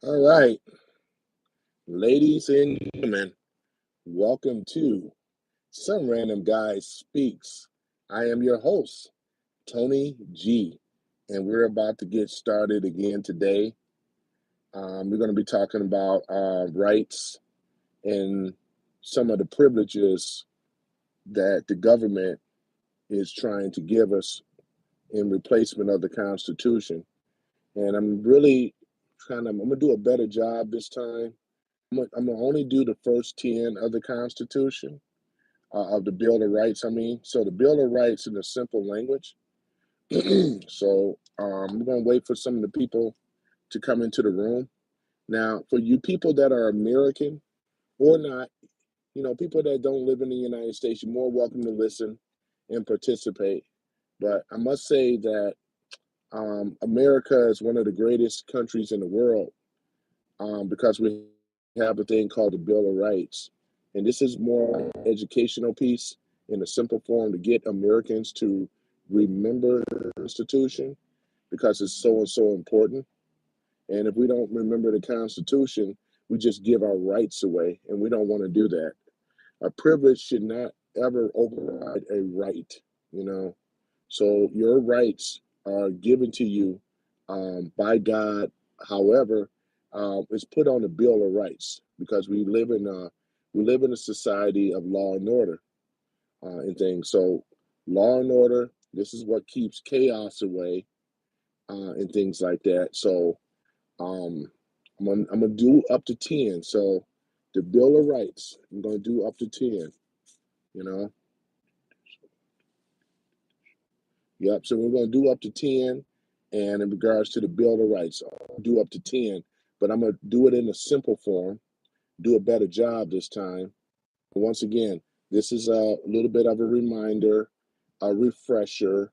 All right, ladies and gentlemen, welcome to Some Random Guy Speaks. I am your host, Tony G, and we're about to get started again today. We're going to be talking about rights and some of the privileges that the government is trying to give us in replacement of the Constitution. And I'm going to do a better job this time. I'm gonna only do the first 10 of the Constitution, of the Bill of Rights. So the Bill of Rights in a simple language. So we're gonna wait for some of the people to come into the room. Now, for you people that are American or not, people that don't live in the United States, you're more welcome to listen and participate. But I must say that America is one of the greatest countries in the world because we have a thing called the Bill of Rights. And this is more an educational piece in a simple form to get Americans to remember the Constitution because it's so and so important. And if we don't remember the Constitution, we just give our rights away, and we don't want to do that. A privilege should not ever override a right, you know. So your rights are given to you by God. However, it's put on the Bill of Rights because we live in a society of law and order and things. So law and order, this is what keeps chaos away and things like that. So um, I'm gonna do up to 10. So the Bill of Rights, I'm gonna do up to 10. You know, yep. So we're gonna do up to 10, and in regards to the Bill of Rights, I'll do up to 10, but I'm gonna do it in a simple form. Do a better job this time. Once again, this is a little bit of a reminder, a refresher,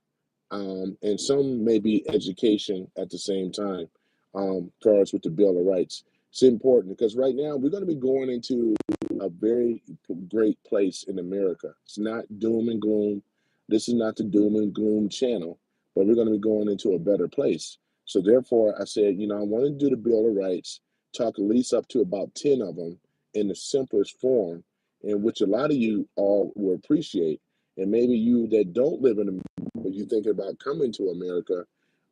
and some maybe education at the same time, as far as with the Bill of Rights. It's important because right now we're going to be going into a very great place in America. It's not doom and gloom. This is not the doom and gloom channel, but we're going to be going into a better place. So therefore, I said, I want to do the Bill of Rights, talk at least up to about 10 of them in the simplest form, in which a lot of you all will appreciate. And maybe you that don't live in America, but you thinking about coming to America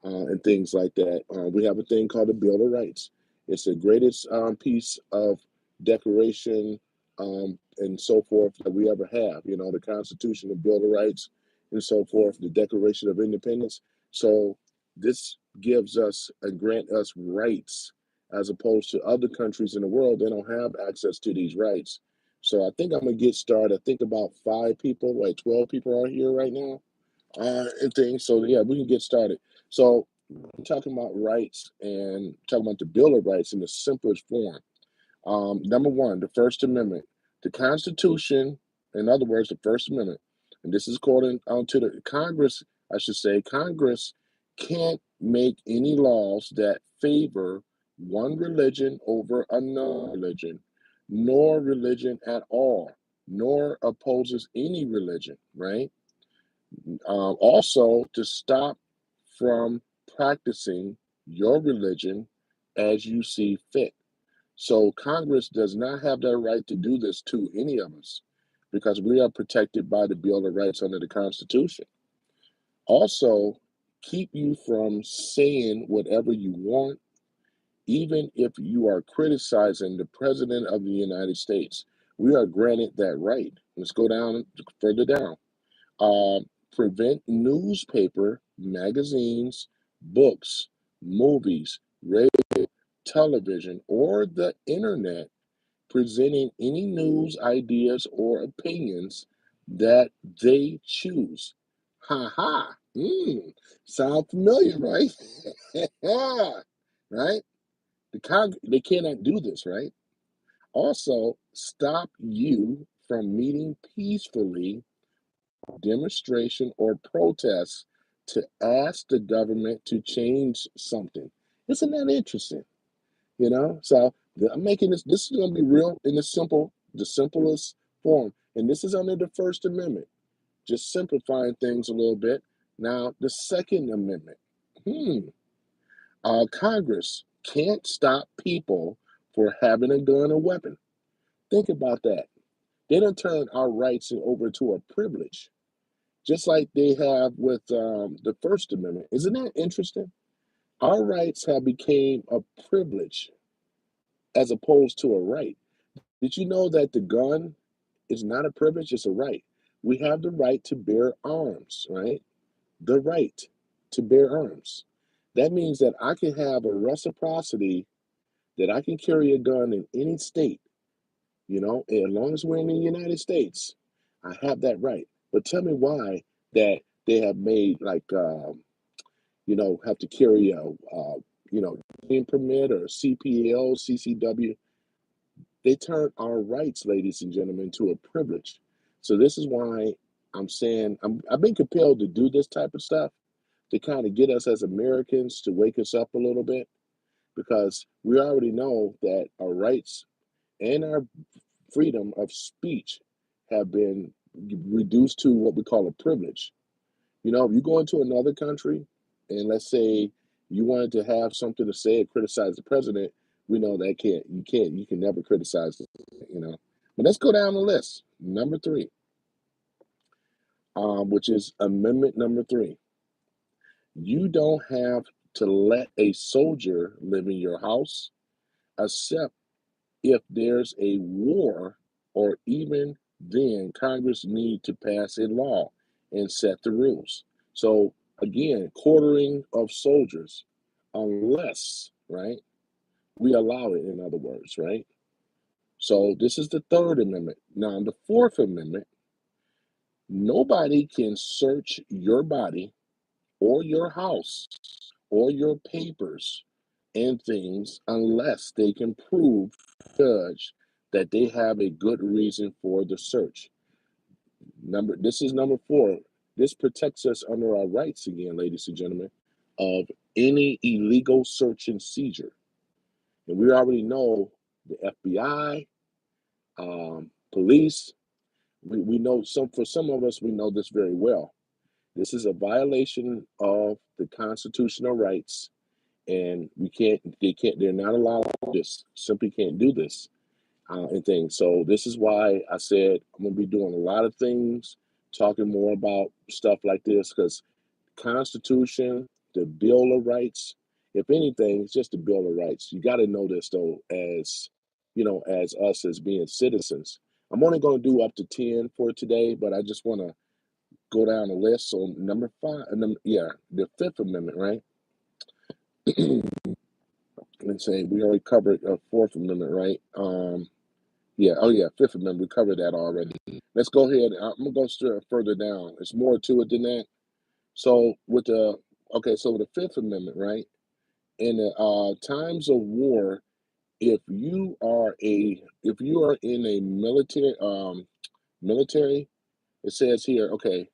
and things like that, we have a thing called the Bill of Rights. It's the greatest piece of decoration and so forth that we ever have. The Constitution, the Bill of Rights, and so forth, the Declaration of Independence. So this gives us and grant us rights as opposed to other countries in the world. They don't have access to these rights. So I think I'm gonna get started. I think about 5 people, like 12 people are here right now, and things. So yeah, we can get started. So I'm talking about rights and talking about the Bill of Rights in the simplest form. Number one, the First Amendment, the Constitution. In other words, the First Amendment, and this is according to the Congress. I should say, Congress can't make any laws that favor one religion over another religion, nor religion at all, nor opposes any religion. Right? Also, to stop from practicing your religion as you see fit. So Congress does not have that right to do this to any of us because we are protected by the Bill of Rights under the Constitution. Also, keep you from saying whatever you want, even if you are criticizing the President of the United States. We are granted that right. Let's go down further down. Uh, Prevent newspaper, magazines, books, movies, radio, television, or the internet presenting any news, ideas, or opinions that they choose. Ha ha. Sound familiar, right? Right? They cannot do this, right? Also, stop you from meeting peacefully, demonstration, or protest to ask the government to change something. Isn't that interesting? So I'm making this is going to be real in the simplest form. And this is under the First Amendment, just simplifying things a little bit. Now, the Second Amendment. Congress can't stop people for having a gun or weapon. Think about that. They done turned our rights over to a privilege, just like they have with the First Amendment. Isn't that interesting? Our rights have become a privilege as opposed to a right. Did you know that the gun is not a privilege, it's a right? We have the right to bear arms, right? The right to bear arms. That means that I can have a reciprocity that I can carry a gun in any state, as long as we're in the United States, I have that right. But tell me why that they have made have to carry a permit or CPL, CCW. They turn our rights, ladies and gentlemen, to a privilege. So this is why I'm saying I've been compelled to do this type of stuff to kind of get us as Americans to wake us up a little bit because we already know that our rights and our freedom of speech have been reduced to what we call a privilege. If you go into another country and let's say you wanted to have something to say or criticize the president, we know that you can never criticize the. But let's go down the list. Number three, which is Amendment number 3. You don't have to let a soldier live in your house except if there's a war, or even then Congress need to pass a law and set the rules. So again, quartering of soldiers, unless, right, we allow it, in other words, right? So this is the Third Amendment. Now, in the Fourth Amendment, nobody can search your body or your house or your papers and things unless they can prove judge that they have a good reason for the search. This is number 4. This protects us under our rights again, ladies and gentlemen, of any illegal search and seizure. And we already know the FBI, police. We know for some of us we know this very well. This is a violation of the constitutional rights, and they're not allowed to do this. Simply can't do this. And things. So this is why I said I'm gonna be doing a lot of things, talking more about stuff like this, because Constitution, the Bill of Rights, if anything, it's just the Bill of Rights. You got to know this though, as us as being citizens. I'm only going to do up to 10 for today, but I just want to go down the list. So number 5, the Fifth Amendment, right? Let's say we already covered Fourth Amendment, right? Fifth Amendment, we covered that already. Let's go ahead. I'm gonna go further down. There's more to it than that. So with the Fifth Amendment, right? In the times of war, if you are in a military, it says here, okay,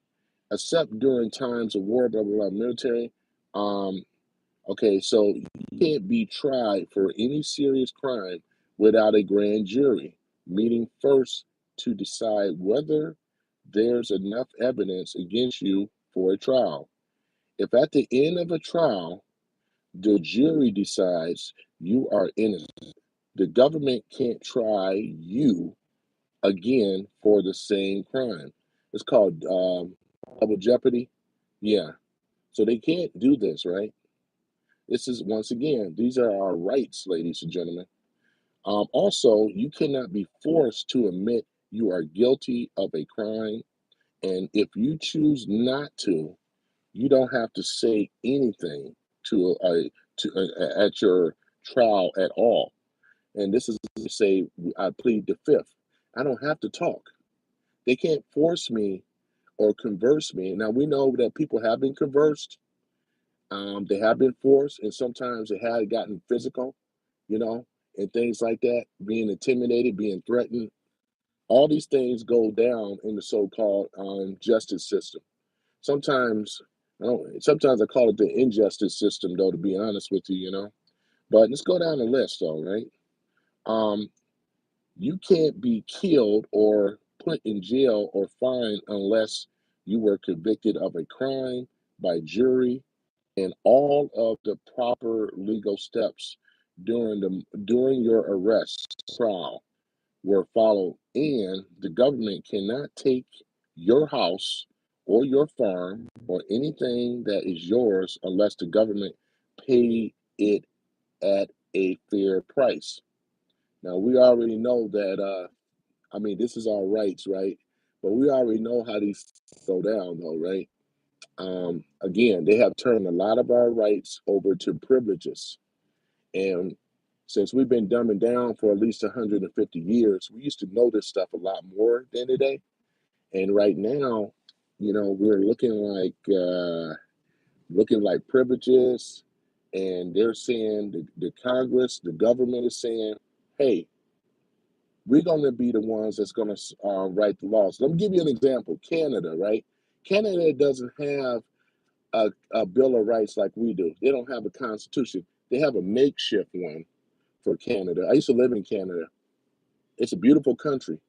except during times of war, blah blah blah, military. Um, okay, so you can't be tried for any serious crime without a grand jury meeting first to decide whether there's enough evidence against you for a trial. If at the end of a trial, the jury decides you are innocent, the government can't try you again for the same crime. It's called double jeopardy. Yeah. So they can't do this, right? This is, once again, these are our rights, ladies and gentlemen. Also, you cannot be forced to admit you are guilty of a crime. And if you choose not to, you don't have to say anything at your trial at all. And this is to say, I plead the fifth. I don't have to talk. They can't force me or converse me. Now we know that people have been conversed, they have been forced, and sometimes it has gotten physical, you know, and things like that, being intimidated, being threatened. All these things go down in the so-called justice system. Sometimes, sometimes I call it the injustice system, though, to be honest with you. But let's go down the list, though, right? Um, you can't be killed or put in jail or fined unless you were convicted of a crime by jury and all of the proper legal steps during your arrest trial were followed, and the government cannot take your house or your farm or anything that is yours unless the government pay it at a fair price. Now we already know that. I mean, this is our rights, right? But we already know how these go down, though, right? Again, they have turned a lot of our rights over to privileges. And since we've been dumbing down for at least 150 years, we used to know this stuff a lot more than today. And right now, we're looking like privileges, and they're saying the Congress, the government is saying, "Hey, we're going to be the ones that's going to write the laws." Let me give you an example. Canada, right? Canada doesn't have a Bill of Rights like we do. They don't have a constitution. They have a makeshift one for Canada. I used to live in Canada. It's a beautiful country.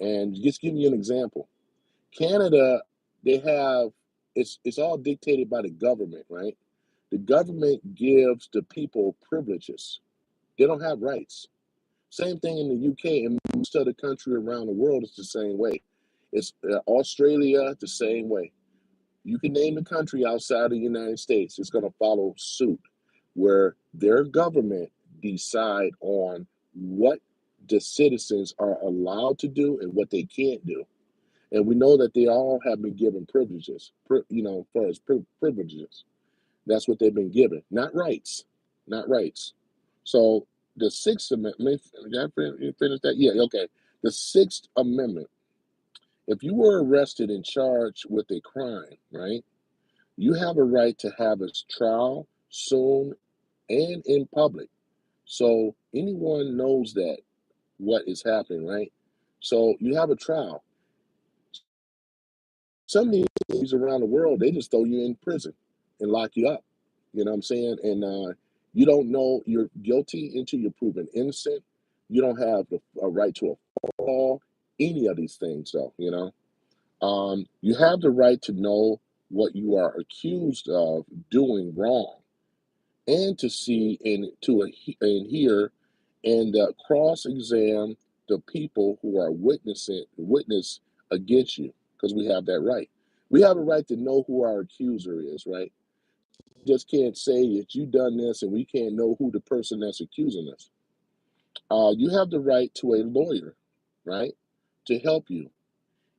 And just giving you an example, Canada, they have it's all dictated by the government, right? The government gives the people privileges. They don't have rights. Same thing in the UK and most other country around the world is the same way. It's Australia the same way. You can name the country outside the United States. It's going to follow suit, where their government decide on what the citizens are allowed to do and what they can't do. And we know that they all have been given privileges, far as privileges. That's what they've been given, not rights, not rights. So the Sixth Amendment, did I finish that? Yeah, okay. The Sixth Amendment, if you were arrested and charged with a crime, right, you have a right to have a trial soon and in public. So anyone knows that what is happening, right? So you have a trial. Some of these countries around the world, they just throw you in prison and lock you up. You know what I'm saying? And you don't know you're guilty until you're proven innocent. You don't have a right to a fall, any of these things, though, you have the right to know what you are accused of doing wrong and to see and hear and cross-examine the people who are witness against you, because we have that right. We have a right to know who our accuser is, right? Just can't say that you done this and we can't know who the person that's accusing us. You have the right to a lawyer, right, to help you.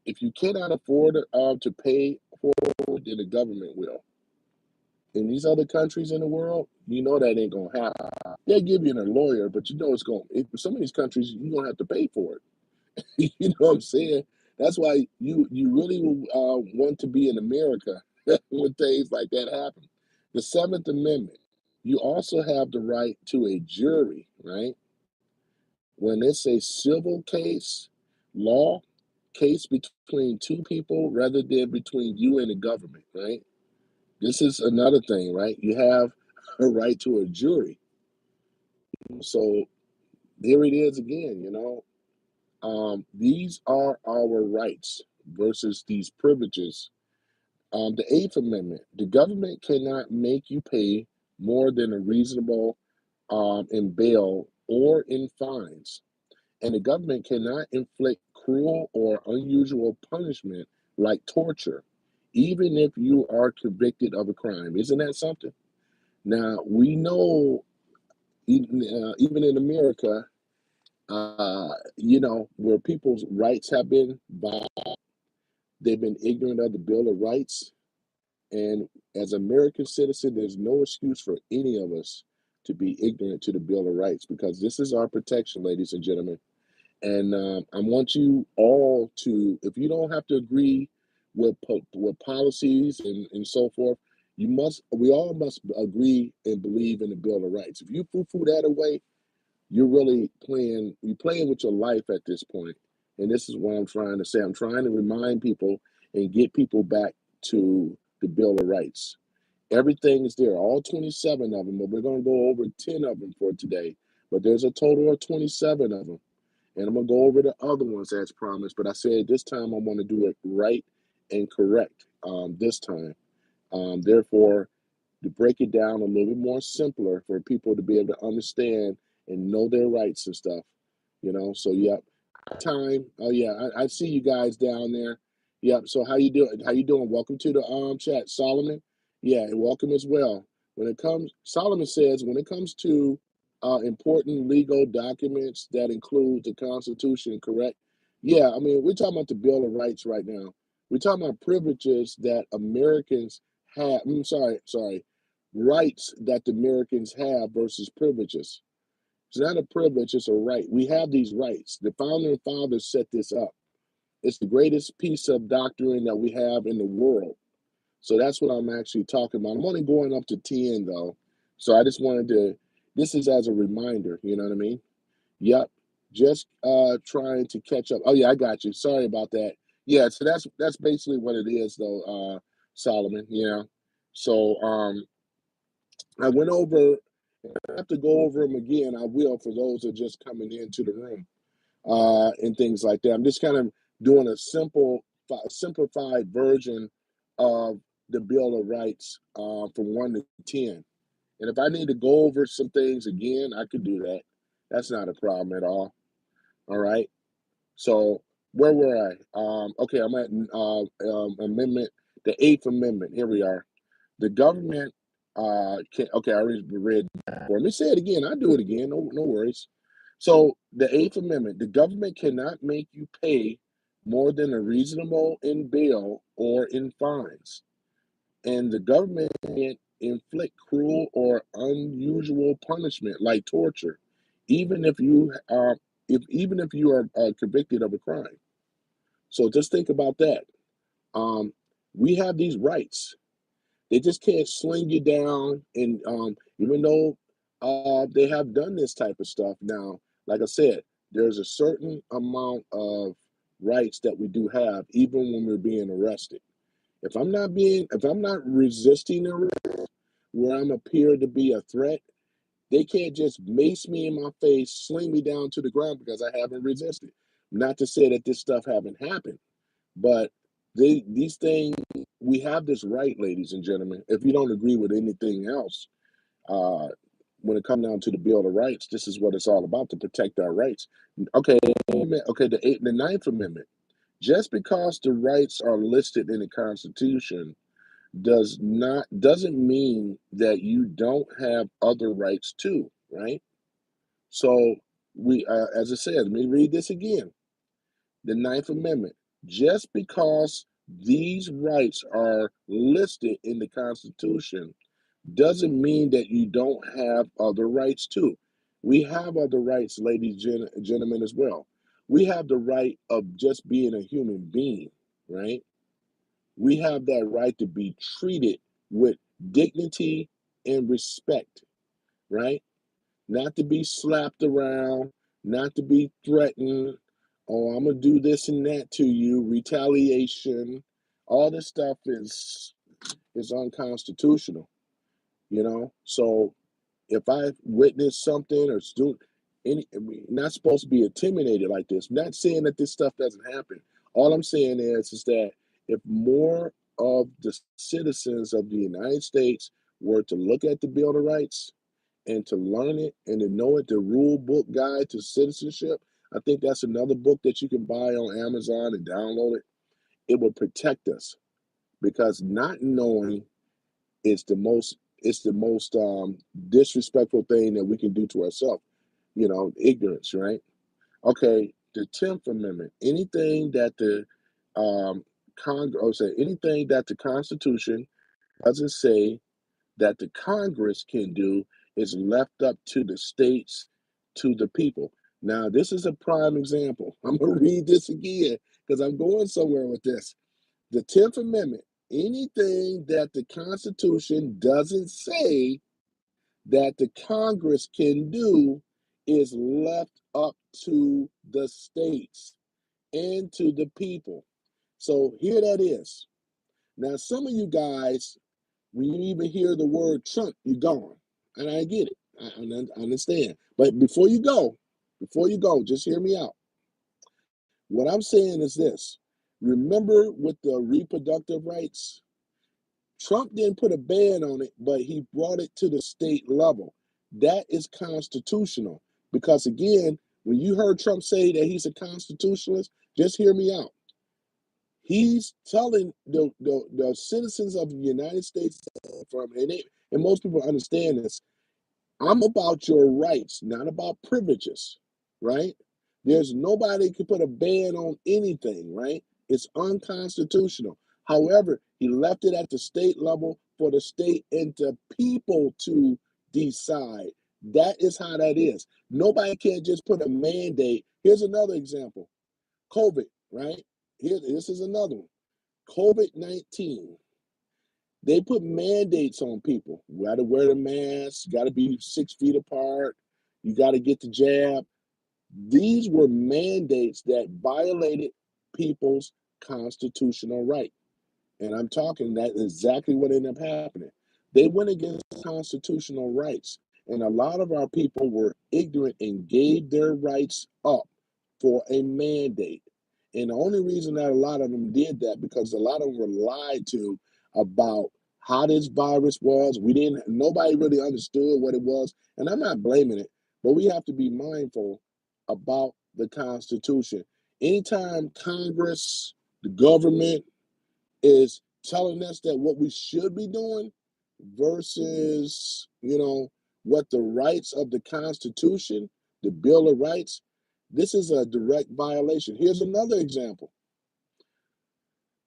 If you cannot afford to pay for it, then the government will. In these other countries in the world, you know that ain't gonna happen. They'll give you a lawyer, but you know it's going. Some of these countries, you're gonna have to pay for it. You know what I'm saying? That's why you really want to be in America when things like that happen. The Seventh Amendment. You also have the right to a jury, right? When it's a civil law case between two people rather than between you and the government, right? This is another thing, right? You have a right to a jury. So here it is again, these are our rights versus these privileges. The Eighth Amendment, the government cannot make you pay more than a reasonable in bail or in fines. And the government cannot inflict cruel or unusual punishment like torture, even if you are convicted of a crime. Isn't that something? Now, we know, even in America, where people's rights have been violated, they've been ignorant of the Bill of Rights. And as American citizen, there's no excuse for any of us to be ignorant to the Bill of Rights, because this is our protection, ladies and gentlemen. And I want you all to, if you don't have to agree with policies and so forth, we all must agree and believe in the Bill of Rights. If you poo-poo that away, you're playing with your life at this point. And this is what I'm trying to say. I'm trying to remind people and get people back to the Bill of Rights. Everything is there, all 27 of them, but we're going to go over 10 of them for today. But there's a total of 27 of them. And I'm going to go over the other ones as promised. But I said this time I want to do it right and correct this time. Therefore, to break it down a little bit more simpler for people to be able to understand and know their rights and stuff. So yeah, time. Oh yeah, I see you guys down there. Yep. So how you doing? How you doing? Welcome to the chat, Solomon. Yeah, and welcome as well. Solomon says when it comes to important legal documents that include the Constitution, correct? Yeah, I mean we're talking about the Bill of Rights right now. We're talking about privileges that Americans have. Sorry, rights that the Americans have versus privileges. It's not a privilege, it's a right. We have these rights. The founding fathers set this up. It's the greatest piece of doctrine that we have in the world. So that's what I'm actually talking about. I'm only going up to 10 though. So I just wanted to, this is as a reminder, you know what I mean? Yep. Just trying to catch up. Oh yeah, I got you. Sorry about that. Yeah, so that's basically what it is though, Solomon, So I went over, I have to go over them again. I will for those that are just coming into the room and things like that. I'm just kind of doing a simplified version of the Bill of Rights from 1 to 10. And if I need to go over some things again, I could do that. That's not a problem at all. All right. So where were I? Okay, I'm at amendment, the Eighth Amendment. Here we are. The government can. Okay, I already read that before. Let me say it again. I do it again. No worries. So the Eighth Amendment: the government cannot make you pay more than a reasonable in bail or in fines, and the government can't inflict cruel or unusual punishment like torture, even if you are even if you are convicted of a crime. So just think about that. Um, we have these rights. They just can't sling you down, and even though they have done this type of stuff now, like I said, there's a certain amount of rights that we do have, even when we're being arrested. If I'm not resisting arrest, where I'm appeared to be a threat, they can't just mace me in my face, sling me down to the ground because I haven't resisted. Not to say that this stuff haven't happened, but these things, we have this right, ladies and gentlemen. If you don't agree with anything else, uh, when it comes down to the Bill of Rights, this is what it's all about, to protect our rights. Okay, okay, the Ninth Amendment. Just because the rights are listed in the Constitution doesn't mean that you don't have other rights too, right? So as I said, let me read this again. The Ninth Amendment. Just because these rights are listed in the Constitution doesn't mean that you don't have other rights too. We have other rights, ladies and gentlemen, as well. We have the right of just being a human being, right? We have that right to be treated with dignity and respect, right? Not to be slapped around, not to be threatened. Oh, I'm gonna do this and that to you, retaliation. All this stuff is unconstitutional, So if I witness something or do not supposed to be intimidated like this. I'm not saying that this stuff doesn't happen. All I'm saying is that if more of the citizens of the United States were to look at the Bill of Rights and to learn it and to know it, the rule book guide to citizenship, I think that's another book that you can buy on Amazon and download it. It will protect us because not knowing is the most disrespectful thing that we can do to ourselves. Ignorance, right? Okay, the 10th Amendment. Anything that the anything that the Constitution doesn't say that the Congress can do is left up to the states, to the people. Now, this is a prime example. I'm going to read this again because I'm going somewhere with this. The 10th Amendment, anything that the Constitution doesn't say that the Congress can do is left up to the states and to the people. So here that is. Now, some of you guys, when you even hear the word Trump, you're gone. And I get it. I understand. But before you go, just hear me out. What I'm saying is this. Remember with the reproductive rights, Trump didn't put a ban on it, but he brought it to the state level. That is constitutional because, again, when you heard Trump say that he's a constitutionalist, just hear me out. He's telling the citizens of the United States, and most people understand this, I'm about your rights, not about privileges, right? There's nobody can put a ban on anything, right? It's unconstitutional. However, he left it at the state level for the state and the people to decide. That is how that is. Nobody can just put a mandate. Here's another example. COVID, right? This is another one. COVID-19. They put mandates on people. You got to wear the mask, got to be 6 feet apart, you got to get the jab. These were mandates that violated people's constitutional right. And I'm talking that exactly what ended up happening. They went against constitutional rights. And a lot of our people were ignorant and gave their rights up for a mandate. And the only reason that a lot of them did that because a lot of them were lied to about how this virus was. Nobody really understood what it was. And I'm not blaming it, but we have to be mindful about the Constitution. Anytime Congress, the government, is telling us that what we should be doing versus, what the rights of the Constitution, the Bill of Rights, this is a direct violation. Here's another example.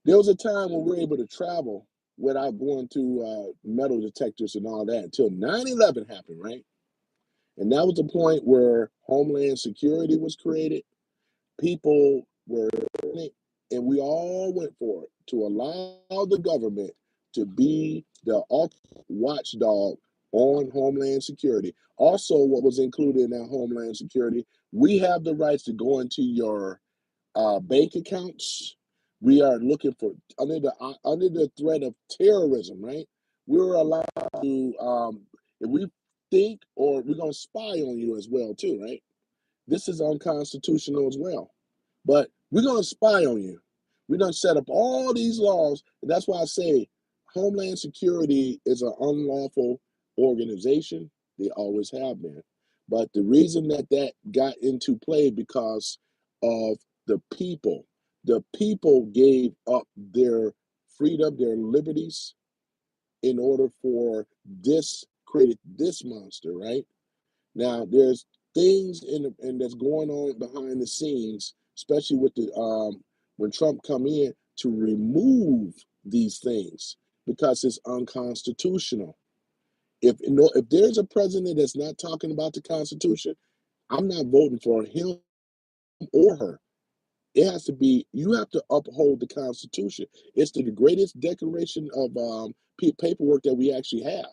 There was a time when we were able to travel without going through metal detectors and all that until 9/11 happened, right? And that was the point where Homeland Security was created. People were in it, and we all went for it to allow the government to be the ultimate watchdog on Homeland Security. Also, what was included in that Homeland Security, we have the rights to go into your bank accounts. We are looking for under the threat of terrorism, right? We were allowed to, if we think or we're gonna spy on you as well too, right? This is unconstitutional as well. But we're going to spy on you. We're going to set up all these laws. And that's why I say Homeland Security is an unlawful organization. They always have been. But the reason that that got into play because of the people. The people gave up their freedom, their liberties in order for created this monster, right? Now, there's things and that's going on behind the scenes, especially with the when Trump come in to remove these things because it's unconstitutional. If there's a president that's not talking about the Constitution, I'm not voting for him or her. It has to be you have to uphold the Constitution. It's the greatest declaration of paperwork that we actually have.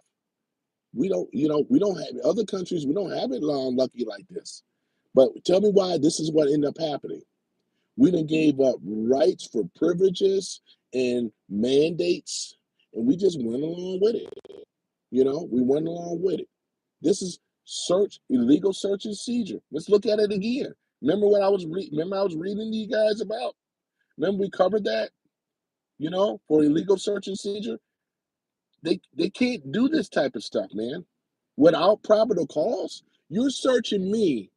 We don't have other countries, we don't have it long lucky like this. But tell me why this is what ended up happening. We done gave up rights for privileges and mandates, and we just went along with it. We went along with it. This is illegal search and seizure. Let's look at it again. Remember what remember I was reading to you guys about? Remember we covered that, for illegal search and seizure? They can't do this type of stuff, man. Without probable cause? You're searching me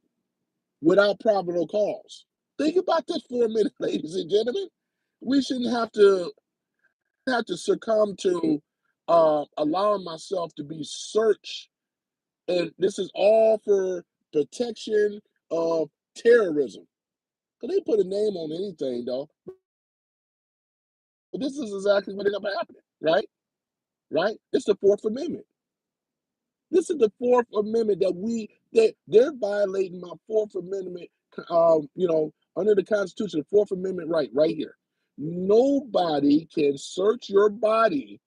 without probable cause. Think about this for a minute, ladies and gentlemen. We shouldn't have to succumb to allowing myself to be searched, and this is all for protection of terrorism. Because they put a name on anything, though. But this is exactly what ended up happening, right? Right? It's the Fourth Amendment. This is the Fourth Amendment they're violating my Fourth Amendment. Under the Constitution, the Fourth Amendment right here. Nobody can search your body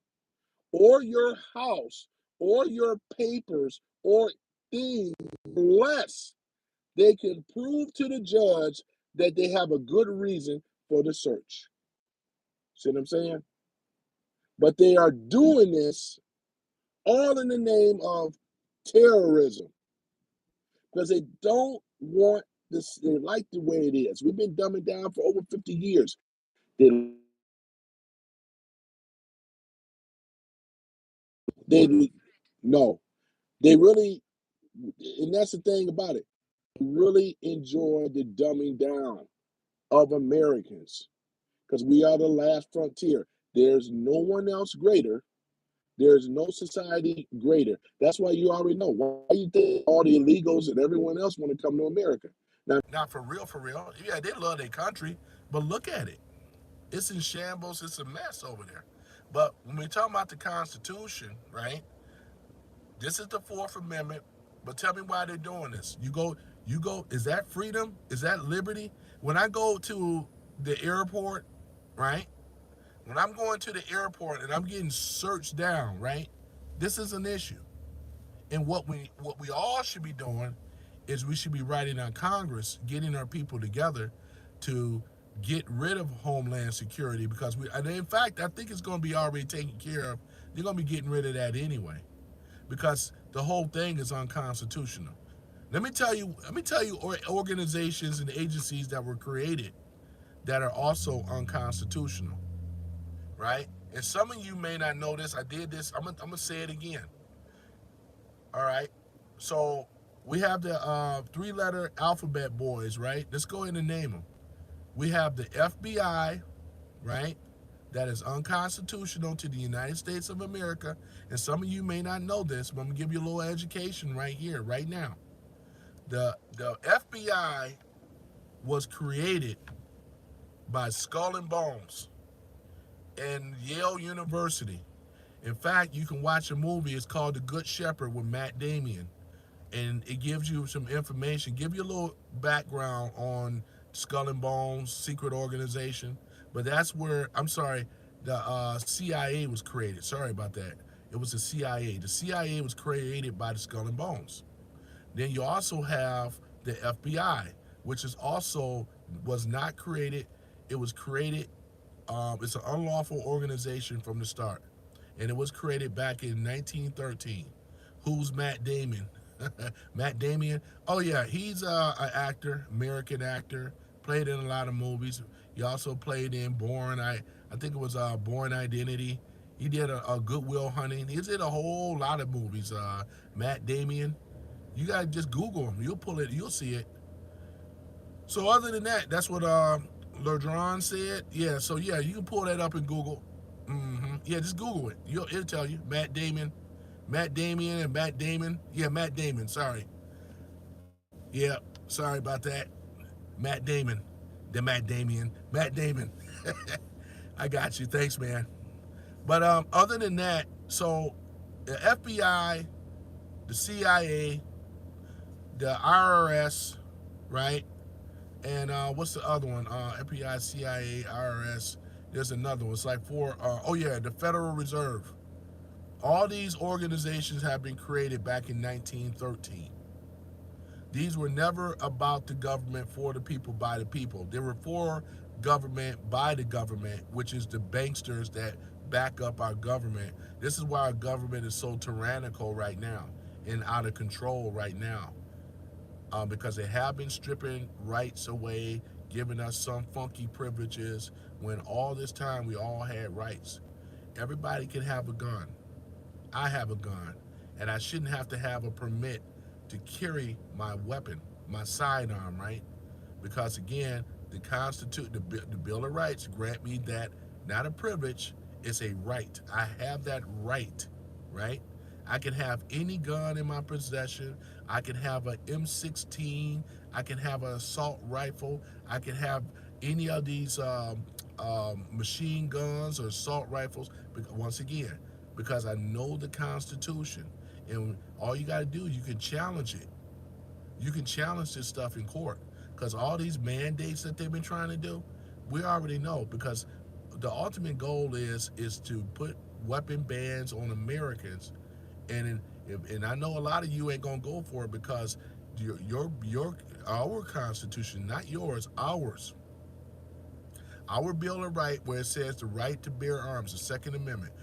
or your house or your papers or things unless they can prove to the judge that they have a good reason for the search. See what I'm saying? But they are doing this all in the name of terrorism. Because they don't want this. They like the way it is. We've been dumbing down for over 50 years. They They no, they really, and that's the thing about it. Really enjoy the dumbing down of Americans because we are the last frontier. There's no one else greater. There's no society greater. That's why you already know why you think all the illegals and everyone else want to come to America. Now, for real, yeah, they love their country, but look at it. It's in shambles. It's a mess over there. But when we talk about the Constitution, right? This is the Fourth Amendment. But tell me why they're doing this. You go. Is that freedom? Is that liberty? When I go to the airport, right? When I'm going to the airport and I'm getting searched down, right? This is an issue. And what we all should be doing is we should be writing on Congress, getting our people together to get rid of Homeland Security because and in fact, I think it's going to be already taken care of. They're going to be getting rid of that anyway because the whole thing is unconstitutional. Let me tell you organizations and agencies that were created that are also unconstitutional, right? And some of you may not know this. I did this. I'm gonna say it again. All right. So we have the three-letter alphabet boys, right? Let's go ahead and name them. We have the FBI, right? That is unconstitutional to the United States of America. And some of you may not know this, but I'm gonna give you a little education right here, right now. The FBI was created by Skull and Bones and Yale University. In fact, you can watch a movie. It's called The Good Shepherd with Matt Damon, and it gives you some information, give you a little background on Skull and Bones secret organization. But that's where I'm sorry, the CIA was created. Sorry about that. It was the CIA. The CIA was created by the Skull and Bones. Then you also have the FBI, which is also was not created. It was created. It's an unlawful organization from the start, and it was created back in 1913. Who's Matt Damon? Matt Damon. Oh yeah, he's an actor, American actor. Played in a lot of movies. He also played in Born. I think it was Born Identity. He did a Goodwill Hunting. He did a whole lot of movies. Matt Damon. You gotta just Google him. You'll pull it. You'll see it. So other than that, that's what Ladron said. Yeah. So yeah, you can pull that up in Google. Yeah, just Google it. It'll tell you. Matt Damon. Matt Damon and Matt Damon. Yeah, Matt Damon. Sorry. Yeah, sorry about that. Matt Damon. The Matt Damon. Matt Damon. I got you. Thanks, man. But other than that, so the FBI, the CIA, the IRS, right? And what's the other one? FBI, CIA, IRS. There's another one. It's like four. Oh yeah, the Federal Reserve. All these organizations have been created back in 1913. These were never about the government, for the people, by the people. They were for government, by the government, which is the banksters that back up our government. This is why our government is so tyrannical right now and out of control right now. Because they have been stripping rights away, giving us some funky privileges when all this time we all had rights. Everybody can have a gun. I have a gun, and I shouldn't have to have a permit to carry my weapon, my sidearm, right? Because again, the Bill of Rights grant me that, not a privilege, it's a right. I have that right, right? I can have any gun in my possession. I can have an M16. I can have an assault rifle. I can have any of these machine guns or assault rifles. Once again, because I know the Constitution, and all you got to do, you can challenge it. You can challenge this stuff in court, because all these mandates that they've been trying to do, we already know. Because the ultimate goal is to put weapon bans on Americans. And I know a lot of you ain't gonna go for it because our Constitution, not yours, our Bill of Rights, where it says the right to bear arms, the Second Amendment,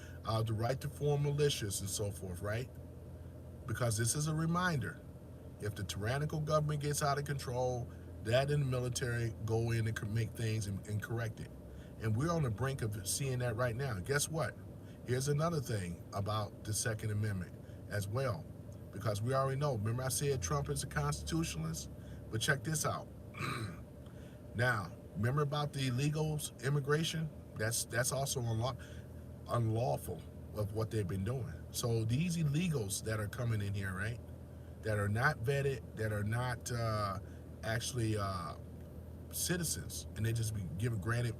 the right to form militias and so forth, right? Because this is a reminder: if the tyrannical government gets out of control, that and the military go in and make things and correct it. And we're on the brink of seeing that right now. Guess what? Here's another thing about the Second Amendment as well, because we already know. Remember, I said Trump is a constitutionalist, but check this out. Now, remember about the illegals immigration? That's also unlawful of what they've been doing. So these illegals that are coming in here, right? That are not vetted, that are not actually citizens, and they just be given granted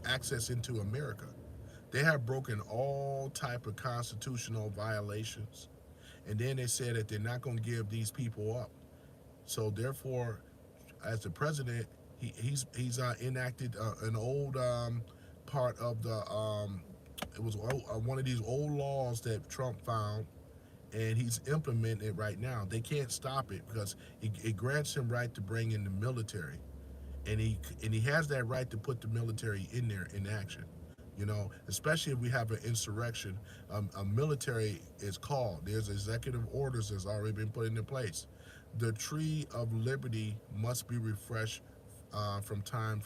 access into America. They have broken all type of constitutional violations, and then they said that they're not going to give these people up. So therefore, as the president, he's enacted an old part of the it was one of these old laws that Trump found, and he's implementing it right now. They can't stop it because it grants him right to bring in the military, and he has that right to put the military in there in action. You know, especially if we have an insurrection, a military is called. There's executive orders that's already been put into place. The tree of liberty must be refreshed from time.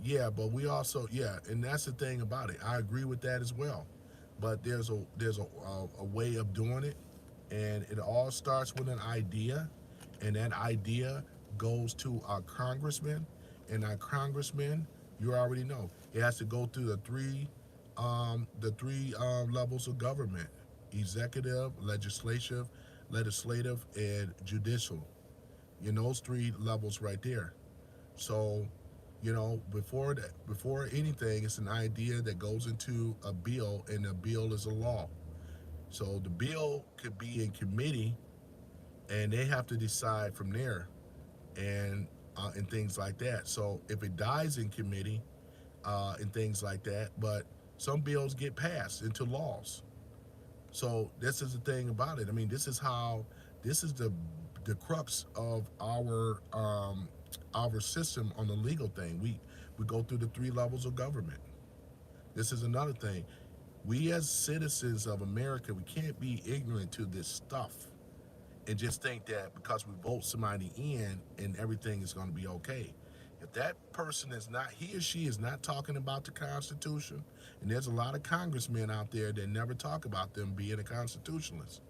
Yeah, but we also and that's the thing about it. I agree with that as well. But there's a way of doing it, and it all starts with an idea, and that idea goes to our congressman, and our congressman, you already know, it has to go through the three levels of government: executive, legislative, and judicial. You know, those three levels right there. So, before anything, it's an idea that goes into a bill, and a bill is a law. So the bill could be in committee, and they have to decide from there, and things like that. So if it dies in committee, and things like that, but some bills get passed into laws. So this is the thing about it. I mean, this is the crux of our system on the legal thing. We go through the three levels of government. This is another thing. We as citizens of America, we can't be ignorant to this stuff and just think that because we vote somebody in and everything is going to be okay. If that person is not, he or she is not talking about the Constitution, and there's a lot of congressmen out there that never talk about them being a constitutionalist.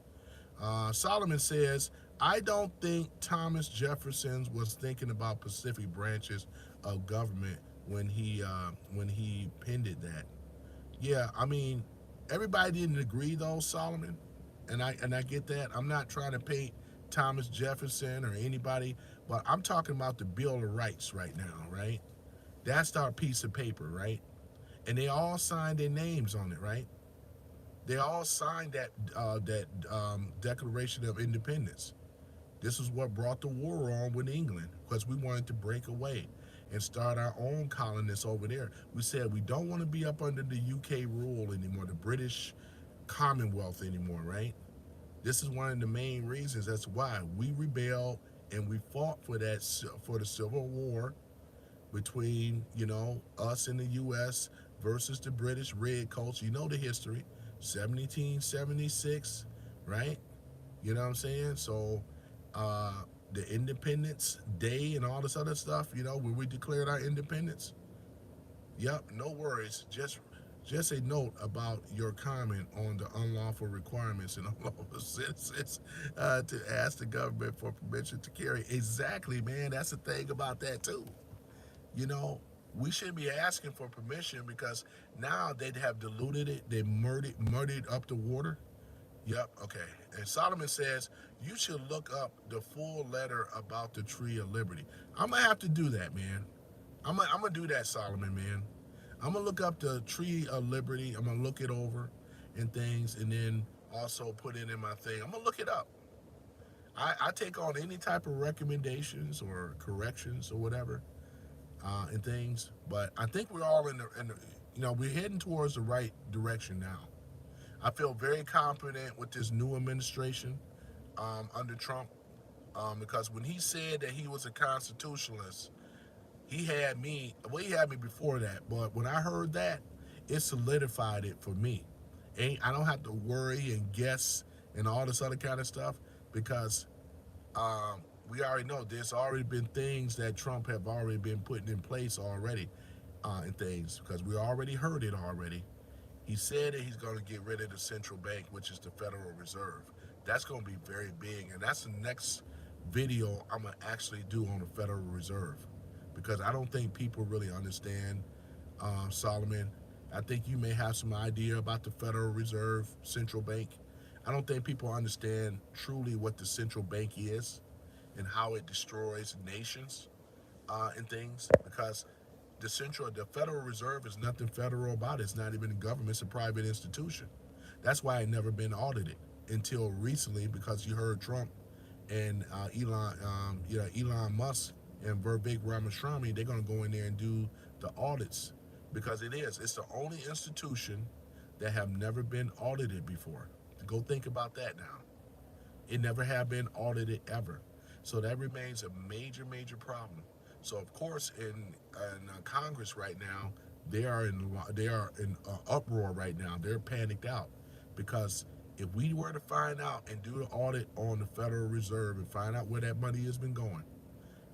Solomon says, I don't think Thomas Jefferson was thinking about specific branches of government when he penned that. Yeah, I mean, everybody didn't agree though, Solomon, and I get that. I'm not trying to paint Thomas Jefferson or anybody, but I'm talking about the Bill of Rights right now, right? That's our piece of paper, right? And they all signed their names on it, right? They all signed that Declaration of Independence. This is what brought the war on with England because we wanted to break away and start our own colonists over there. We said we don't want to be up under the UK rule anymore, the British Commonwealth anymore, right? This is one of the main reasons. That's why we rebelled and we fought for the Civil War between us in the U.S. versus the British Redcoats. You know the history, 1776, right? You know what I'm saying? So, uh, the Independence Day and all this other stuff. When we declared our independence. Yep, no worries. Just a note about your comment on the unlawful requirements and unlawful citizens to ask the government for permission to carry. Exactly, man. That's the thing about that too. You know, we shouldn't be asking for permission because now they have diluted it. They murdered up the water. Yep. Okay. And Solomon says you should look up the full letter about the Tree of Liberty. I'm gonna have to do that, man. I'm gonna do that, Solomon, man. I'm gonna look up the Tree of Liberty. I'm gonna look it over and things, and then also put it in my thing. I'm gonna look it up. I take on any type of recommendations or corrections or whatever, and things. But I think we're all we're heading towards the right direction now. I feel very confident with this new administration under Trump, because when he said that he was a constitutionalist, he had me before that, but when I heard that, it solidified it for me. I don't have to worry and guess and all this other kind of stuff because um, we already know there's already been things that Trump have already been putting in place already, and things because we already heard it already. He said that he's going to get rid of the central bank, which is the Federal Reserve. That's going to be very big, and that's the next video I'm going to actually do on the Federal Reserve, because I don't think people really understand, Solomon. I think you may have some idea about the Federal Reserve Central Bank. I don't think people understand truly what the central bank is and how it destroys nations, and things, because the Federal Reserve is nothing federal about it. It's not even a government, it's a private institution. That's why it never been audited until recently, because you heard Trump and Elon Musk and Vivek Ramaswamy, they're going to go in there and do the audits, because it's the only institution that have never been audited before. Go think about that now. It never have been audited ever. So that remains a major, major problem. So of course, in Congress right now, they are in uproar right now. They're panicked out, because if we were to find out and do the audit on the Federal Reserve and find out where that money has been going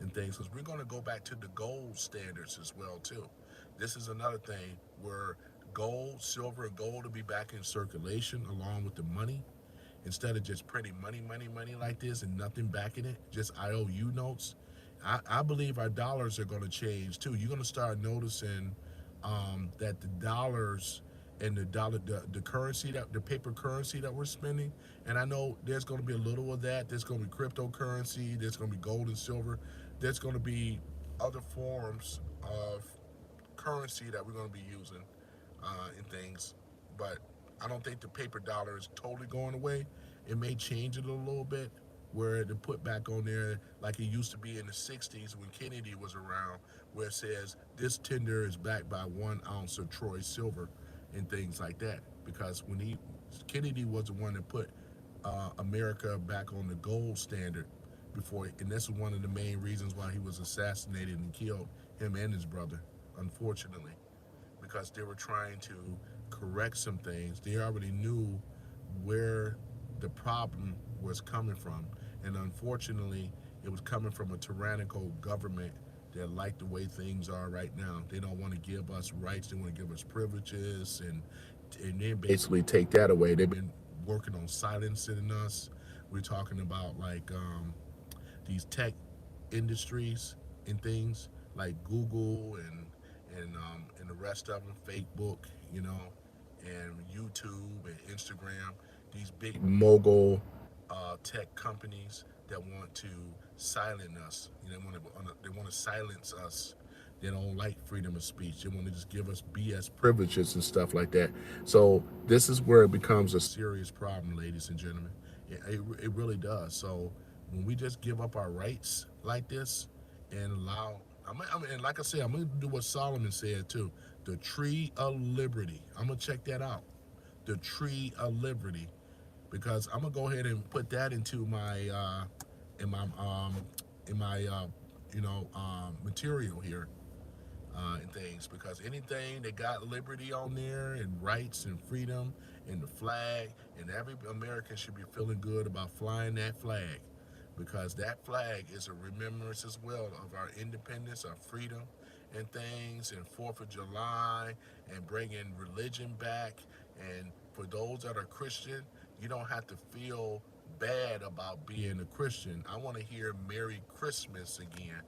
and things, because we're going to go back to the gold standards as well too. This is another thing where gold, silver, and gold will be back in circulation along with the money, instead of just printing money, money, money like this and nothing backing it, just IOU notes. I believe our dollars are going to change too. You're going to start noticing, that the dollars and the currency, that the paper currency that we're spending, and I know there's going to be a little of that. There's going to be cryptocurrency. There's going to be gold and silver. There's going to be other forms of currency that we're going to be using, in things. But I don't think the paper dollar is totally going away. It may change it a little bit, where to put back on there like it used to be in the 60s when Kennedy was around, where it says this tender is backed by 1 ounce of Troy silver and things like that. Because Kennedy was the one that put, America back on the gold standard before, and this was one of the main reasons why he was assassinated and killed, him and his brother, unfortunately, because they were trying to correct some things. They already knew where the problem was coming from, and unfortunately, it was coming from a tyrannical government that like the way things are right now. They don't want to give us rights. They want to give us privileges, and then basically take that away. They've been working on silencing us. We're talking about like, these tech industries and things like Google and the rest of them, Facebook, you know, and YouTube and Instagram. These big mogul, tech companies that want to silence us. You know, they want to silence us. They don't like freedom of speech. They want to just give us BS privileges and stuff like that. So this is where it becomes a serious problem, ladies and gentlemen. It really does. So when we just give up our rights like this and allow, and like I said, I'm going to do what Solomon said too. The tree of liberty. I'm going to check that out. The tree of liberty, because I'm gonna go ahead and put that into my, in my in my material here, and things, because anything that got liberty on there and rights and freedom and the flag, and every American should be feeling good about flying that flag, because that flag is a remembrance as well of our independence, our freedom and things, and 4th of July, and bringing religion back. And for those that are Christian, you don't have to feel bad about being a Christian. I want to hear Merry Christmas again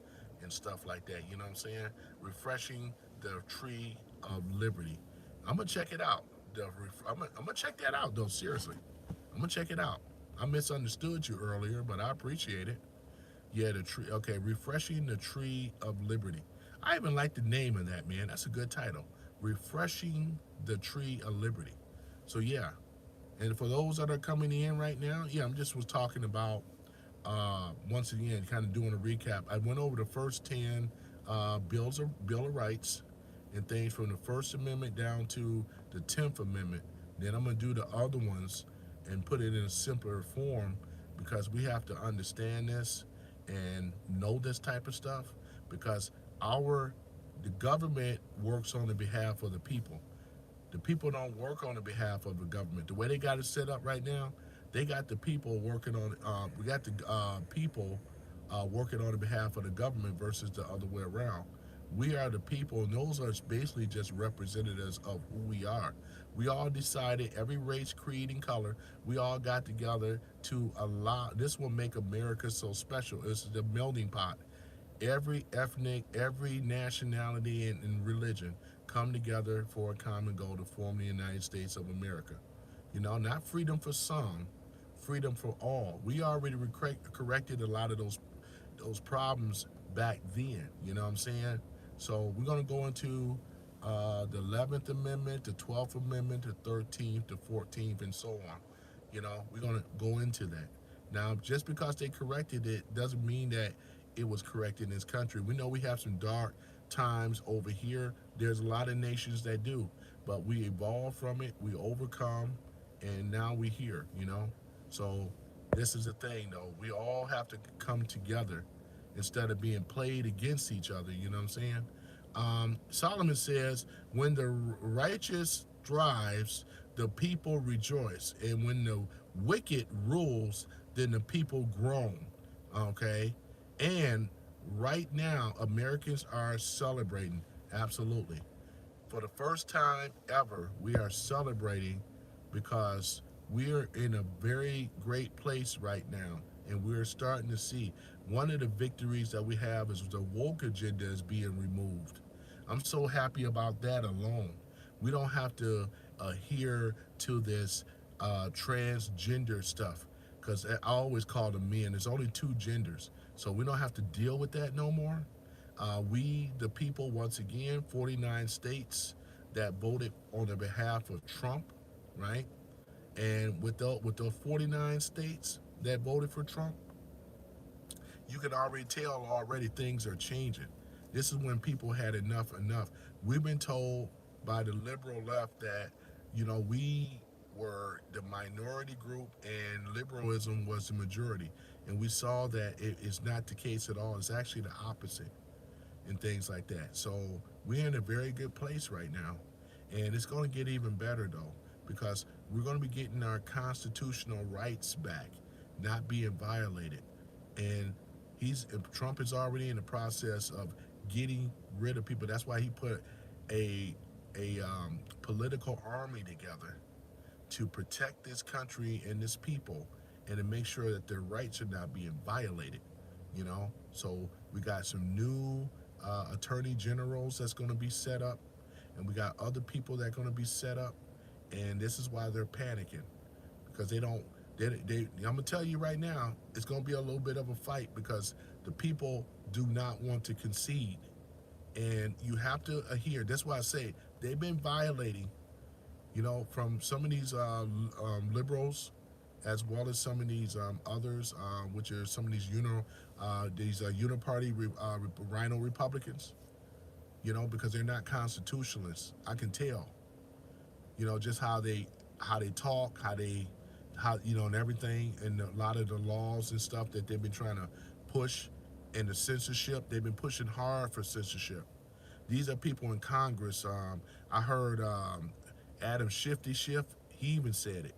and stuff like that. You know what I'm saying? Refreshing the tree of liberty. I'm gonna check it out. I'm gonna check that out though. Seriously, I'm gonna check it out. I misunderstood you earlier, but I appreciate it. Yeah, the tree. Okay, refreshing the tree of liberty. I even like the name of that, man. That's a good title. Refreshing the tree of liberty. So yeah, and for those that are coming in right now, yeah, I'm just was talking about, once again, kind of doing a recap. I went over the first 10, Bill of Rights and things from the First Amendment down to the 10th Amendment. Then I'm going to do the other ones and put it in a simpler form, because we have to understand this and know this type of stuff, because the government works on the behalf of the people. The people don't work on the behalf of the government. The way they got it set up right now, they got the people working on. We got the, people working on the behalf of the government versus the other way around. We are the people, and those are basically just representatives of who we are. We all decided, every race, creed, and color, we all got together to allow, this will make America so special. It's the melting pot. Every ethnic, every nationality and religion come together for a common goal to form the United States of America. You know, not freedom for some, freedom for all. We already corrected a lot of those problems back then. You know what I'm saying? So we're gonna go into the 11th Amendment, the 12th Amendment, the 13th, the 14th, and so on. You know, we're gonna go into that. Now, just because they corrected it doesn't mean that it was correct in this country. We know we have some dark times over here. There's a lot of nations that do, but we evolved from it. We overcome, and now we're here. You know, so this is the thing, though. We all have to come together instead of being played against each other. You know what I'm saying? Solomon says, "When the righteous thrives, the people rejoice, and when the wicked rules, then the people groan." Okay, and right now, Americans are celebrating. Absolutely, for the first time ever, we are celebrating because we're in a very great place right now, and we're starting to see one of the victories that we have is the woke agenda is being removed. I'm so happy about that alone. We don't have to adhere to this transgender stuff, because I always call them men. There's only two genders, so we don't have to deal with that no more. We, the people, once again, 49 states that voted on the behalf of Trump, right? And with those 49 states that voted for Trump, you can already tell already things are changing. This is when people had enough. We've been told by the liberal left that, we were the minority group and liberalism was the majority. And we saw that it is not the case at all. It's actually the opposite and things like that. So we're in a very good place right now. And it's going to get even better, though, because we're going to be getting our constitutional rights back, not being violated. And Trump is already in the process of getting rid of people. That's why he put a political army together to protect this country and this people, and to make sure that their rights are not being violated. So we got some new attorney generals that's going to be set up, and we got other people that are going to be set up, and this is why they're panicking, because they don't. I'm gonna tell you right now, it's gonna be a little bit of a fight because the people do not want to concede, and you have to adhere. That's why I say they've been violating, from some of these liberals, as well as some of these others, which are some of these uniparty rhino Republicans. Because they're not constitutionalists. I can tell. Just how they talk, and everything, and a lot of the laws and stuff that they've been trying to push, and the censorship. They've been pushing hard for censorship. These are people in Congress. I heard Adam Schiff. He even said it.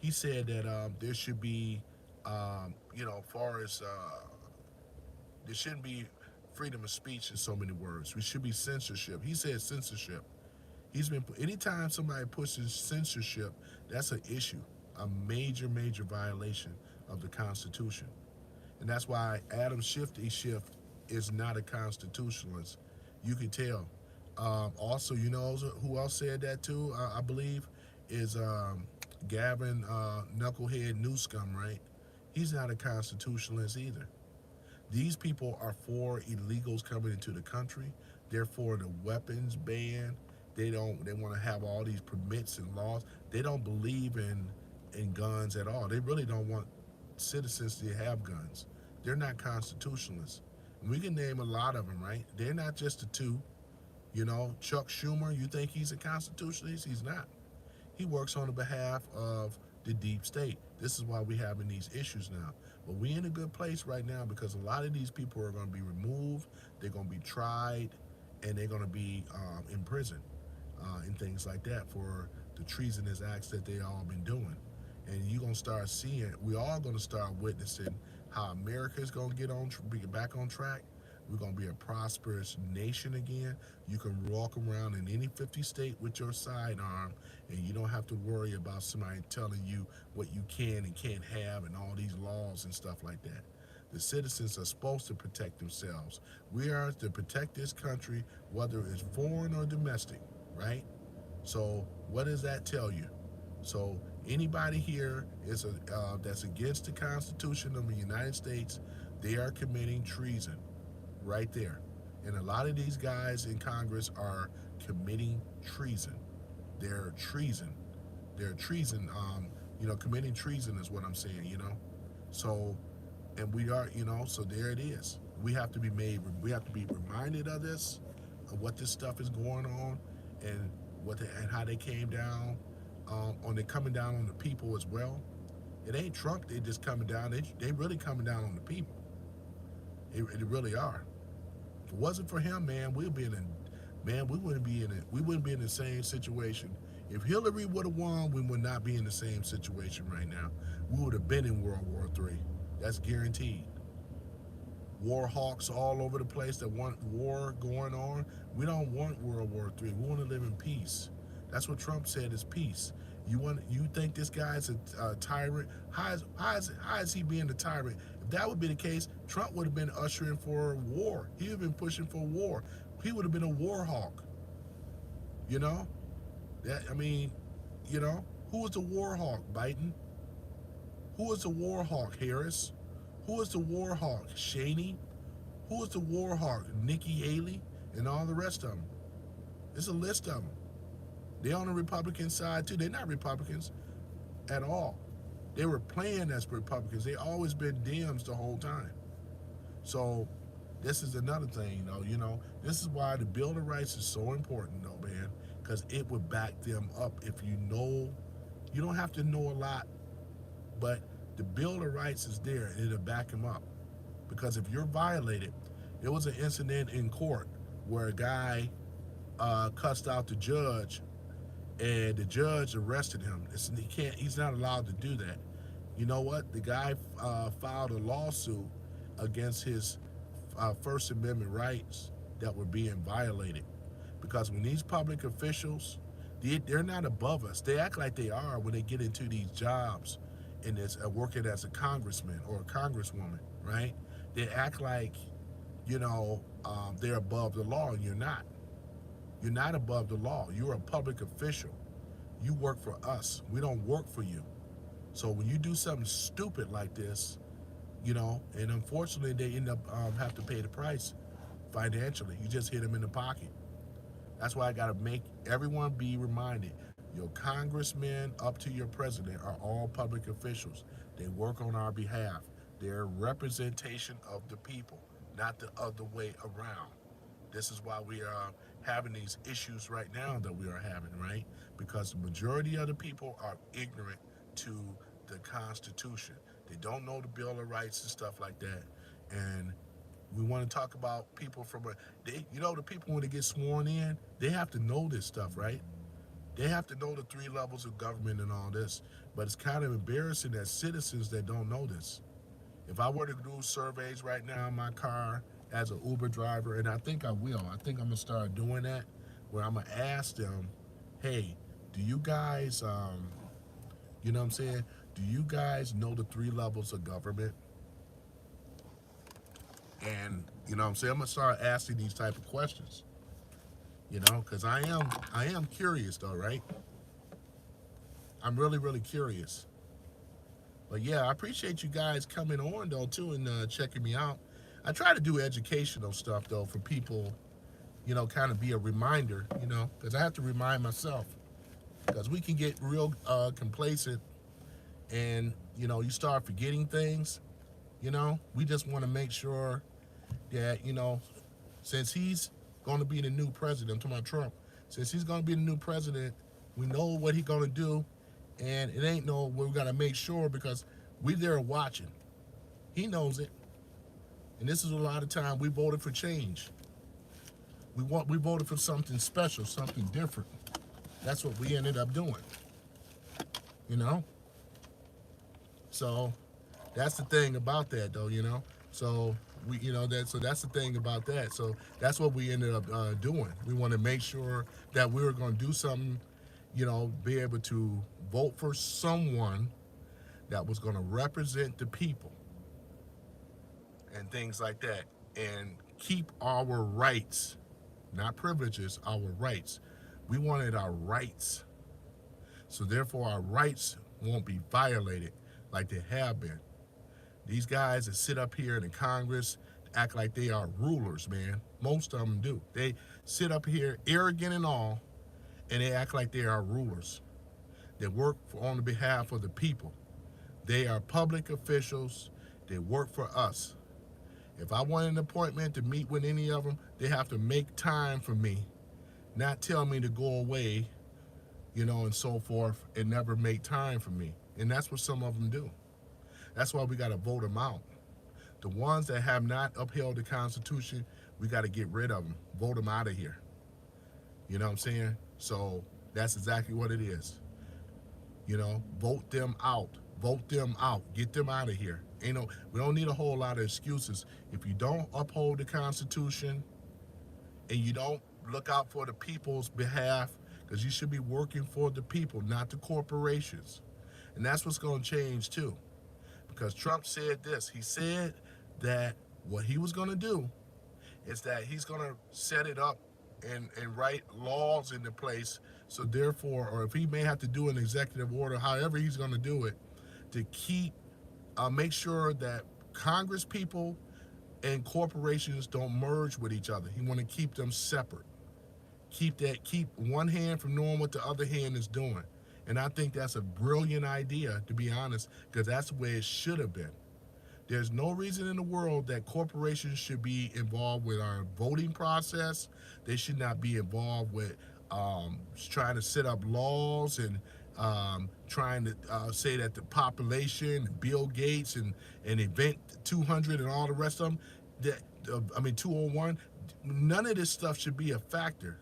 He said that there should be, far as there shouldn't be freedom of speech in so many words. We should be censorship. He said censorship. Anytime somebody pushes censorship, that's an issue, a major violation of the Constitution, and that's why Adam Schiff is not a constitutionalist. You can tell. Also, who else said that too? I believe is Gavin Knucklehead Newscomb, right? He's not a constitutionalist either. These people are for illegals coming into the country. They're for the weapons ban. They want to have all these permits and laws. They don't believe in guns at all. They really don't want citizens to have guns. They're not constitutionalists. And we can name a lot of them, right? They're not just the two. Chuck Schumer, you think he's a constitutionalist? He's not. He works on the behalf of the deep state. This is why we're having these issues now. But we're in a good place right now because a lot of these people are going to be removed, they're going to be tried, and they're going to be in prison and things like that for the treasonous acts that they all been doing. And you're going to start seeing, we all going to start witnessing how America is going to get back on track. We're going to be a prosperous nation again. You can walk around in any 50 state with your sidearm, and you don't have to worry about somebody telling you what you can and can't have and all these laws and stuff like that. The citizens are supposed to protect themselves. We are to protect this country, whether it's foreign or domestic, right? So what does that tell you? So anybody here that's against the Constitution of the United States, they are committing treason right there. And a lot of these guys in Congress are committing treason. They're treason. They're treason. Committing treason is what I'm saying. So, and we are, so there it is. We have to be made. We have to be reminded of this, of what this stuff is going on, and and how they came down, on they coming down on the people as well. It ain't Trump. They just coming down. They really coming down on the people. They really are. If it wasn't for him, man, we wouldn't be in it. We wouldn't be in the same situation. If Hillary would have won, we would not be in the same situation right now. We would have been in World War III. That's guaranteed. War hawks all over the place that want war going on. We don't want World War III. We want to live in peace. That's what Trump said is peace. You think this guy's a tyrant? How is he being a tyrant? If that would be the case, Trump would have been ushering for war. He would have been pushing for war. He would have been a war hawk. You know that. I mean, who was the war hawk? Biden. Who was the war hawk? Harris. Who was the war hawk? Cheney. Who was the war hawk? Nikki Haley and all the rest of them. It's a list of them. They're on the Republican side too. They're not Republicans at all. They were playing as Republicans. They always been Dems the whole time. So this is another thing, this is why the Bill of Rights is so important, though, man, because it would back them up. If you don't have to know a lot, but the Bill of Rights is there and it'll back them up. Because if you're violated, there was an incident in court where a guy cussed out the judge, and the judge arrested him. He's not allowed to do that. You know what? The guy filed a lawsuit against his First Amendment rights that were being violated. Because when these public officials, they're not above us. They act like they are when they get into these jobs and it's working as a congressman or a congresswoman, right? They act like, they're above the law, and you're not. You're not above the law. You're a public official. You work for us. We don't work for you. So when you do something stupid like this, and unfortunately they end up have to pay the price financially. You just hit them in the pocket. That's why I got to make everyone be reminded. Your congressmen up to your president are all public officials. They work on our behalf. They're representation of the people, not the other way around. This is why we are having these issues right now that we are having, right? Because the majority of the people are ignorant to the Constitution. They don't know the Bill of Rights and stuff like that. And we want to talk about people the people when they get sworn in, they have to know this stuff, right? They have to know the three levels of government and all this. But it's kind of embarrassing that citizens that don't know this. If I were to do surveys right now in my car as an Uber driver, and I think I will, I think I'm gonna start doing that, where I'm gonna ask them, hey, do you guys, you know what I'm saying? Do you guys know the three levels of government? And you know what I'm saying? I'm gonna start asking these type of questions, because I am curious though, right? I'm really, really curious. But yeah, I appreciate you guys coming on though too and checking me out. I try to do educational stuff though for people, kind of be a reminder, because I have to remind myself. Because we can get real complacent, and you start forgetting things. We just want to make sure that since he's going to be the new president, I'm talking about Trump. Since he's going to be the new president, we know what he's going to do, and it ain't we got to make sure because we there watching. He knows it, and this is a lot of time we voted for change. We voted for something special, something different. That's what we ended up doing. You know, so that's the thing about that, though. So So that's the thing about that. So that's what we ended up doing. We want to make sure that we were going to do something, be able to vote for someone that was going to represent the people and things like that, and keep our rights, not privileges, our rights. We wanted our rights, so therefore our rights won't be violated like they have been. These guys that sit up here in the Congress act like they are rulers, man. Most of them do. They sit up here arrogant and all, and they act like they are rulers. They work on the behalf of the people. They are public officials. They work for us. If I want an appointment to meet with any of them, they have to make time for me, not tell me to go away, and so forth, and never make time for me. And that's what some of them do. That's why we got to vote them out. The ones that have not upheld the Constitution, we got to get rid of them. Vote them out of here. You know what I'm saying? So that's exactly what it is. Vote them out. Vote them out. Get them out of here. We don't need a whole lot of excuses. If you don't uphold the Constitution and you don't look out for the people's behalf, because you should be working for the people, not the corporations. And that's what's going to change too. Because Trump said this. He said that what he was going to do is that he's going to set it up and write laws into place. So therefore, or if he may have to do an executive order, however he's going to do it, to make sure that Congress people and corporations don't merge with each other. He want to keep them separate. Keep one hand from knowing what the other hand is doing. And I think that's a brilliant idea, to be honest, because that's where it should have been. There's no reason in the world that corporations should be involved with our voting process. They should not be involved with trying to set up laws and trying to say that the population, Bill Gates and Event 200 and all the rest of them, 201, none of this stuff should be a factor.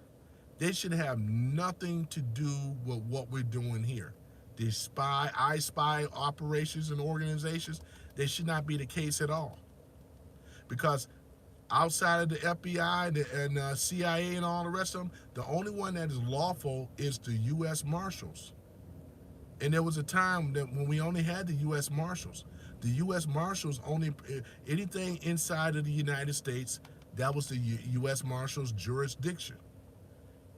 They should have nothing to do with what we're doing here. These I spy operations and organizations, they should not be the case at all. Because outside of the FBI and CIA and all the rest of them, the only one that is lawful is the U.S. Marshals. And there was a time that when we only had the U.S. Marshals. The U.S. Marshals only, anything inside of the United States, that was the U.S. Marshals jurisdiction.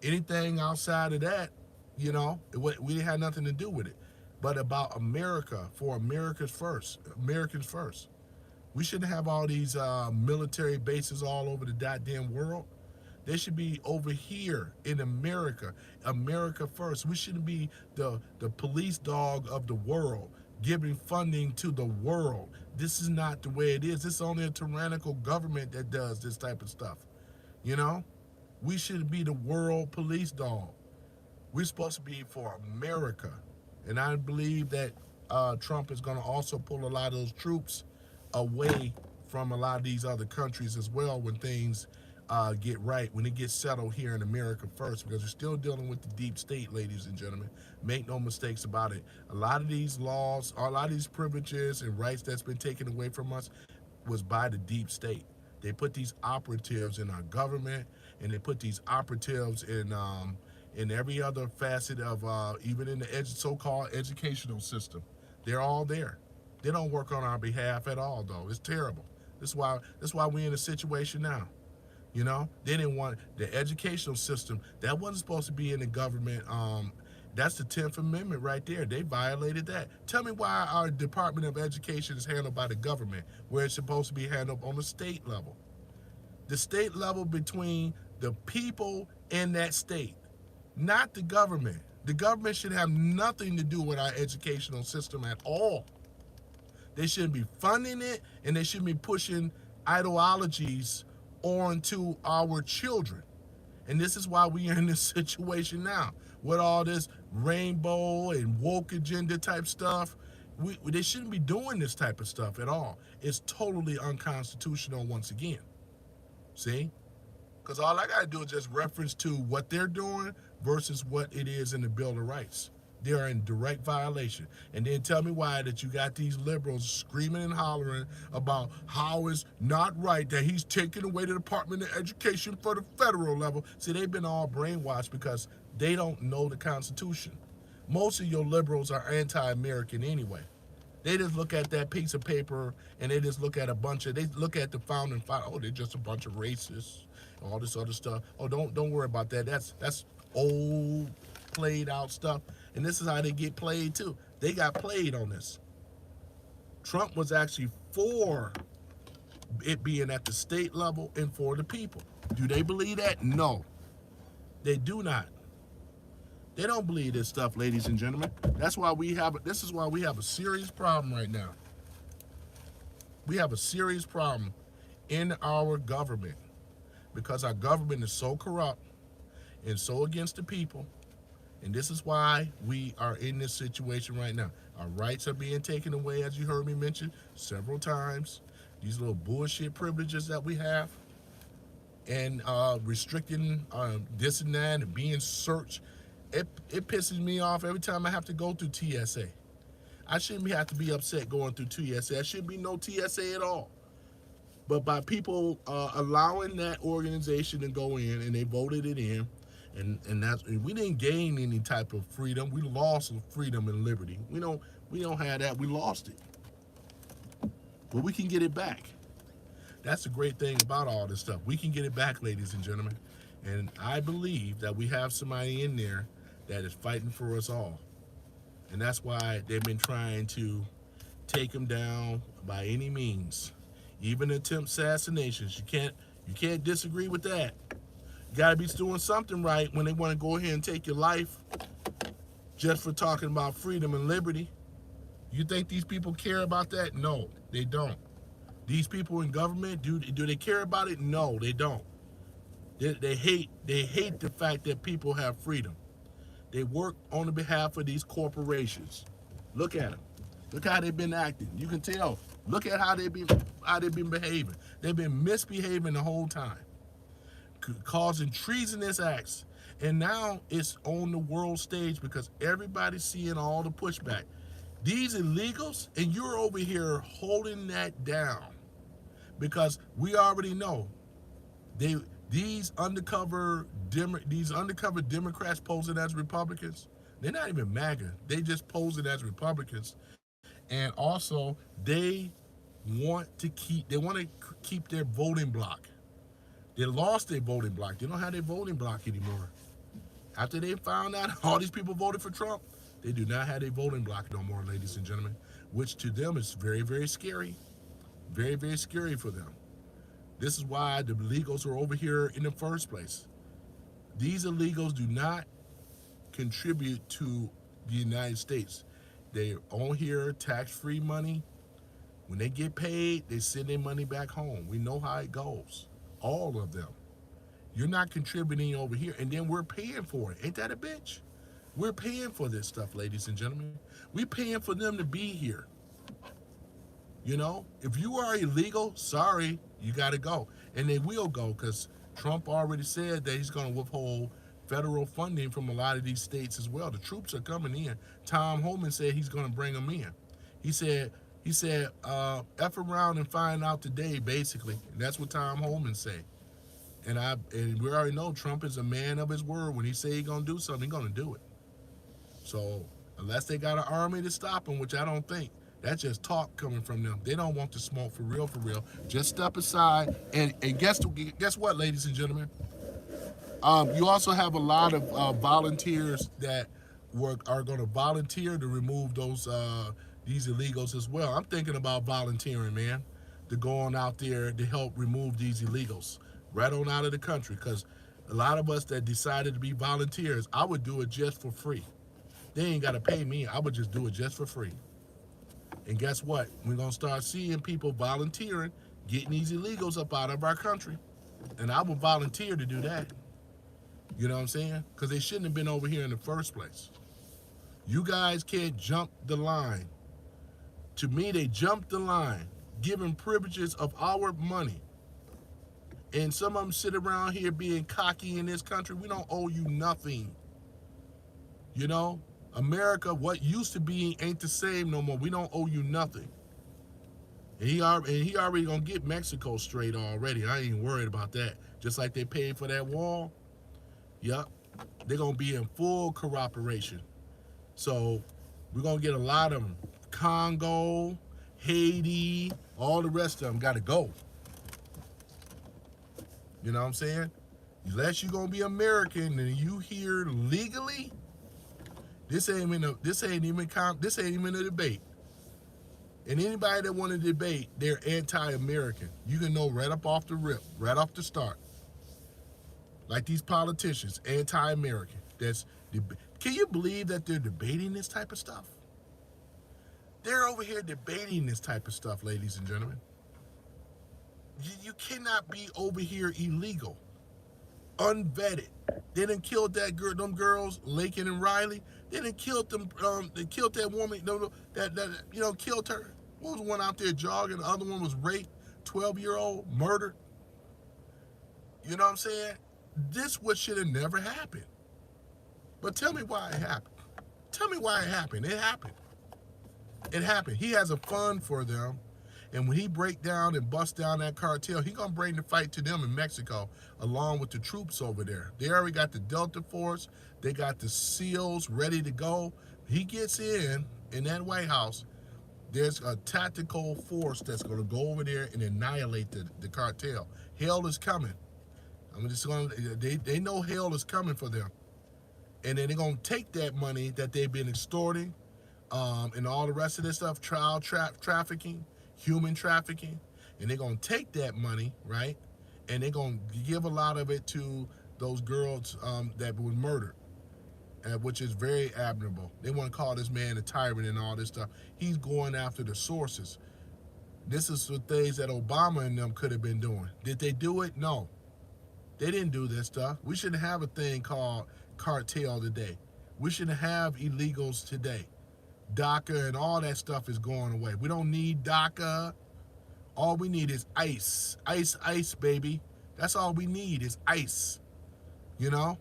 Anything outside of that, we had nothing to do with it. But about America, for Americans first. We shouldn't have all these military bases all over the goddamn world. They should be over here in America. America first. We shouldn't be the police dog of the world, giving funding to the world. This is not the way it is. This is only a tyrannical government that does this type of stuff. We should be the world police dog. We're supposed to be for America. And I believe that Trump is going to also pull a lot of those troops away from a lot of these other countries as well when things get right, when it gets settled here in America first, because we're still dealing with the deep state, ladies and gentlemen. Make no mistakes about it. A lot of these laws, a lot of these privileges and rights that's been taken away from us was by the deep state. They put these operatives in our government, and they put these operatives in every other facet of even in the so-called educational system. They're all there. They don't work on our behalf at all, though. It's terrible. That's why we're in a situation now. They didn't want the educational system. That wasn't supposed to be in the government. That's the 10th Amendment right there. They violated that. Tell me why our Department of Education is handled by the government, where it's supposed to be handled on the state level. The state level between the people in that state, not the government. The government should have nothing to do with our educational system at all. They shouldn't be funding it, and they shouldn't be pushing ideologies onto our children. And this is why we are in this situation now with all this rainbow and woke agenda type stuff. They shouldn't be doing this type of stuff at all. It's totally unconstitutional once again. See? Because all I got to do is just reference to what they're doing versus what it is in the Bill of Rights. They are in direct violation. And then tell me why that you got these liberals screaming and hollering about how it's not right that he's taking away the Department of Education for the federal level. See, they've been all brainwashed because they don't know the Constitution. Most of your liberals are anti-American anyway. They just look at that piece of paper and they just look at they look at the founding father. Oh, they're just a bunch of racists, all this other stuff. Oh, don't worry about that. That's old, played out stuff. And this is how they get played too. They got played on this. Trump was actually for it being at the state level and for the people. Do they believe that? No, they do not. They don't believe this stuff, ladies and gentlemen. That's why this is why we have a serious problem right now. We have a serious problem in our government because our government is so corrupt and so against the people. And this is why we are in this situation right now. Our rights are being taken away, as you heard me mention several times. These little bullshit privileges that we have, and restricting this and that, and being searched. It pisses me off every time I have to go through TSA. I shouldn't have to be upset going through TSA. There shouldn't be no TSA at all. But by people allowing that organization to go in, and they voted it in, and we didn't gain any type of freedom. We lost freedom and liberty. We don't have that. We lost it, but we can get it back. That's the great thing about all this stuff. We can get it back, ladies and gentlemen. And I believe that we have somebody in there that is fighting for us all. And that's why they've been trying to take him down by any means. Even attempt assassinations. You can't disagree with that. You gotta be doing something right when they want to go ahead and take your life just for talking about freedom and liberty. You think these people care about that? No, they don't. These people in government, do they care about it? No, they don't. They hate the fact that people have freedom. They work on the behalf of these corporations. Look at them. Look how they've been acting. You can tell. Look at how they've been behaving. They've been misbehaving the whole time, causing treasonous acts. And now it's on the world stage because everybody's seeing all the pushback. These illegals, and you're over here holding that down because we already know these undercover Democrats posing as Republicans. They're not even MAGA. They just posing as Republicans, and also they want to keep their voting block. They lost their voting block. They don't have their voting block anymore. After they found out all these people voted for Trump, they do not have their voting block no more, ladies and gentlemen, which to them is very, very scary. Very, very scary for them. This is why the illegals are over here in the first place. These illegals do not contribute to the United States. They're on here, tax-free money. When they get paid, they send their money back home. We know how it goes. All of them. You're not contributing over here, and then we're paying for it. Ain't that a bitch? We're paying for this stuff, ladies and gentlemen. We're paying for them to be here. You know, if you are illegal, sorry, you got to go. And they will go because Trump already said that he's going to withhold federal funding from a lot of these states as well. The troops are coming in. Tom Homan said he's going to bring them in. He said, F around and find out today, basically. And that's what Tom Homan said. And we already know Trump is a man of his word. When he say he's going to do something, he's going to do it. So unless they got an army to stop him, which I don't think, that's just talk coming from them. They don't want the smoke for real, for real. Just step aside. And guess what, ladies and gentlemen? You also have a lot of volunteers that are going to volunteer to remove these illegals as well. I'm thinking about volunteering, man, to go on out there to help remove these illegals right on out of the country. Because a lot of us that decided to be volunteers, I would do it just for free. They ain't got to pay me. I would just do it just for free. And guess what? We're going to start seeing people volunteering, getting these illegals up out of our country. And I would volunteer to do that. You know what I'm saying? Because they shouldn't have been over here in the first place. You guys can't jump the line. To me, they jumped the line, giving privileges of our money. And some of them sit around here being cocky in this country. We don't owe you nothing. You know? America, what used to be ain't the same no more. We don't owe you nothing. And he already gonna get Mexico straight already. I ain't worried about that. Just like they paid for that wall. Yup. They're gonna be in full cooperation. So we're gonna get a lot of them. Congo, Haiti, all the rest of them gotta go. You know what I'm saying? Unless you're gonna be American and you here legally, this ain't even a debate. And anybody that want to debate, they're anti-American. You can know right up off the rip, right off the start. Like these politicians, anti-American. Can you believe that they're debating this type of stuff? They're over here debating this type of stuff, ladies and gentlemen. You cannot be over here illegal, unvetted. They done killed them girls, Lakin and Riley. They done killed them. They killed that woman. That killed her. What was one out there jogging? The other one was raped. 12-year-old murdered. You know what I'm saying? This what should have never happened. But tell me why it happened. Tell me why it happened. It happened. It happened. He has a fund for them. And when he break down and bust down that cartel, he gonna bring the fight to them in Mexico, along with the troops over there. They already got the Delta Force. They got the SEALs ready to go. He gets in that White House. There's a tactical force that's gonna go over there and annihilate the cartel. Hell is coming. I'm just gonna. They know hell is coming for them, and then they're gonna take that money that they've been extorting, and all the rest of this stuff, child trafficking, human trafficking, and they're gonna take that money, right, and they're gonna give a lot of it to those girls that were murdered, which is very admirable. They want to call this man a tyrant and all this stuff. He's going after the sources. This is the things that Obama and them could have been doing. Did they do it? No. They didn't do this stuff. We shouldn't have a thing called cartel today. We shouldn't have illegals today. DACA and all that stuff is going away. We don't need DACA. All we need is ice. Ice, ice, baby. That's all we need is ice. You know?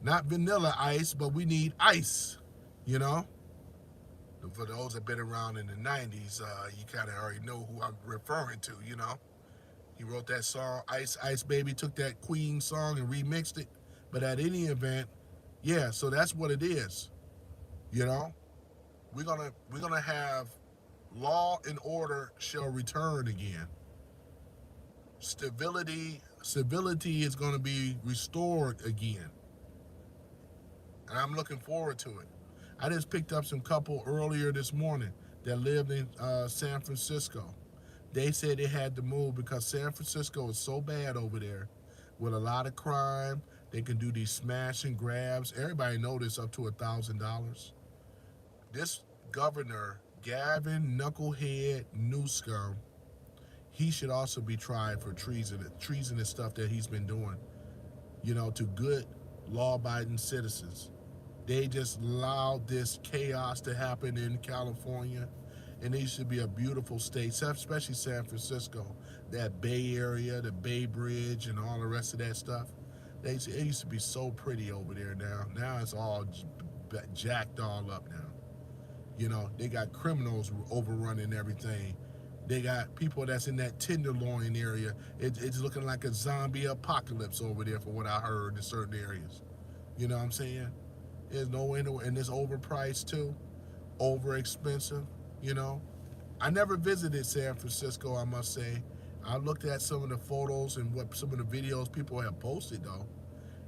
Not vanilla ice, but we need ice. You know? For those that have been around in the 90s, you kind of already know who I'm referring to, you know? He wrote that song, Ice Ice Baby, took that Queen song and remixed it. But at any event, yeah, so that's what it is. You know? We're gonna have law and order shall return again. Civility is gonna be restored again. And I'm looking forward to it. I just picked up some couple earlier this morning that lived in San Francisco. They said they had to move because San Francisco is so bad over there with a lot of crime. They can do these smash and grabs. Everybody knows this up to $1,000. This governor, Gavin Knucklehead Newscomb, he should also be tried for treasonous stuff that he's been doing, to good law-abiding citizens. They just allowed this chaos to happen in California, and it should be a beautiful state, especially San Francisco, that Bay Area, the Bay Bridge, and all the rest of that stuff. It used to be so pretty over there now. Now it's all jacked all up now. They got criminals overrunning everything. They got people that's in that Tenderloin area. It's looking like a zombie apocalypse over there, from what I heard in certain areas. You know what I'm saying? There's no way, and it's overpriced too, over expensive. I never visited San Francisco, I must say. I looked at some of the photos and some of the videos people have posted though,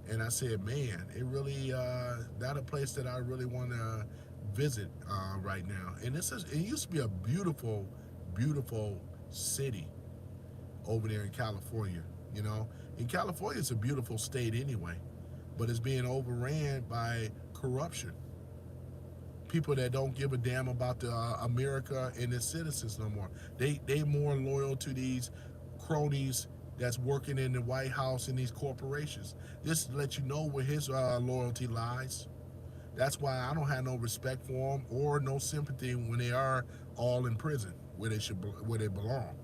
and I said, man, it really not a place that I really want to visit right now. And it used to be a beautiful, beautiful city over there in California. In California, it's a beautiful state anyway, but it's being overran by corruption. People that don't give a damn about the America and its citizens no more. They more loyal to these cronies that's working in the White House and these corporations. This lets you know where his loyalty lies. That's why I don't have no respect for them or no sympathy when they are all in prison where they belong.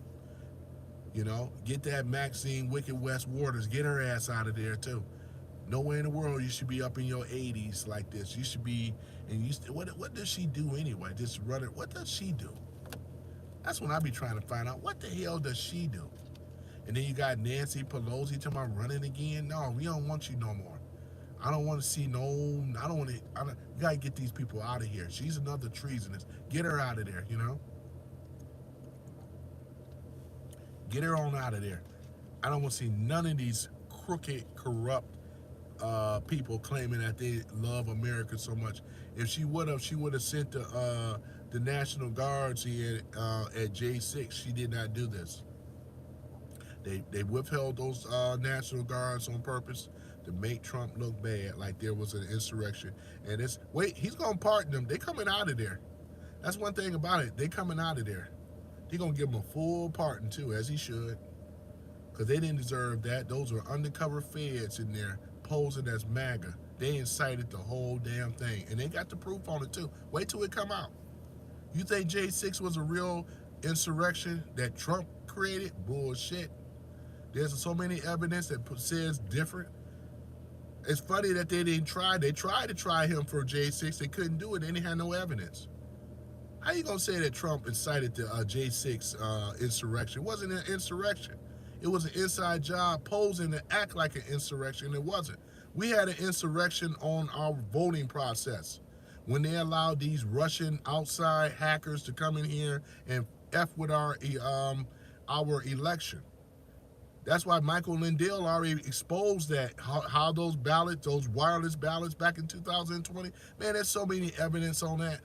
Get that Maxine Wicked West Waters, get her ass out of there too. Nowhere in the world you should be up in your 80s like this. You should be, and what does she do anyway? Just run it. What does she do? That's when I be trying to find out what the hell does she do. And then you got Nancy Pelosi talking about running again. No, we don't want you no more. I don't want to see no. I don't want to. You gotta get these people out of here. She's another treasonous. Get her out of there. You know, get her on out of there. I don't want to see none of these crooked, corrupt people claiming that they love America so much. If she would have sent the National Guards here at J6. She did not do this. They withheld those National Guards on purpose to make Trump look bad, like there was an insurrection. And it's wait, he's gonna pardon them. They coming out of there. That's one thing about it. They coming out of there. He gonna give them a full pardon too, as he should, because they didn't deserve that. Those were undercover feds in there posing as MAGA. They incited the whole damn thing, and they got the proof on it too. Wait till it come out. You think J6 was a real insurrection that Trump created? Bullshit. There's so many evidence that says different. It's funny that they didn't try. They tried to try him for J6. They couldn't do it. They didn't have no evidence. How you gonna say that Trump incited the J6 insurrection? It wasn't an insurrection. It was an inside job posing to act like an insurrection. It wasn't. We had an insurrection on our voting process when they allowed these Russian outside hackers to come in here and f with our election. That's why Michael Lindell already exposed that, how those ballots, those wireless ballots back in 2020. Man, there's so many evidence on that.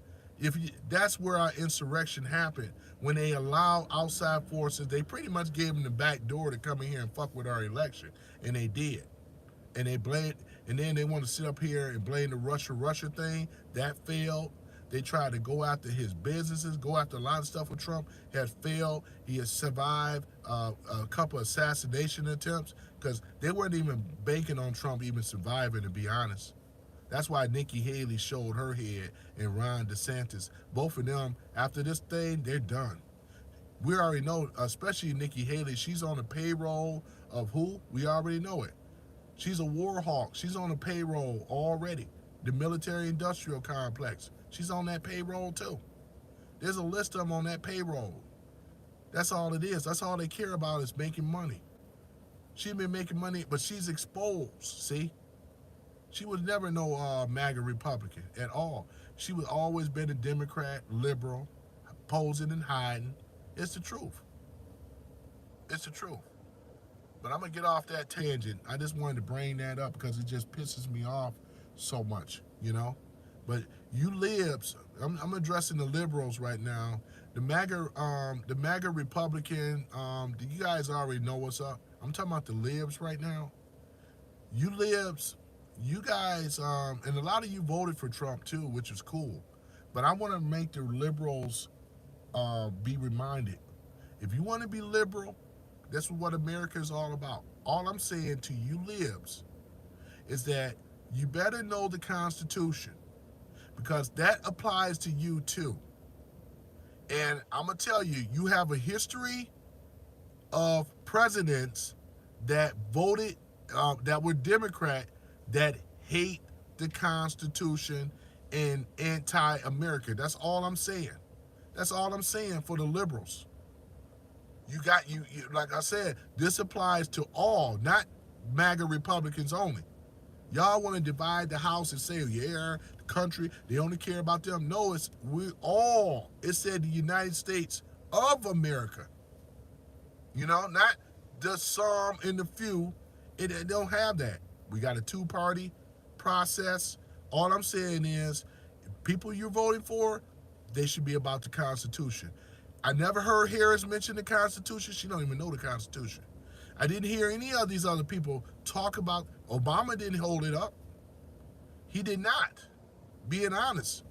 That's where our insurrection happened, when they allow outside forces. They pretty much gave them the back door to come in here and fuck with our election, and they did. And they blamed, and then they want to sit up here and blame the Russia thing. That failed. They tried to go after his businesses, go after a lot of stuff with Trump. Has failed. He has survived a couple assassination attempts because they weren't even banking on Trump even surviving, to be honest. That's why Nikki Haley showed her head and Ron DeSantis. Both of them, after this thing, they're done. We already know, especially Nikki Haley, she's on the payroll of who? We already know it. She's a war hawk. She's on the payroll already. The military-industrial complex. She's on that payroll too. There's a list of them on that payroll. That's all it is. That's all they care about is making money. She's been making money, but she's exposed, see? She was never no MAGA Republican at all. She was always been a Democrat, liberal, posing and hiding. It's the truth. It's the truth. But I'm going to get off that tangent. I just wanted to bring that up because it just pisses me off so much, you know? But you libs, I'm addressing the liberals right now. The MAGA Republican, you guys already know what's up. I'm talking about the libs right now. You libs, you guys, and a lot of you voted for Trump too, which is cool. But I want to make the liberals be reminded. If you want to be liberal, that's what America is all about. All I'm saying to you libs is that you better know the Constitution, because that applies to you too. And I'm going to tell you, you have a history of presidents that voted, that were Democrat, that hate the Constitution and anti-America. That's all I'm saying. That's all I'm saying for the liberals. You got, you like I said, this applies to all, not MAGA Republicans only. Y'all want to divide the House and say, yeah, the country, they only care about them. No, it's we all. It said the United States of America. You know, not the some and the few. It don't have that. We got a two-party process. All I'm saying is, people you're voting for, they should be about the Constitution. I never heard Harris mention the Constitution. She don't even know the Constitution. I didn't hear any of these other people talk about. Obama didn't hold it up. He did not. Being honest.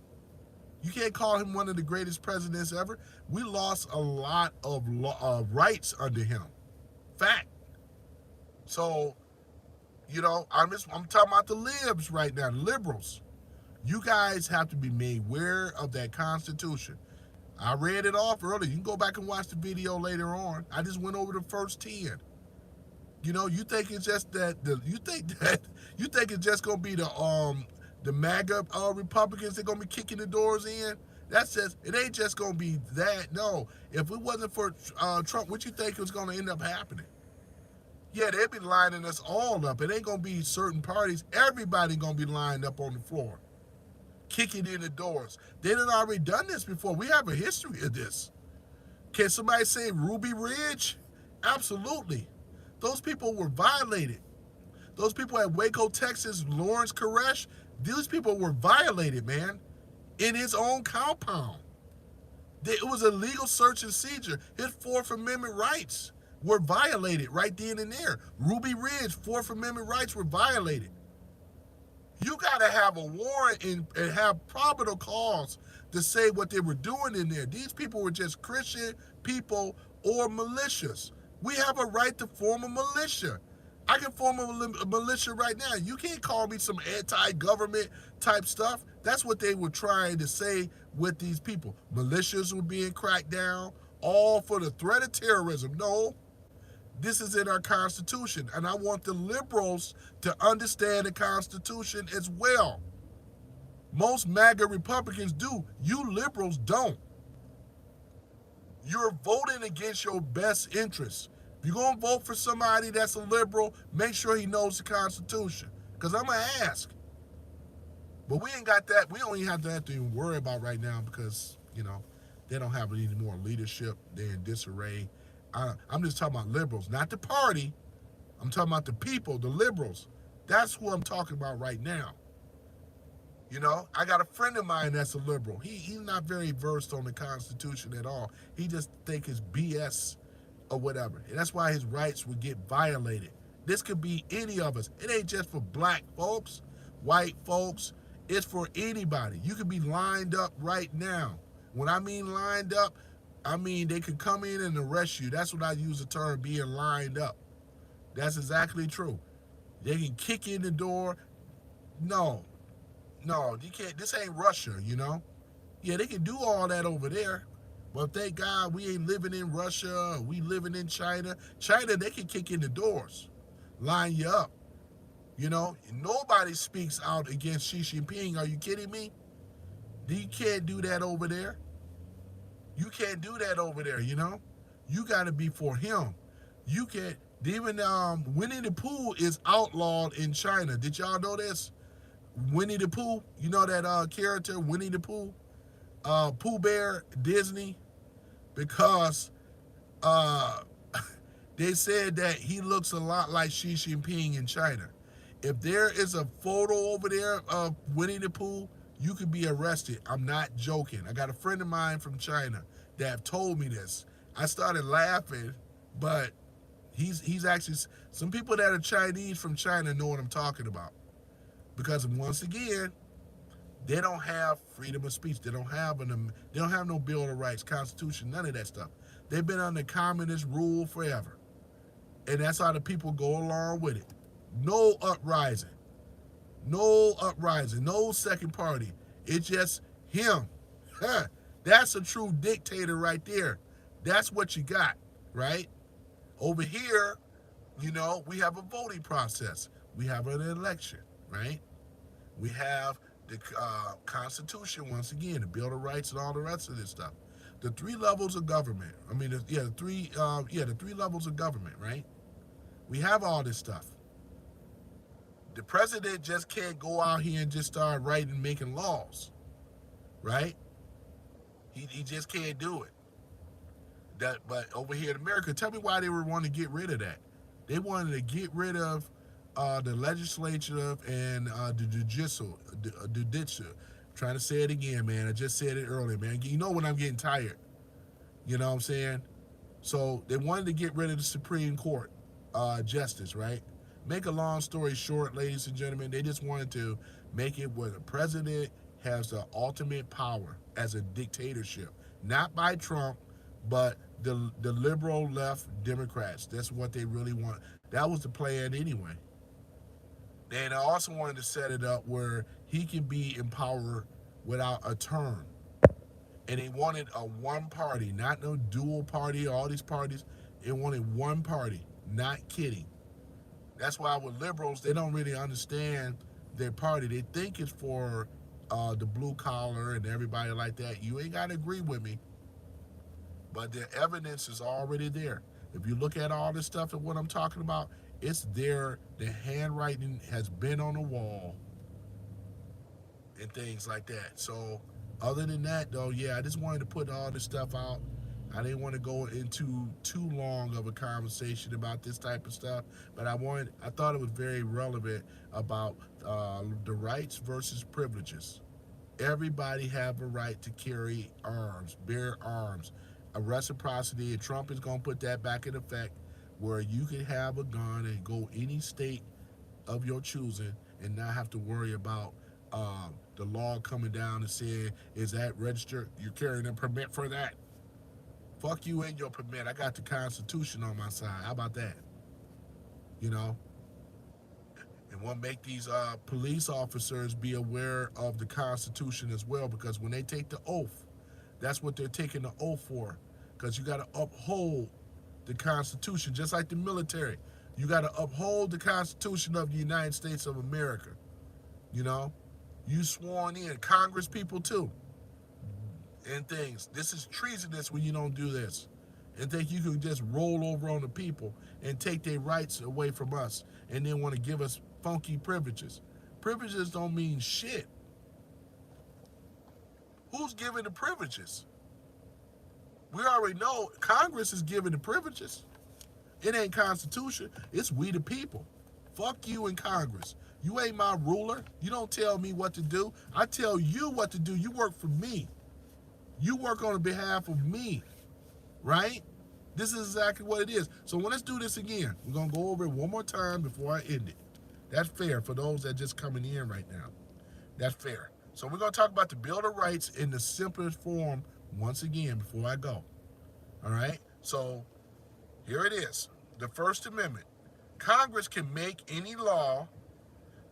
You can't call him one of the greatest presidents ever. We lost a lot of rights under him. Fact. So, you know, I'm talking about the libs right now, the liberals. You guys have to be made aware of that Constitution. I read it off earlier. You can go back and watch the video later on. I just went over the first 10. You think it's just that you think it's just gonna be the MAGA Republicans that gonna be kicking the doors in. That's just it ain't just gonna be that. No, if it wasn't for Trump, what you think was gonna end up happening? Yeah, they'd be lining us all up. It ain't gonna be certain parties. Everybody gonna be lined up on the floor, kicking in the doors. They done already done this before. We have a history of this. Can somebody say Ruby Ridge? Absolutely. Those people were violated. Those people at Waco, Texas, Lawrence Koresh, these people were violated, man, in his own compound. It was a legal search and seizure. His Fourth Amendment rights were violated right then and there. Ruby Ridge, Fourth Amendment rights were violated. You got to have a warrant and have probable cause to say what they were doing in there. These people were just Christian people or militias. We have a right to form a militia. I can form a militia right now. You can't call me some anti-government type stuff. That's what they were trying to say with these people. Militias were being cracked down, all for the threat of terrorism. No, this is in our Constitution, and I want the liberals to understand the Constitution as well. Most MAGA Republicans do. You liberals don't. You're voting against your best interests. If you're going to vote for somebody that's a liberal, make sure he knows the Constitution. Because I'm going to ask. But we ain't got that. We don't even have that to even worry about right now because, they don't have any more leadership. They're in disarray. I'm just talking about liberals, not the party. I'm talking about the people, the liberals. That's who I'm talking about right now. I got a friend of mine that's a liberal. He's not very versed on the Constitution at all. He just think it's BS or whatever. And that's why his rights would get violated. This could be any of us. It ain't just for black folks, white folks. It's for anybody. You could be lined up right now. When I mean lined up, I mean they could come in and arrest you. That's what I use the term being lined up. That's exactly true. They can kick in the door. No, no, you can't. This ain't Russia. Yeah, they can do all that over there. But thank God we ain't living in Russia. We living in China. China, they can kick in the doors, line you up. Nobody speaks out against Xi Jinping. Are you kidding me? You can't do that over there. You can't do that over there. You got to be for him. You can't. Even Winnie the Pooh is outlawed in China. Did y'all know this? Winnie the Pooh, you know that character, Winnie the Pooh, Pooh Bear, Disney, because uh, they said that he looks a lot like Xi Jinping in China. If there is a photo over there of Winnie the Pooh, you could be arrested. I'm not joking. I got a friend of mine from China that have told me this. I started laughing, but he's actually, some people that are Chinese from China know what I'm talking about. Because once again, they don't have freedom of speech. They don't have no Bill of Rights, Constitution, none of that stuff. They've been under communist rule forever. And that's how the people go along with it. No uprising. No uprising. No second party. It's just him. That's a true dictator right there. That's what you got, right? Over here, we have a voting process. We have an election, right? We have the Constitution, once again, the Bill of Rights and all the rest of this stuff. The three levels of government. The three levels of government, right? We have all this stuff. The president just can't go out here and just start writing and making laws, right? He just can't do it. But over here in America, tell me why they were wanting to get rid of that. They wanted to get rid of the legislature and the judicial. Trying to say it again, man. I just said it earlier, man. You know when I'm getting tired. You know what I'm saying? So they wanted to get rid of the Supreme Court justice, right? Make a long story short, ladies and gentlemen, they just wanted to make it where the president has the ultimate power as a dictatorship. Not by Trump, but the liberal left Democrats. That's what they really want. That was the plan anyway. And I also wanted to set it up where he can be in power without a term. And they wanted a one party, not no dual party, all these parties. They wanted one party. Not kidding. That's why with liberals, they don't really understand their party. They think it's for the blue collar and everybody like that. You ain't got to agree with me, but the evidence is already there. If you look at all this stuff and what I'm talking about, it's there. The handwriting has been on the wall and things like that. So, other than that, though, yeah, I just wanted to put all this stuff out. I didn't want to go into too long of a conversation about this type of stuff, but I thought it was very relevant about the rights versus privileges. Everybody have a right to carry arms, bear arms. A reciprocity, and Trump is going to put that back in effect, where you can have a gun and go any state of your choosing and not have to worry about the law coming down and saying, is that registered? You're carrying a permit for that? Fuck you and your permit. I got the Constitution on my side. How about that? You know? And we'll make these police officers be aware of the Constitution as well, because when they take the oath, that's what they're taking the oath for. Because you got to uphold the Constitution, just like the military. You got to uphold the Constitution of the United States of America. You know, you sworn in, Congress people too, and things. This is treasonous when you don't do this, and think you can just roll over on the people and take their rights away from us, and then want to give us funky privileges. Privileges don't mean shit. Who's giving the privileges? We already know Congress is giving the privileges. It ain't Constitution. It's we the people. Fuck you in Congress. You ain't my ruler. You don't tell me what to do. I tell you what to do. You work for me. You work on behalf of me, right? This is exactly what it is. So let's do this again. We're going to go over it one more time before I end it. That's fair for those that are just coming in right now. That's fair. So we're going to talk about the Bill of Rights in the simplest form once again before I go. All right? So here it is. The First Amendment. Congress can make any law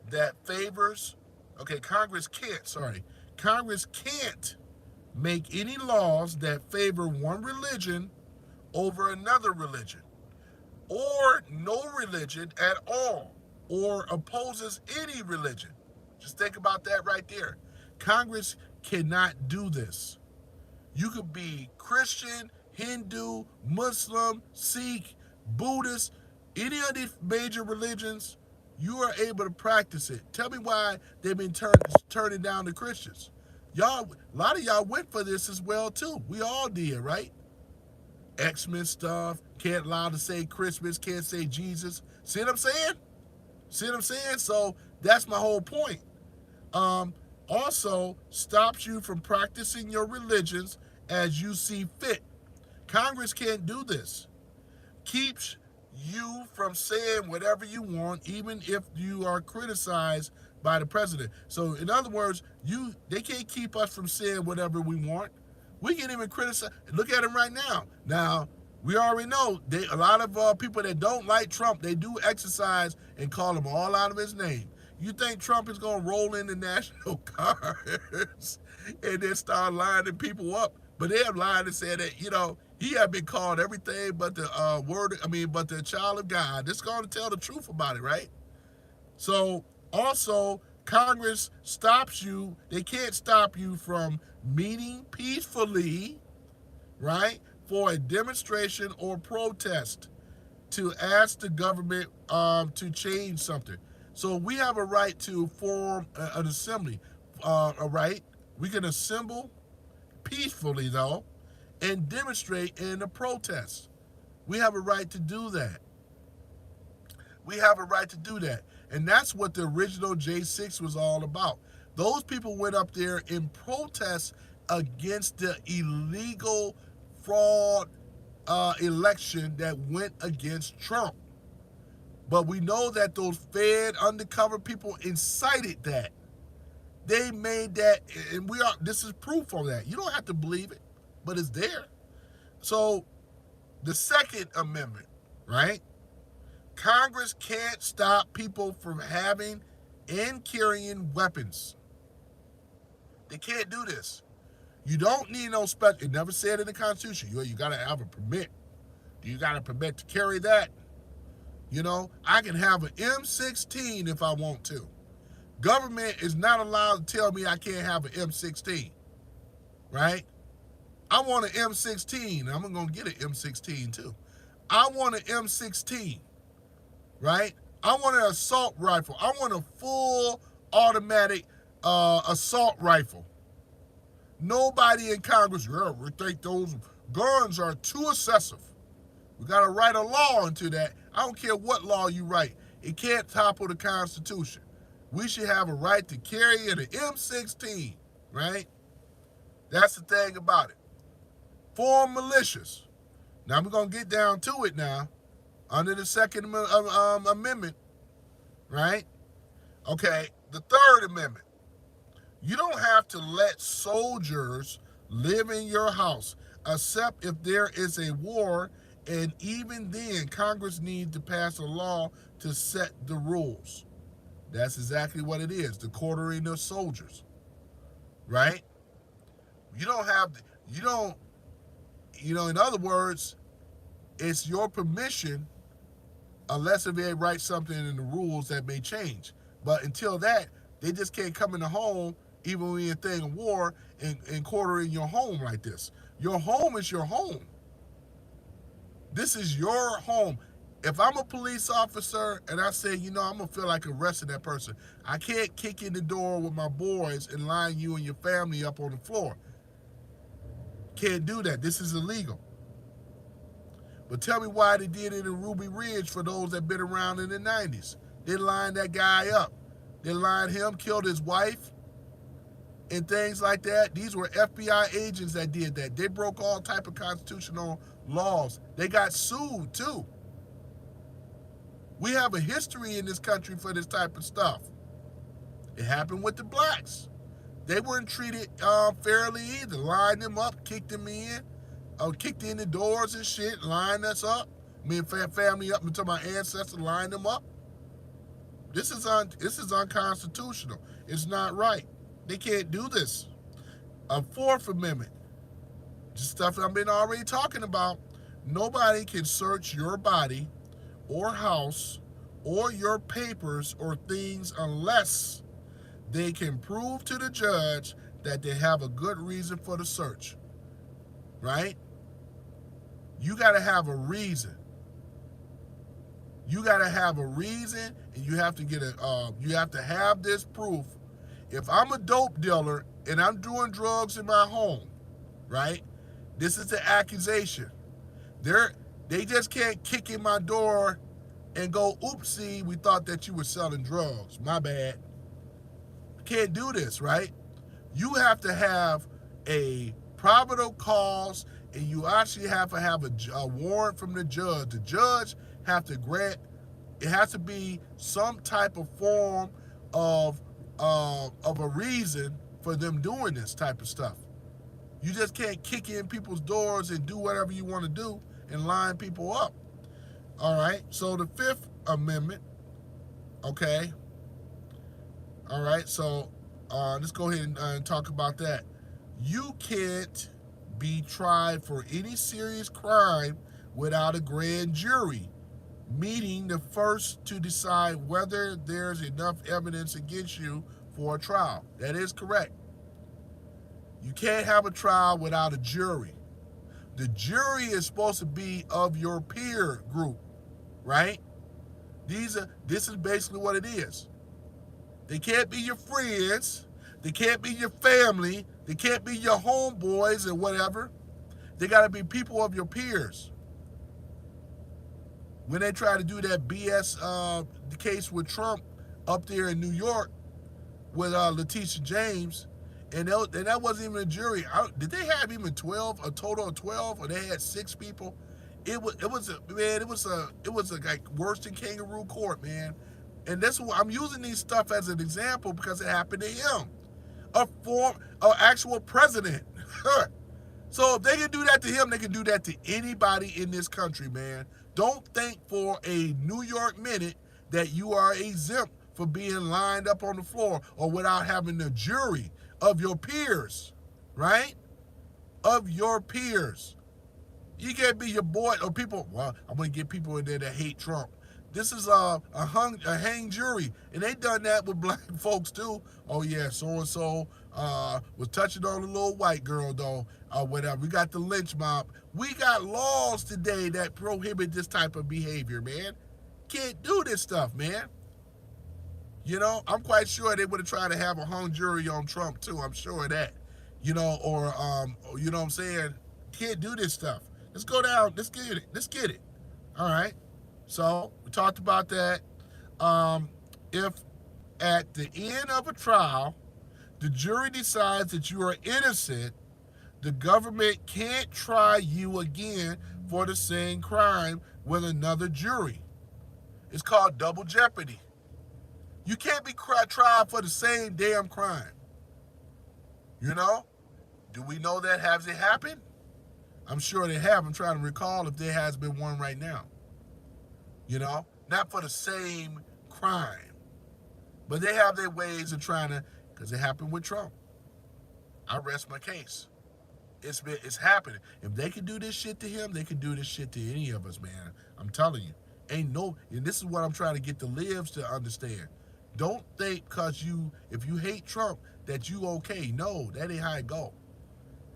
that favors, Congress can't make any laws that favor one religion over another religion, or no religion at all, or opposes any religion. Just think about that right there. Congress cannot do this. You could be Christian, Hindu, Muslim, Sikh, Buddhist, any of these major religions, you are able to practice it. Tell me why they've been turning down the Christians. Y'all, a lot of y'all went for this as well too. We all did, right? Xmas stuff, can't allow to say Christmas, can't say Jesus. See what I'm saying? See what I'm saying? So that's my whole point. Also stops you from practicing your religions as you see fit. Congress can't do this. Keeps you from saying whatever you want, even if you are criticized by the president. So in other words, they can't keep us from saying whatever we want. We can't even criticize. Look at him right now. Now, we already know a lot of people that don't like Trump, they do exercise and call him all out of his name. You think Trump is going to roll in the National Guards and then start lining people up? But they have lied and said that, he had been called everything but but the child of God. This is going to tell the truth about it, right? So also, Congress stops you. They can't stop you from meeting peacefully, right, for a demonstration or protest to ask the government to change something. So we have a right to form an assembly, a right. We can assemble peacefully, though, and demonstrate in a protest. We have a right to do that. We have a right to do that. And that's what the original J6 was all about. Those people went up there in protest against the illegal fraud election that went against Trump. But we know that those Fed undercover people incited that. They made that, and this is proof of that. You don't have to believe it, but it's there. So the Second Amendment, right? Congress can't stop people from having and carrying weapons. They can't do this. You don't need no special. It never said in the Constitution. You got to have a permit. You got a permit to carry that. I can have an M16 if I want to. Government is not allowed to tell me I can't have an M16, right? I want an M16. I'm going to get an M16 too. I want an M16, right? I want an assault rifle. I want a full automatic assault rifle. Nobody in Congress, we think those guns are too excessive. We got to write a law into that. I don't care what law you write. It can't topple the Constitution. We should have a right to carry an M16, right? That's the thing about it. Form militias. Now we're going to get down to it now. Under the Second Amendment, right? Okay, the Third Amendment. You don't have to let soldiers live in your house, except if there is a war, and even then, Congress needs to pass a law to set the rules. That's exactly what it is, the quartering of soldiers, right? You don't have, you don't, in other words, it's your permission unless if they write something in the rules that may change. But until that, they just can't come in the home, even when you're in a thing of war, and quarter in your home like this. Your home is your home. This is your home. If I'm a police officer and I say, I'm going to feel like arresting that person, I can't kick in the door with my boys and line you and your family up on the floor. Can't do that. This is illegal. But tell me why they did it in Ruby Ridge for those that been around in the 90s. They lined that guy up. They lined him, killed his wife, and things like that. These were FBI agents that did that. They broke all type of constitutional laws. They got sued, too. We have a history in this country for this type of stuff. It happened with the blacks. They weren't treated fairly either. Lined them up, kicked them in. Kicked in the doors and shit, lined us up. Me and family up until my ancestors lined them up. This is unconstitutional. It's not right. They can't do this. A Fourth Amendment, just stuff I've been already talking about. Nobody can search your body or house or your papers or things unless they can prove to the judge that they have a good reason for the search. Right? You got to have a reason. You got to have a reason, and you have to you have to have this proof. If I'm a dope dealer and I'm doing drugs in my home, right? This is the accusation. They just can't kick in my door and go, oopsie, we thought that you were selling drugs. My bad. Can't do this, right? You have to have a probable cause, and you actually have to have a warrant from the judge. The judge have to grant. It has to be some type of form of a reason for them doing this type of stuff. You just can't kick in people's doors and do whatever you want to do and line people up. All right. So the Fifth Amendment. Okay. All right. So let's go ahead and talk about that. You can't be tried for any serious crime without a grand jury meeting the first to decide whether there's enough evidence against you for a trial. That is correct. You can't have a trial without a jury. The jury is supposed to be of your peer group, right? This is basically what it is. They can't be your friends. They can't be your family. They can't be your homeboys or whatever. They got to be people of your peers. When they try to do that BS the case with Trump up there in New York with Letitia James, and that wasn't even a jury. Did they have even a total of 12, or they had 6 people? It was like worse than kangaroo court, man. And that's why I'm using these stuff as an example, because it happened to him, an actual president. So if they can do that to him, they can do that to anybody in this country, man. Don't think for a New York minute that you are exempt for being lined up on the floor or without having a jury of your peers, right? Of your peers. You can't be your boy or people. Well, I'm going to get people in there that hate Trump. This is a hang jury, and they done that with black folks too. Oh yeah, so and so was touching on a little white girl though, whatever. We got the lynch mob. We got laws today that prohibit this type of behavior, man. Can't do this stuff, man. I'm quite sure they would have tried to have a hung jury on Trump too. I'm sure of that. Or you know what I'm saying? Can't do this stuff. Let's go down. Let's get it. Let's get it. All right. So we talked about that. Um, if at the end of a trial, the jury decides that you are innocent, the government can't try you again for the same crime with another jury. It's called double jeopardy. You can't be tried for the same damn crime. You know? Do we know that? Has it happened? I'm sure they have. I'm trying to recall if there has been one right now. Not for the same crime. But they have their ways of trying to, because it happened with Trump. I rest my case. It's happening. If they can do this shit to him, they can do this shit to any of us, man. I'm telling you. And this is what I'm trying to get the libs to understand. Don't think if you hate Trump, that you okay. No, that ain't how it go.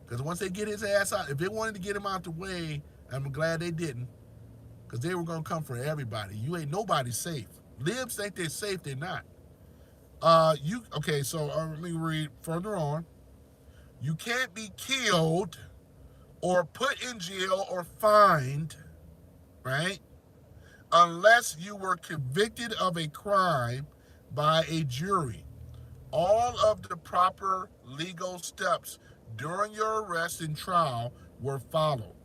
Because once they get his ass out, if they wanted to get him out the way, I'm glad they didn't. Because they were going to come for everybody. You ain't nobody safe. Libs think they're safe, they're not. So let me read further on. You can't be killed or put in jail or fined, right? Unless you were convicted of a crime by a jury. All of the proper legal steps during your arrest and trial were followed.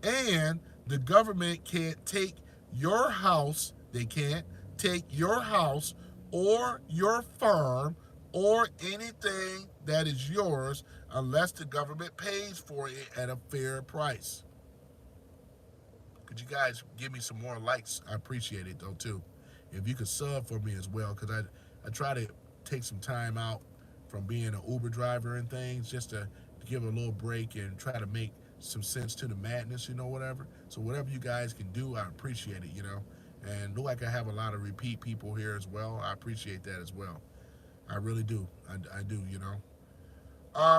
And the government can't take your house, they can't take your house or your farm or anything that is yours unless the government pays for it at a fair price. Could you guys give me some more likes? I appreciate it though too. If you could sub for me as well, because I try to take some time out from being an Uber driver and things just to give a little break and try to make some sense to the madness, whatever. So whatever you guys can do, I appreciate it. And look like I have a lot of repeat people here as well. I appreciate that as well. I really do. I do.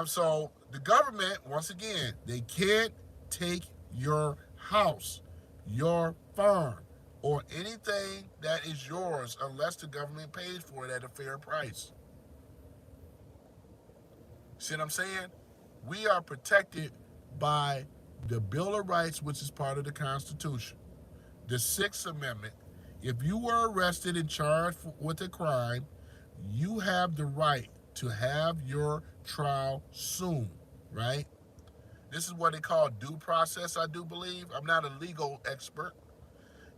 So the government, once again, they can't take your house, your farm, or anything that is yours unless the government pays for it at a fair price. See what I'm saying? We are protected by the Bill of Rights, which is part of the Constitution. The Sixth Amendment. If you were arrested and charged with a crime, you have the right to have your trial soon, right? This is what they call due process, I do believe. I'm not a legal expert.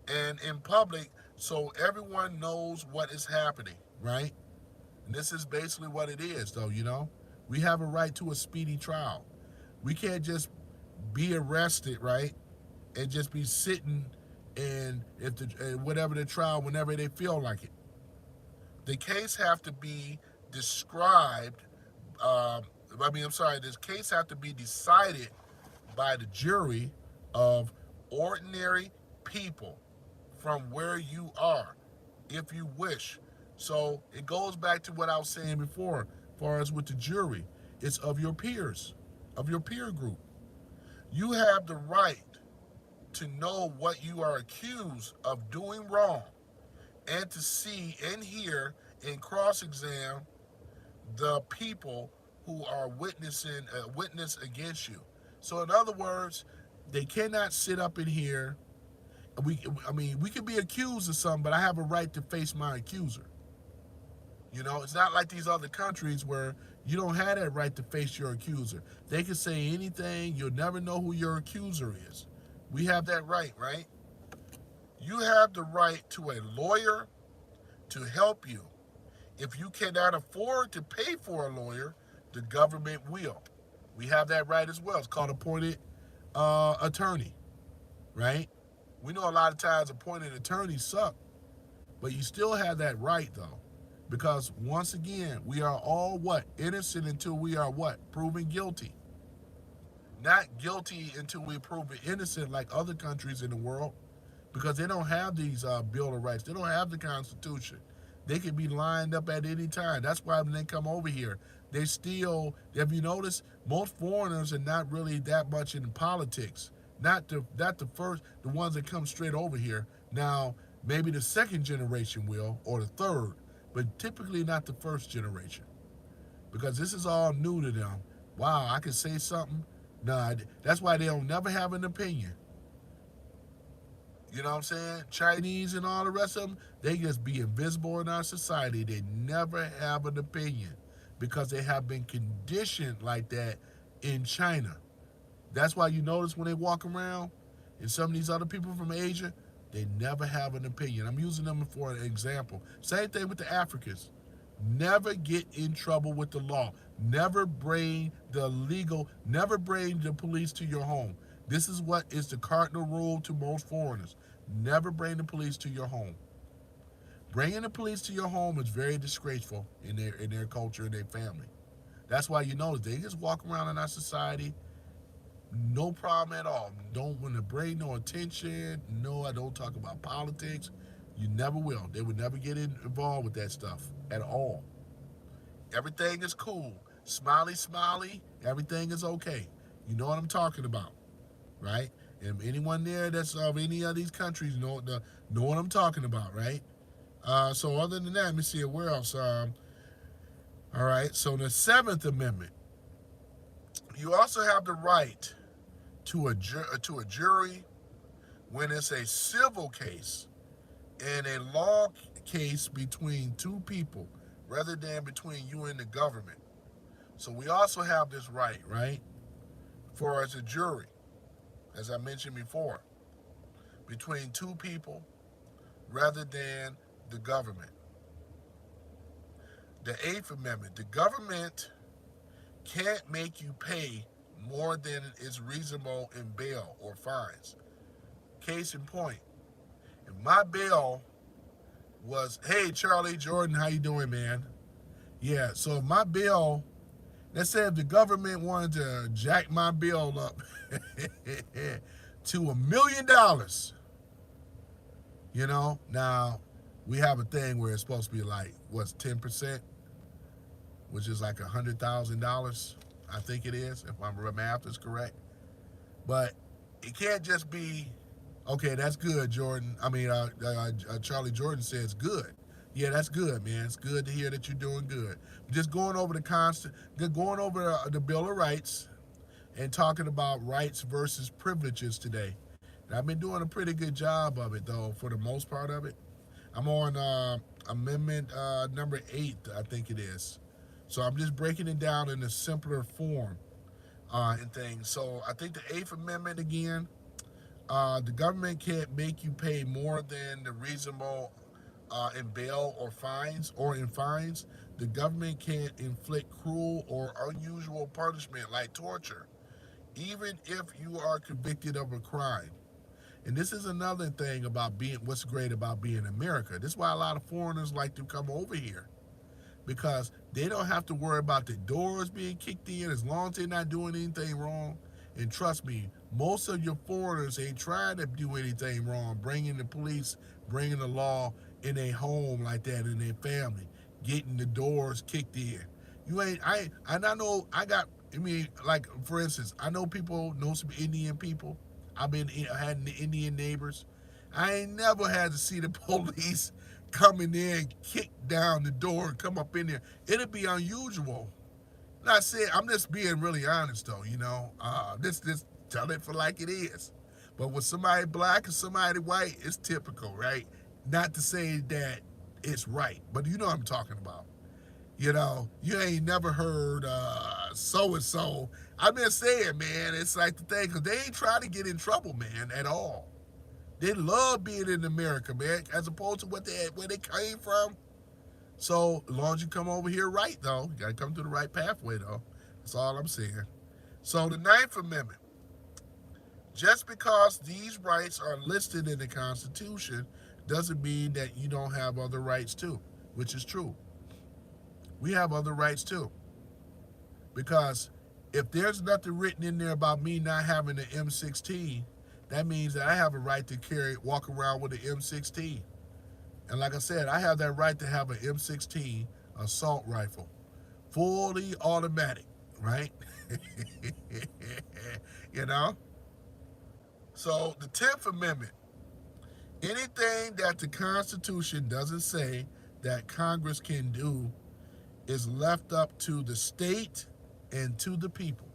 And in public, so everyone knows what is happening, right? And this is basically what it is, though. We have a right to a speedy trial. We can't just be arrested, right? And just be sitting and whatever the trial, whenever they feel like it. The case have to be described. This case have to be decided by the jury of ordinary people from where you are, if you wish. So it goes back to what I was saying before, as far as with the jury. It's of your peers, of your peer group. You have the right to know what you are accused of doing wrong and to see and hear and cross-examine the people who are witness against you. So in other words, they cannot sit up in here. We could be accused of something, but I have a right to face my accuser. It's not like these other countries where you don't have that right to face your accuser. They can say anything. You'll never know who your accuser is. We have that right, right? You have the right to a lawyer to help you. If you cannot afford to pay for a lawyer, the government will. We have that right as well. It's called appointed attorney, right? We know a lot of times appointed attorneys suck, but you still have that right though. Because once again, we are all what? Innocent until we are what? Proven guilty. Not guilty until we prove it innocent like other countries in the world. because they don't have these Bill of Rights. They don't have the Constitution. They can be lined up at any time. That's why when they come over here, they still. Have you noticed most foreigners are not really that much in politics? Not the first, the ones that come straight over here. Now maybe the second generation will or the third, but typically not the first generation because this is all new to them. Wow, I can say something. Nah, that's why they don't never have an opinion. You know what I'm saying? Chinese and all the rest of them, they just be invisible in our society. They never have an opinion because they have been conditioned like that in China. That's why you notice when they walk around and some of these other people from Asia, they never have an opinion. I'm using them for an example. Same thing with the Africans. Never get in trouble with the law. Never bring never bring the police to your home. This is what is the cardinal rule to most foreigners. Never bring the police to your home. Bringing the police to your home is very disgraceful in their culture and their family. That's why you notice they just walk around in our society, no problem at all. Don't want to bring no attention. No, I don't talk about politics. You never will. They would never get involved with that stuff at all. Everything is cool. Smiley, smiley. Everything is okay. You know what I'm talking about, right? And anyone there that's of any of these countries know what I'm talking about, right? So other than that, let me see where else. All right. So the Seventh Amendment, you also have the right to a jury when it's a civil case and a law case between two people rather than between you and the government. So we also have this right, for as a jury, as I mentioned before, between two people rather than the government. The Eighth Amendment, the government can't make you pay more than is reasonable in bail or fines. Case in point, if my bail was, hey Charlie Jordan, how you doing, man? Yeah, so if my bill, let's say if the government wanted to jack my bill up to $1 million, now we have a thing where it's supposed to be like, what's 10%, which is like $100,000, I think it is, if my math is correct. But it can't just be, okay, that's good, Jordan. Charlie Jordan says good. Yeah, that's good, man. It's good to hear that you're doing good. Just going over the Bill of Rights and talking about rights versus privileges today. And I've been doing a pretty good job of it, though, for the most part of it. I'm on Amendment number 8, I think it is. So I'm just breaking it down in a simpler form and things. So I think the Eighth Amendment again, the government can't make you pay more than the reasonable in bail or fines, or in fines. The government can't inflict cruel or unusual punishment like torture, even if you are convicted of a crime. And this is another thing about what's great about being in America. This is why a lot of foreigners like to come over here, because they don't have to worry about the doors being kicked in as long as they're not doing anything wrong. And trust me, most of your foreigners ain't trying to do anything wrong, bringing the police, bringing the law in their home like that, in their family, getting the doors kicked in. You ain't, I know, like, for instance, I know some Indian people. Had Indian neighbors. I ain't never had to see the police come in there and kick down the door and come up in there. It'd be unusual. Not saying, I'm just being really honest though, this tell it for like it is. But with somebody black and somebody white, it's typical, right? Not to say that it's right, but you know what I'm talking about. You ain't never heard so and so. I've been saying, man, it's like the thing, because they ain't trying to get in trouble, man, at all. They love being in America, man, as opposed to where they came from. So as long as you come over here right, though, you got to come through the right pathway, though. That's all I'm saying. So the Ninth Amendment, just because these rights are listed in the Constitution doesn't mean that you don't have other rights too, which is true. We have other rights too. Because if there's nothing written in there about me not having an M16, That means that I have a right to walk around with an M16. And like I said, I have that right to have an M16 assault rifle, fully automatic, right? you know? So the 10th Amendment, anything that the Constitution doesn't say that Congress can do is left up to the state and to the people.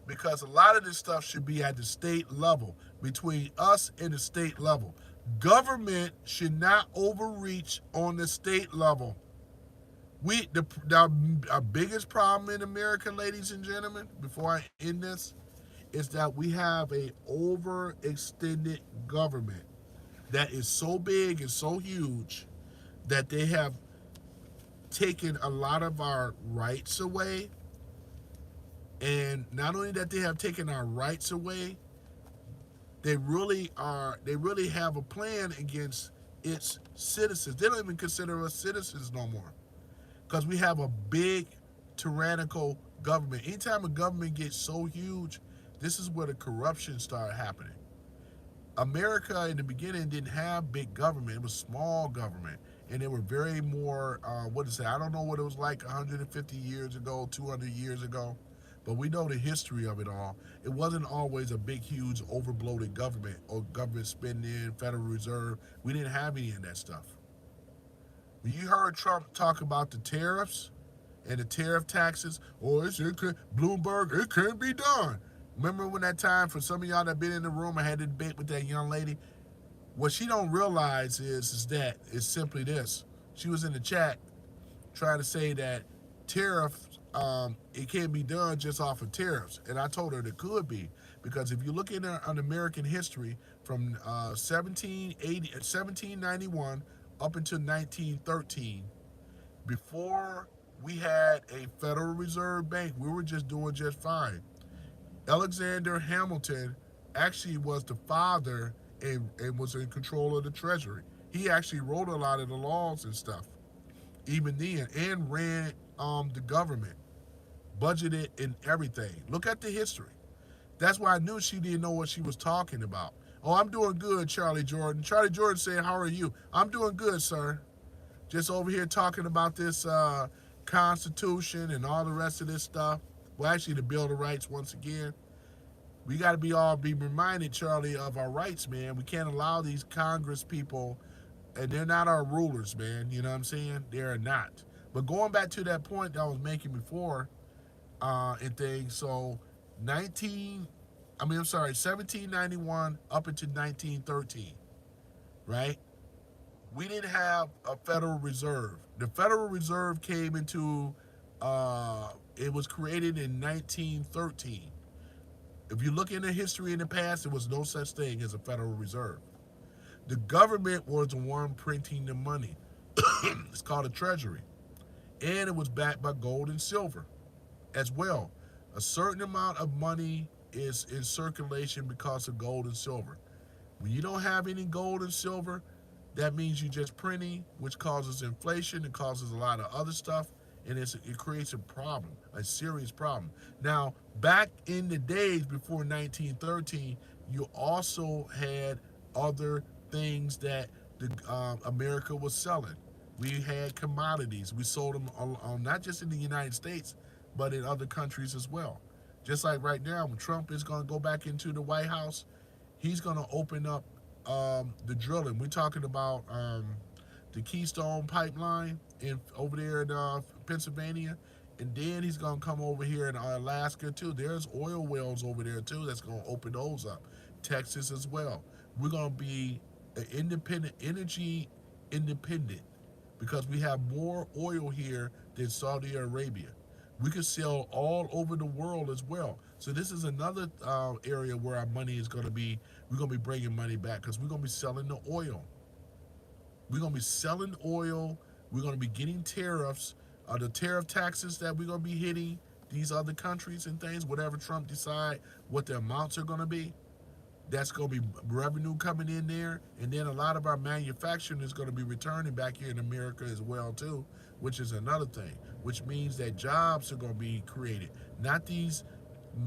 Because a lot of this stuff should be at the state level, between us and the state level. Government should not overreach on the state level. Our biggest problem in America, ladies and gentlemen, before I end this, is that we have a overextended government that is so big and so huge that they have taken a lot of our rights away. And not only that they have taken our rights away, they really have a plan against its citizens. They don't even consider us citizens no more. Because we have a big tyrannical government. Anytime a government gets so huge, this is where the corruption started happening. America in the beginning didn't have big government; it was small government, and they were very more. What is it? I don't know what it was like 150 years ago, 200 years ago, but we know the history of it all. It wasn't always a big, huge, overbloated government or government spending, Federal Reserve. We didn't have any of that stuff. When you heard Trump talk about the tariffs and the tariff taxes, or Bloomberg, it can't be done. Remember when that time, for some of y'all that been in the room, I had a debate with that young lady? What she don't realize is that it's simply this. She was in the chat trying to say that tariffs, it can't be done just off of tariffs. And I told her it could be. Because if you look in on American history from 1791 up until 1913, before we had a Federal Reserve Bank, we were just doing just fine. Alexander Hamilton actually was the father and was in control of the Treasury. He actually wrote a lot of the laws and stuff, even then, and ran the government, budgeted and everything. Look at the history. That's why I knew she didn't know what she was talking about. Oh, I'm doing good, Charlie Jordan. Charlie Jordan saying, how are you? I'm doing good, sir. Just over here talking about this Constitution and all the rest of this stuff. Well, actually, the Bill of Rights once again. We got to be reminded, Charlie, of our rights, man. We can't allow these Congress people, and they're not our rulers, man. You know what I'm saying? They're not. But going back to that point that I was making before, and things. So, 1791 up until 1913, right? We didn't have a Federal Reserve. The Federal Reserve came into, it was created in 1913. If you look into history in the past, there was no such thing as a Federal Reserve. The government was the one printing the money. It's called a treasury. And it was backed by gold and silver as well. A certain amount of money is in circulation because of gold and silver. When you don't have any gold and silver, that means you're just printing, which causes inflation and causes a lot of other stuff, and it creates a problem, a serious problem. Now, back in the days before 1913, you also had other things that America was selling. We had commodities. We sold them not just in the United States, but in other countries as well. Just like right now, when Trump is going to go back into the White House, he's going to open up the drilling. We're talking about the Keystone Pipeline over there in Pennsylvania, and then he's gonna come over here in Alaska too. There's oil wells over there too that's gonna open those up. Texas as well. We're gonna be an independent, energy independent, because we have more oil here than Saudi Arabia. We could sell all over the world as well. So this is another area where our money is going to be. We're going to be bringing money back because we're going to be selling the oil. We're going to be selling oil. We're going to be getting tariffs. The tariff taxes that we're going to be hitting these other countries and things, whatever Trump decide what the amounts are going to be, that's going to be revenue coming in there. And then a lot of our manufacturing is going to be returning back here in America as well too, which is another thing, which means that jobs are going to be created. Not these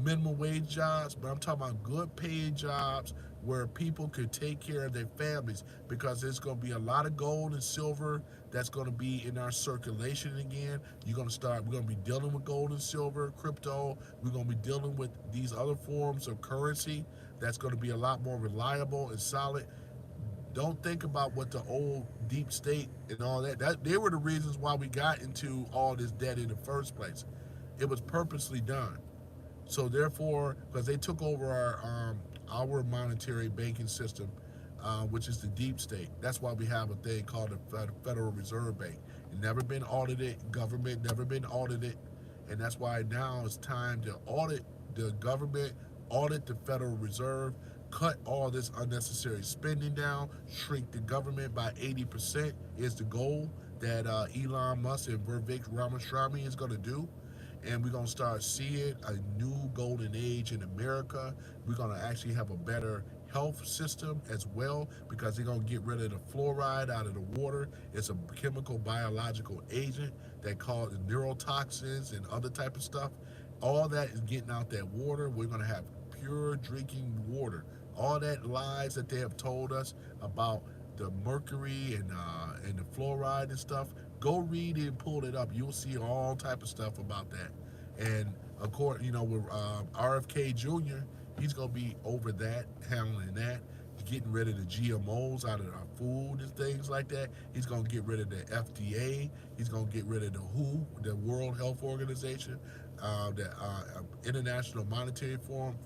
minimum wage jobs, but I'm talking about good paid jobs where people could take care of their families, because there's going to be a lot of gold and silver that's going to be in our circulation again. We're going to be dealing with gold and silver, crypto. We're going to be dealing with these other forms of currency that's going to be a lot more reliable and solid. Don't think about what the old deep state and all that they were the reasons why we got into all this debt in the first place. It was purposely done. So therefore, because they took over our monetary banking system, which is the deep state. That's why we have a thing called the Federal Reserve Bank. It never been audited. Government never been audited, and that's why now it's time to audit the government, audit the Federal Reserve, cut all this unnecessary spending down, shrink the government by 80% is the goal that Elon Musk and Vivek Ramaswamy is going to do. And we're going to start seeing a new golden age in America. We're going to actually have a better health system as well, because they're going to get rid of the fluoride out of the water. It's a chemical biological agent that causes neurotoxins and other type of stuff. All that is getting out that water. We're going to have pure drinking water. All that lies that they have told us about the mercury and the fluoride and stuff, go read it and pull it up. You'll see all type of stuff about that. And of course, with RFK Jr., he's gonna be over that, handling that, getting rid of the GMOs out of our food and things like that. He's gonna get rid of the FDA. He's gonna get rid of the WHO, the World Health Organization, the International Monetary Forum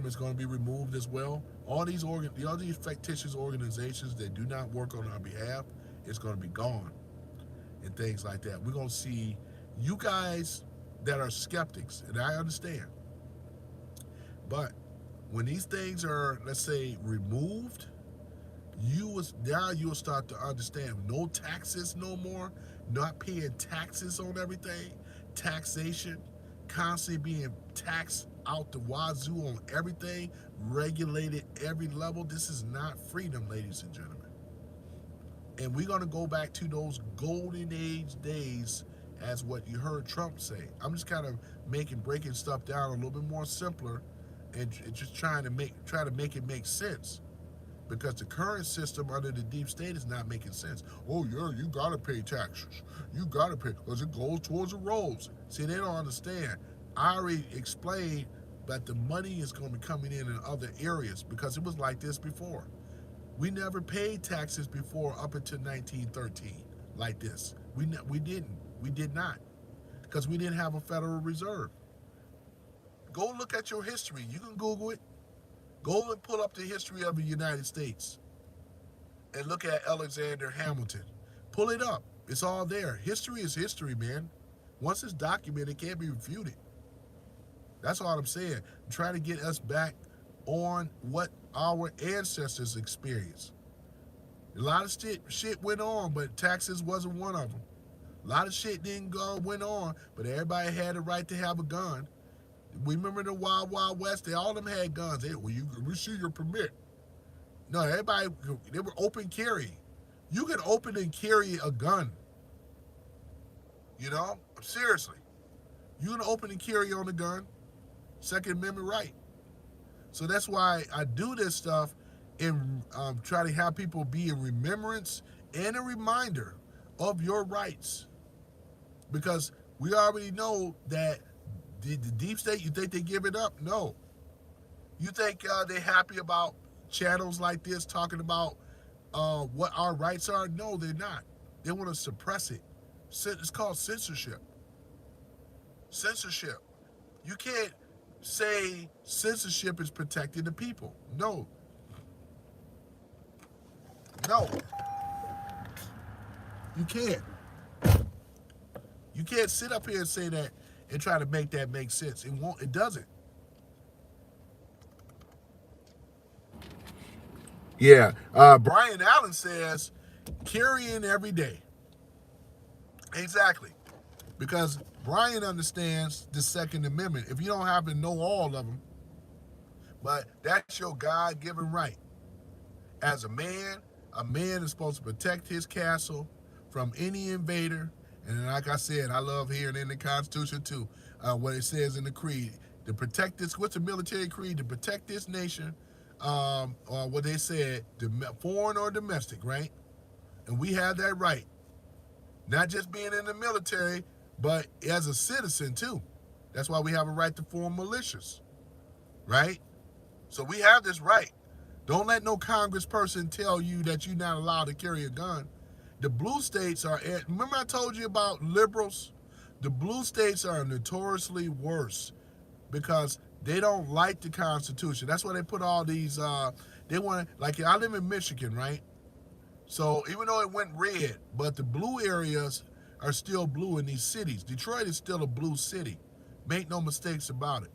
is going to be removed as well. All these fictitious organizations that do not work on our behalf is going to be gone, and things like that. We're going to see you guys that are skeptics, and I understand, but when these things are, let's say, removed, you'll start to understand. No taxes no more, not paying taxes on everything, taxation, constantly being taxed out the wazoo on everything, regulated every level. This is not freedom, ladies and gentlemen. And we're going to go back to those golden age days, as what you heard Trump say. I'm just kind of breaking stuff down a little bit more simpler, and just trying to make it make sense, because the current system under the deep state is not making sense. Oh yeah, you gotta pay taxes. You gotta pay, because it goes towards the roads. See, they don't understand. I already explained that the money is going to be coming in other areas, because it was like this before. We never paid taxes before up until 1913 like this. We did not, because we didn't have a Federal Reserve. Go look at your history. You can Google it. Go and pull up the history of the United States and look at Alexander Hamilton. Pull it up. It's all there. History is history, man. Once it's documented, it can't be refuted. That's all I'm saying. I'm trying to get us back on what our ancestors experienced. A lot of shit went on, but taxes wasn't one of them. A lot of shit went on, but everybody had the right to have a gun. We remember the Wild Wild West. All of them had guns. We see your permit. No, everybody, they were open carry. You can open and carry a gun. Seriously. You can open and carry on a gun. Second Amendment right. So that's why I do this stuff, and try to have people be in remembrance and a reminder of your rights. Because we already know that the deep state, you think they give it up? No. You think they're happy about channels like this talking about what our rights are? No, they're not. They want to suppress it. It's called censorship. Censorship. You can't say censorship is protecting the people. No. No. You can't. You can't sit up here and say that and try to make that make sense. It won't. It doesn't. Yeah. Brian Allen says carrying every day. Exactly. Because Brian understands the Second Amendment. If you don't have to know all of them, but that's your God-given right. As a man is supposed to protect his castle from any invader. And like I said, I love hearing in the Constitution too, what it says in the creed, to protect this. What's the military creed? To protect this nation, or what they said, foreign or domestic, right? And we have that right, not just being in the military, but as a citizen too. That's why we have a right to form militias, right? So we have this right. Don't let no congressperson tell you that you're not allowed to carry a gun. The blue states are, remember I told you about liberals? The blue states are notoriously worse because they don't like the Constitution. That's why they put all these, they want, like I live in Michigan, right? So even though it went red, but the blue areas are still blue in these cities. Detroit is still a blue city. Make no mistakes about it.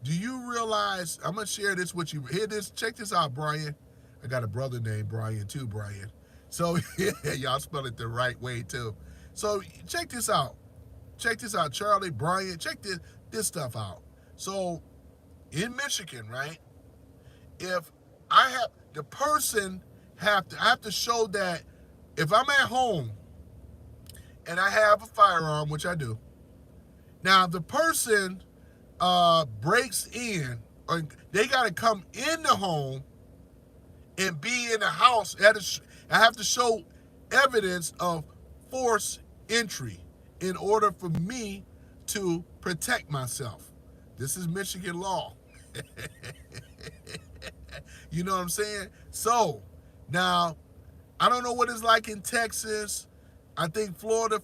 Do you realize, I'm going to share this with you. Here this, check this out, Brian. I got a brother named Brian too, Brian. So yeah, y'all spell it the right way too. So check this out. Check this out, Charlie, Brian, check this stuff out. So in Michigan, right? If I have the person I have to show that if I'm at home and I have a firearm, which I do. Now the person breaks in, or they got to come in the home and be in the house. I have to show evidence of forced entry in order for me to protect myself. This is Michigan law. You know what I'm saying? So now, I don't know what it's like in Texas. I think Florida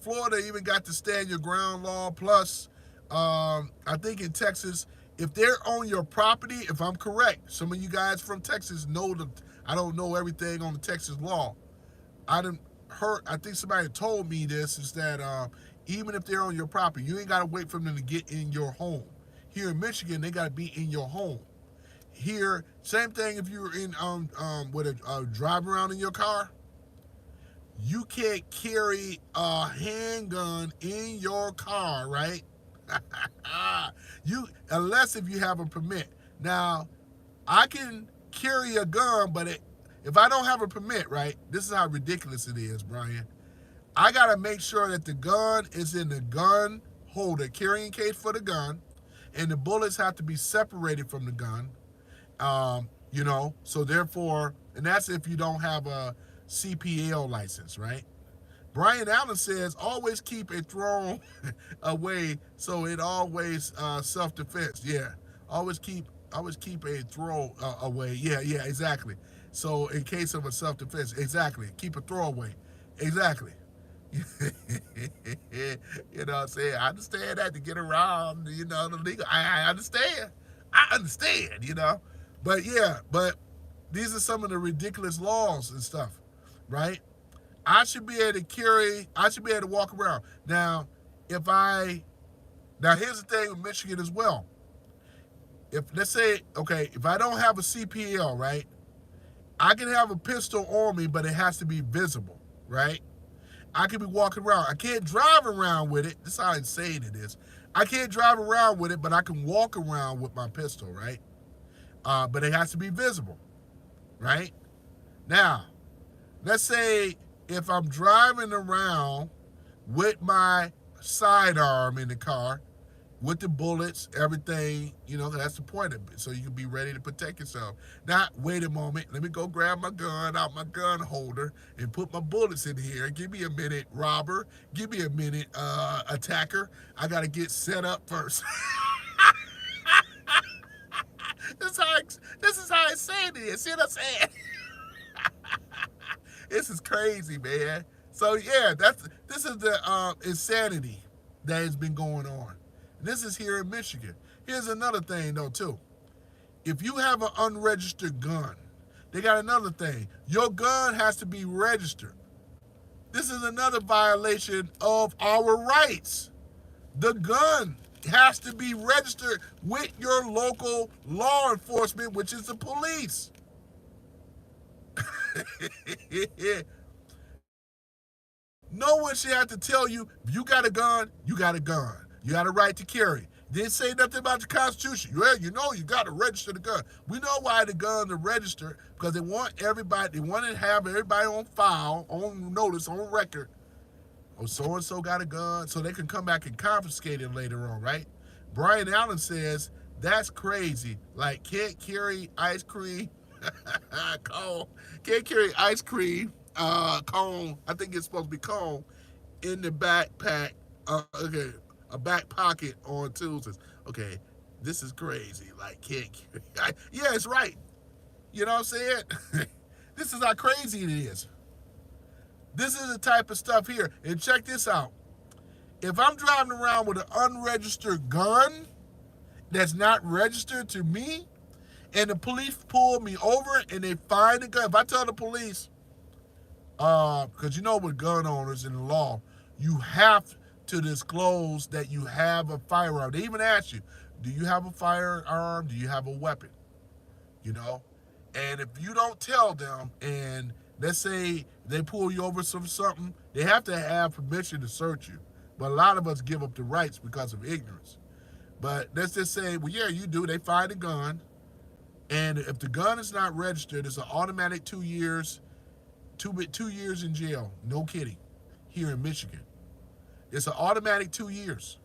even got the stand your ground law. Plus, I think in Texas, if they're on your property, if I'm correct, some of you guys from Texas know that I don't know everything on the Texas law. I think somebody told me this, is that even if they're on your property, you ain't got to wait for them to get in your home. Here in Michigan, they got to be in your home. Here, same thing if you're in with a drive around in your car. You can't carry a handgun in your car, right? Unless if you have a permit. Now, I can carry a gun, but if I don't have a permit, right? This is how ridiculous it is, Brian. I gotta make sure that the gun is in the gun holder, carrying case for the gun, and the bullets have to be separated from the gun. So therefore, and that's if you don't have a CPL license, right? Brian Allen says, always keep a throw away, so it always self-defense. Yeah, always keep a throw away. Yeah, exactly. So in case of a self-defense, exactly, keep a throwaway. Exactly. You know what I'm saying? I understand that to get around, the legal. I understand. But these are some of the ridiculous laws and stuff, right? I should be able to walk around. Now here's the thing with Michigan as well. Let's say, if I don't have a CPL, right, I can have a pistol on me, but it has to be visible, right? I can be walking around. I can't drive around with it. This is how insane it is. I can't drive around with it, but I can walk around with my pistol, right? But it has to be visible, right? Now, let's say if I'm driving around with my sidearm in the car, with the bullets, everything, that's the point of it. So you can be ready to protect yourself. Now, wait a moment. Let me go grab my gun out my gun holder and put my bullets in here. Give me a minute, robber. Give me a minute, attacker. I got to get set up first. This is how insane it is. See what I'm saying? This is crazy, man. So yeah, this is the insanity that has been going on. This is here in Michigan. Here's another thing though too. If you have an unregistered gun, they got another thing. Your gun has to be registered. This is another violation of our rights. The gun has to be registered with your local law enforcement, which is the police. No one should have to tell you, if you got a gun, you got a gun. You got a right to carry. Didn't say nothing about the Constitution. Well, you got to register the gun. We know why the gun is registered, because they want to have everybody on file, on notice, on record. Oh, so-and-so got a gun, so they can come back and confiscate it later on, right? Brian Allen says that's crazy. Like can't carry ice cream cone, can't carry ice cream cone. I think it's supposed to be cone in the backpack. Okay, a back pocket on Tuesdays. Okay, this is crazy. Like can't carry. Yeah, it's right. You know what I'm saying? This is how crazy it is. This is the type of stuff here. And check this out. If I'm driving around with an unregistered gun that's not registered to me, and the police pull me over and they find the gun, if I tell the police, because you know with gun owners in the law, you have to disclose that you have a firearm. They even ask you, do you have a firearm? Do you have a weapon? You know? And if you don't tell them, and let's say they pull you over for something, they have to have permission to search you. But a lot of us give up the rights because of ignorance. But let's just say, well, yeah, you do. They find a gun, and if the gun is not registered, it's an automatic 2 years, 2 years in jail. No kidding. Here in Michigan, it's an automatic 2 years.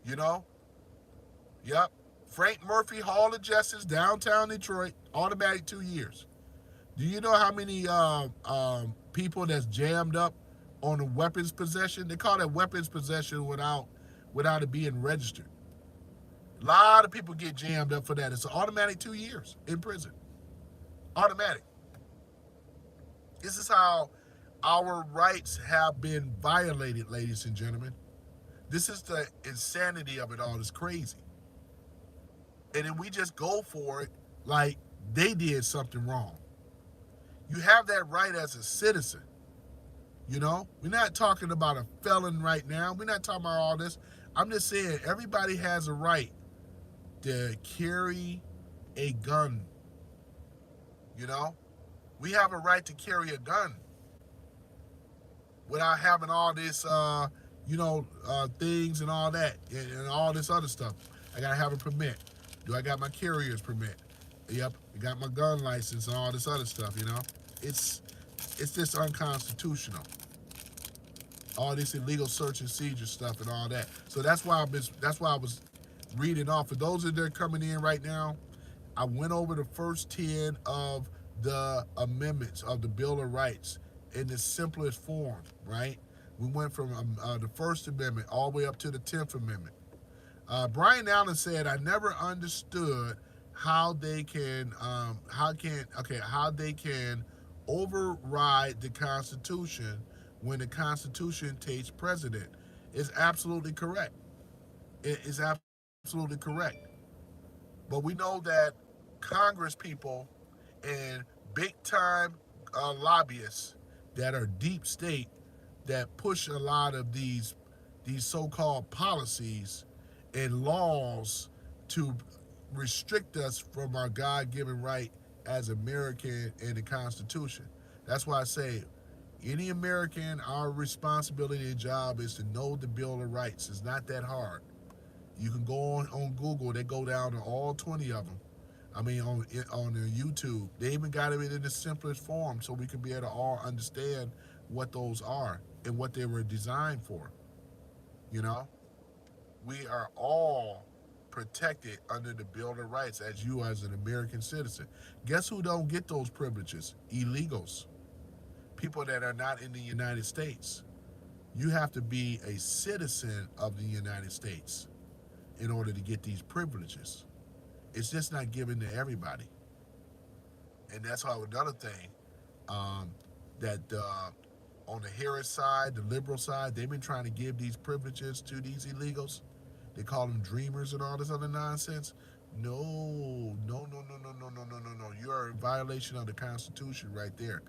You know, yep. Frank Murphy Hall of Justice, downtown Detroit, automatic 2 years. Do you know how many people that's jammed up on a weapons possession? They call that weapons possession without it being registered. A lot of people get jammed up for that. It's an automatic 2 years in prison. Automatic. This is how our rights have been violated, ladies and gentlemen. This is the insanity of it all. It's crazy. And then we just go for it like they did something wrong. You have that right as a citizen. You know, we're not talking about a felon right now. We're not talking about all this. I'm just saying everybody has a right to carry a gun. You know, we have a right to carry a gun without having all this, things and all that and all this other stuff. I gotta have a permit. Do I got my carrier's permit? Yep, I got my gun license and all this other stuff. You know, it's it's just unconstitutional. All this illegal search and seizure stuff and all that. So that's why I was reading off. For those that are coming in right now, I went over the first 10 of the amendments of the Bill of Rights in the simplest form, right? We went from the First Amendment all the way up to the 10th Amendment. Brian Allen said, "I never understood how they can how they can override the Constitution when the Constitution takes precedent." It's absolutely correct. It is absolutely correct. But we know that Congress people and big time lobbyists that are deep state that push a lot of these so-called policies and laws to restrict us from our God-given right as American and the Constitution. That's why I say any American, our responsibility and job is to know the Bill of Rights. It's not that hard. You can go on Google. They go down to all 20 of them. I mean, on YouTube, they even got it in the simplest form, so we can be able to all understand what those are and what they were designed for. You know, we are all protected under the Bill of Rights as you as an American citizen. Guess who don't get those privileges? Illegals, people that are not in the United States. You have to be a citizen of the United States in order to get these privileges. It's just not given to everybody. And that's how another thing um, that on the Harris side, the liberal side, they've been trying to give these privileges to these illegals. They call them dreamers and all this other nonsense. No, no, no, no, no, no, no, no, no, no. You are in violation of the Constitution right there.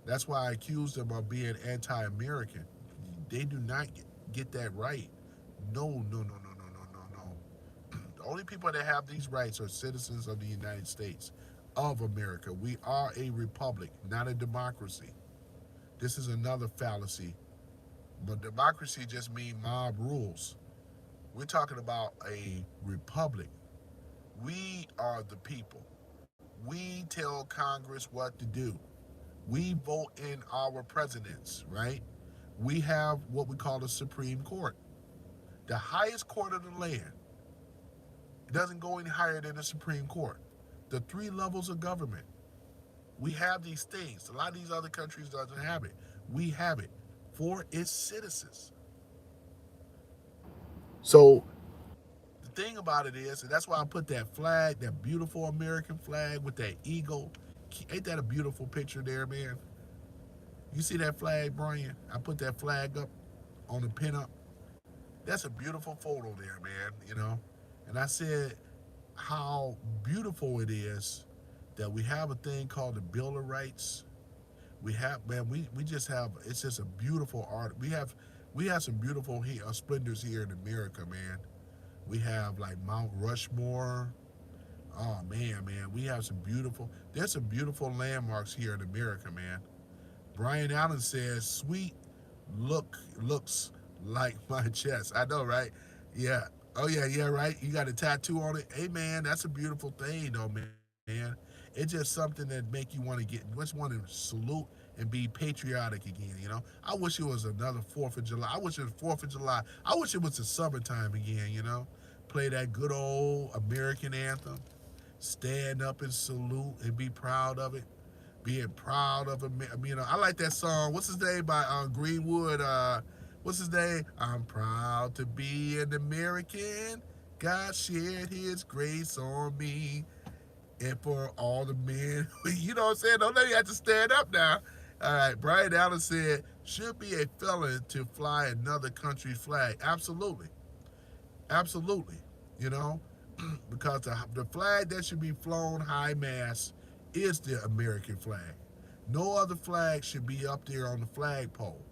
That's why I accuse them of being anti-American. They do not get that right. No, no, no, no, no, no, no, no. The only people that have these rights are citizens of the United States of America. We are a republic, not a democracy. This is another fallacy. But democracy just means mob rules. We're talking about a republic. We are the people. We tell Congress what to do. We vote in our presidents, right? We have what we call the Supreme Court, the highest court of the land. doesn't go any higher than the Supreme Court. The three levels of government. We have these things. A lot of these other countries doesn't have it. We have it for its citizens. So the thing about it is, and that's why I put that flag, that beautiful American flag with that eagle. Ain't that a beautiful picture there, man? You see that flag, Brian? I put that flag up on the pinup. That's a beautiful photo there, man, you know? And I said how beautiful it is that we have a thing called the Bill of Rights. We just have, it's just a beautiful art. We have some beautiful splendors here in America, man. We have like Mount Rushmore. Oh man, we have there's some beautiful landmarks here in America, man. Brian Allen says, "Sweet looks like my chest." I know, right? Yeah. Oh yeah, right. You got a tattoo on it. Hey man, that's a beautiful thing, though, man. It's just something that make you want to just want to salute and be patriotic again. You know, I wish it was another Fourth of July. I wish it was Fourth of July. I wish it was the summertime again. You know, play that good old American anthem, stand up and salute and be proud of it. Being proud of him, you know, I like that song. What's his name by Greenwood? What's his name? I'm proud to be an American. God shared His grace on me, and for all the men, you know what I'm saying? Don't let you have to stand up now. All right, Brian Allen said, should be a felon to fly another country's flag. Absolutely, absolutely. You know, because the flag that should be flown high mast is the American flag. No other flag should be up there on the flagpole.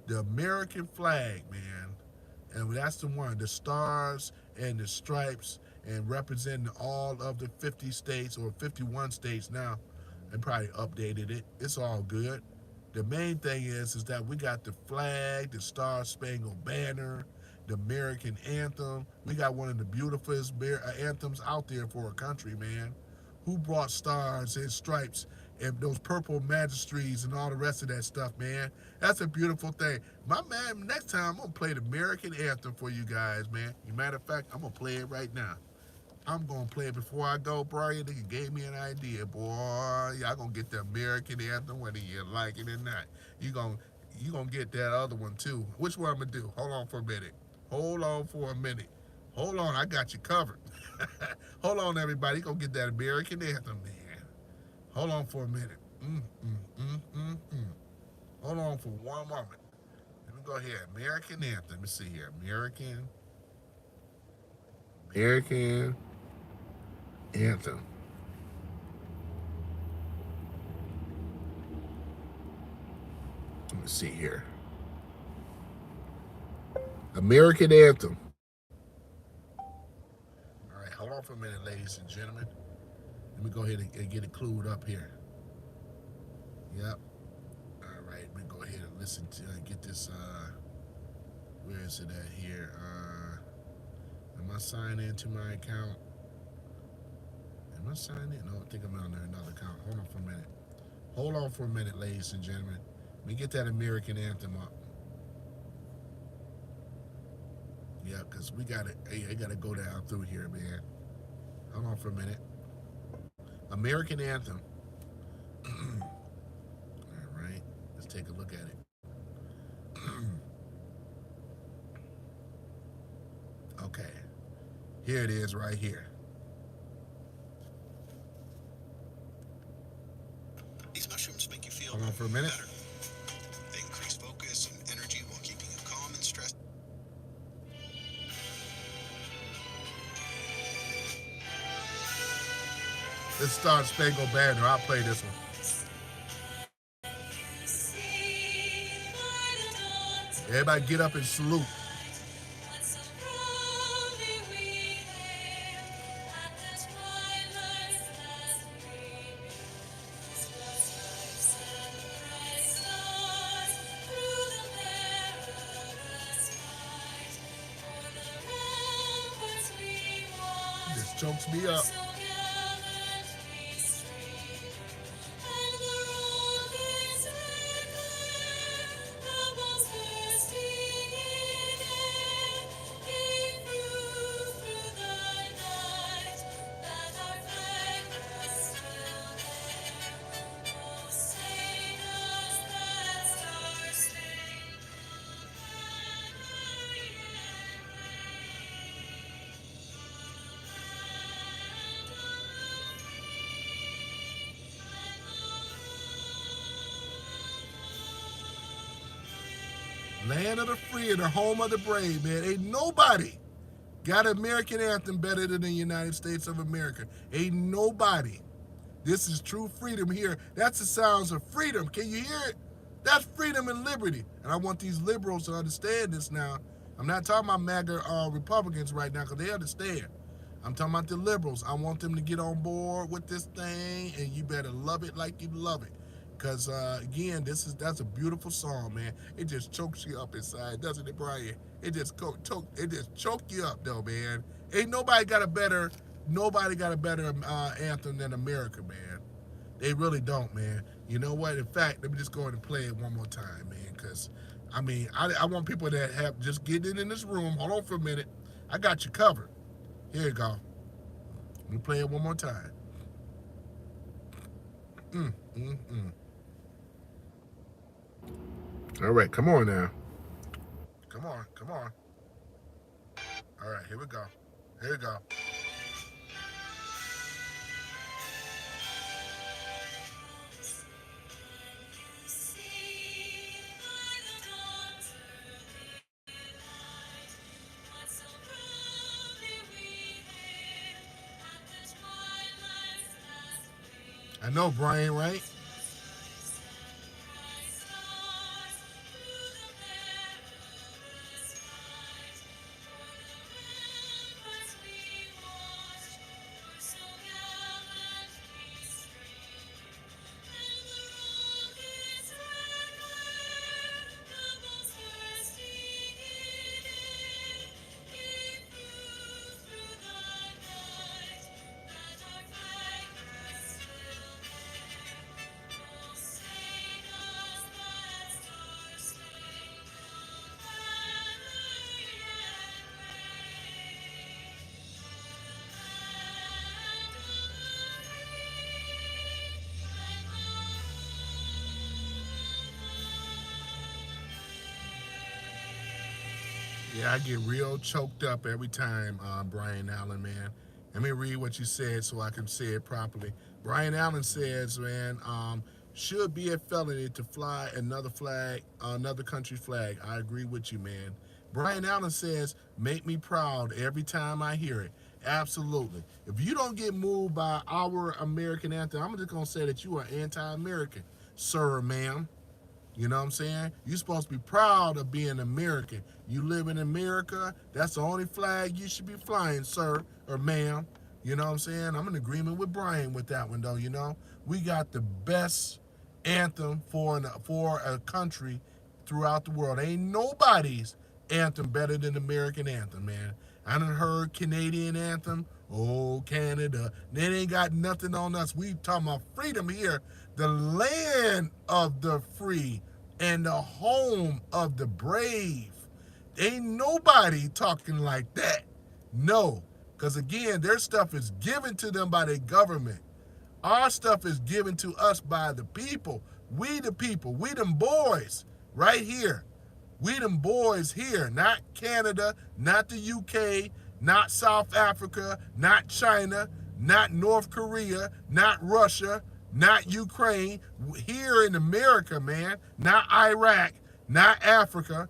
The American flag, man, and that's the one, the stars and the stripes, and representing all of the 50 states or 51 states now, and probably updated it. It's all good. The main thing is that we got the flag, the Star Spangled Banner, the American anthem. We got one of the beautifulest anthems out there for a country, man. Who brought stars and stripes and those purple magistries and all the rest of that stuff, man? That's a beautiful thing. My man, next time I'm gonna play the American anthem for you guys, man. As a matter of fact, I'm gonna play it right now. I'm gonna play it before I go, Brian. They gave me an idea, boy. Y'all gonna get the American anthem whether you like it or not. You gonna you gonna get that other one too. Which one I'm gonna do? Hold on for a minute. Hold on for a minute. Hold on, I got you covered. Hold on, everybody. You gonna get that American anthem, man. Hold on for a minute. Hold on for one moment. Let me go here. American anthem. Let me see here. American anthem. Let me see here. American anthem. All right, hold on for a minute, ladies and gentlemen. Let me go ahead and get it clued up here. Yep. All right, let me go ahead and listen to get this. Where is it at here? Am I signed into my account? Am I signed in? No, I think I'm on another account. Hold on for a minute. Hold on for a minute, ladies and gentlemen. Let me get that American anthem up. Yeah, because we got it. Hey, I got to go down through here, man. Hold on for a minute. American anthem. All right, let's take a look at it. Okay, here it is right here. These mushrooms make you feel Hold on for a minute. better. They increase focus and energy while keeping you calm and stressed. Let's start Spangled Banner. I'll play this one. Everybody get up and salute. This chokes me up. Land of the free and the home of the brave, man. Ain't nobody got an American anthem better than the United States of America. Ain't nobody. This is true freedom here. That's the sounds of freedom. Can you hear it? That's freedom and liberty. And I want these liberals to understand this now. I'm not talking about MAGA Republicans right now because they understand. I'm talking about the liberals. I want them to get on board with this thing, and you better love it like you love it. Cause again, that's a beautiful song, man. It just chokes you up inside, doesn't it, Brian? It just choke you up, though, man. Ain't nobody got a better anthem than America, man. They really don't, man. You know what? In fact, let me just go ahead and play it one more time, man. Cause I mean, I want people that have just getting in this room. Hold on for a minute. I got you covered. Here you go. Let me play it one more time. Mm, mm, mm. All right, come on now. Come on, come on. All right, here we go. Here we go. I know, Brian, right? Yeah, I get real choked up every time, Brian Allen, man. Let me read what you said so I can say it properly. Brian Allen says, man, should be a felony to fly another country's flag. I agree with you, man. Brian Allen says, make me proud every time I hear it. Absolutely. If you don't get moved by our American anthem, I'm just going to say that you are anti-American, sir or ma'am. You know what I'm saying? You're supposed to be proud of being American. You live in America. That's the only flag you should be flying, sir or ma'am. You know what I'm saying? I'm in agreement with Brian with that one, though. You know, we got the best anthem for a country throughout the world. Ain't nobody's anthem better than the American anthem, man. I done heard Canadian anthem. Oh, Canada. They ain't got nothing on us. We talking about freedom here. The land of the free and the home of the brave. Ain't nobody talking like that. No. Because again, their stuff is given to them by the government. Our stuff is given to us by the people. We the people. We them boys right here. We them boys here, not Canada, not the UK, not South Africa, not China, not North Korea, not Russia, not Ukraine. Here in America, man, not Iraq, not Africa.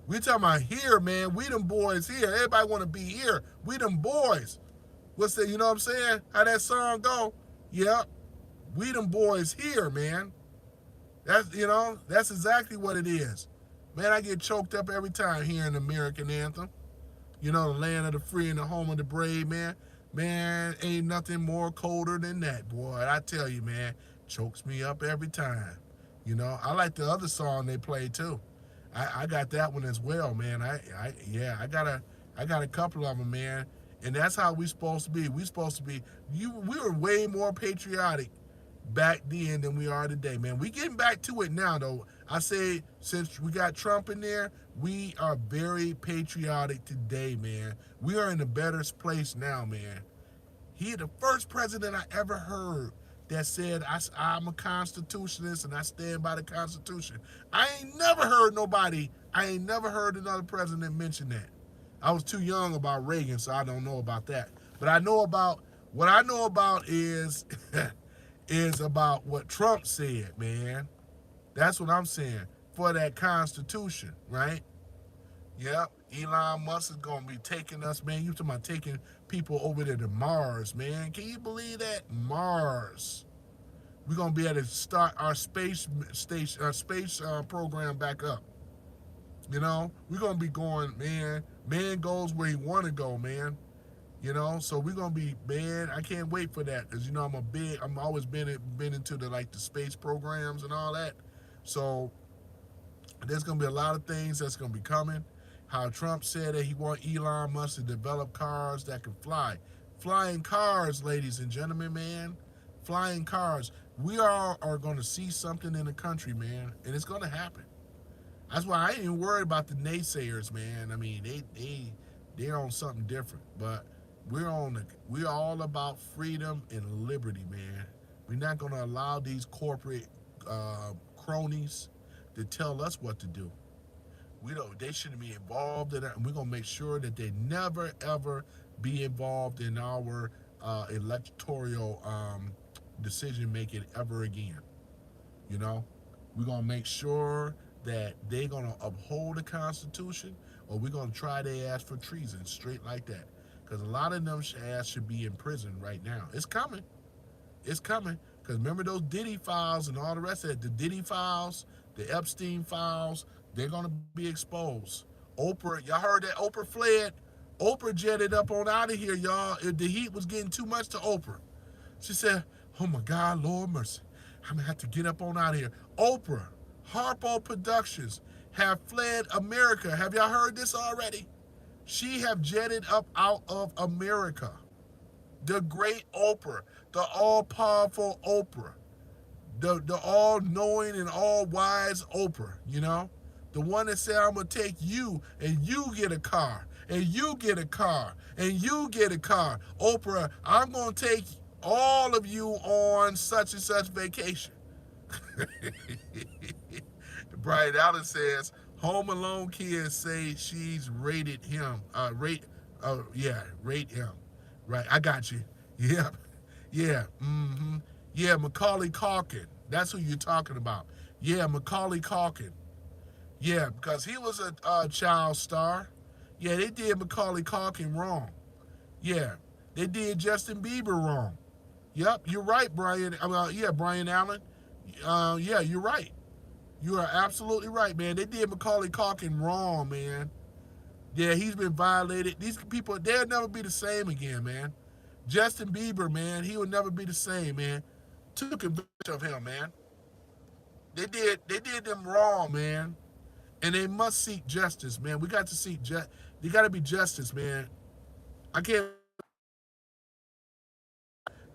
We talking about here, man. We them boys here. Everybody want to be here. We them boys. What's that? You know what I'm saying? How that song go? Yep. We them boys here, man. That's exactly what it is. Man, I get choked up every time hearing the American anthem. You know, the land of the free and the home of the brave, man. Man, ain't nothing more colder than that, boy. I tell you, man, chokes me up every time. You know, I like the other song they play too. I got that one as well, man. I got a couple of them, man. And that's how we supposed to be. We supposed to be. We were way more patriotic back then than we are today, man. We getting back to it now, though. I say since we got Trump in there, we are very patriotic today, man. We are in a better place now, man. He the first president I ever heard that said, I'm a constitutionalist and I stand by the Constitution. I ain't never heard another president mention that. I was too young about Reagan, so I don't know about that. But what I know about is is about what Trump said, man. That's what I'm saying. for that Constitution, right? Yep. Elon Musk is gonna be taking us, man. You talking about taking people over there to Mars, man? Can you believe that? Mars. We're gonna be able to start our space station, our space program back up. We're gonna be going, man. Man goes where he want to go, man. So we're gonna be, man. I can't wait for that because I'm always been into the space programs and all that. So there's gonna be a lot of things that's gonna be coming. How Trump said that he want Elon Musk to develop cars that can fly, flying cars, ladies and gentlemen, man, flying cars. We are gonna see something in the country, man, and it's gonna happen. That's why I ain't even worried about the naysayers, man. I mean, they're on something different, but we're all about freedom and liberty, man. We're not gonna allow these corporate cronies to tell us what to do. They shouldn't be involved in it, and we're gonna make sure that they never ever be involved in our electoral decision making ever again. You know, we're gonna make sure that they're gonna uphold the Constitution, or we're gonna try their ass for treason, straight like that. Because a lot of them ass should be in prison right now. It's coming. It's coming. Because remember those Diddy files and all the rest of it, the Diddy files, the Epstein files, they're gonna be exposed. Oprah, y'all heard that Oprah fled? Oprah jetted up on out of here, y'all. The heat was getting too much to Oprah. She said, "Oh my God, Lord mercy, I'm gonna have to get up on out of here." Oprah, Harpo Productions have fled America. Have y'all heard this already? She have jetted up out of America. The great Oprah, the all-powerful Oprah, the all-knowing and all-wise Oprah, the one that said, "I'm gonna take you and you get a car and you get a car and you get a car." Oprah, I'm gonna take all of you on such and such vacation. Brian Allen says, Home Alone kids say she's rated him. Rate him. Right, I got you. Yeah, yeah, yeah, Macaulay Culkin. That's who you're talking about. Yeah, Macaulay Culkin. Yeah, because he was a child star. Yeah, they did Macaulay Culkin wrong. Yeah, they did Justin Bieber wrong. Yep, you're right, Brian. Brian Allen. Yeah, you're right. You are absolutely right, man. They did Macaulay Culkin wrong, man. Yeah, he's been violated. These people, they'll never be the same again, man. Justin Bieber, man, he will never be the same, man. Took advantage of him, man. They did them wrong, man. And they must seek justice, man. We got to seek justice. There got to be justice, man. I can't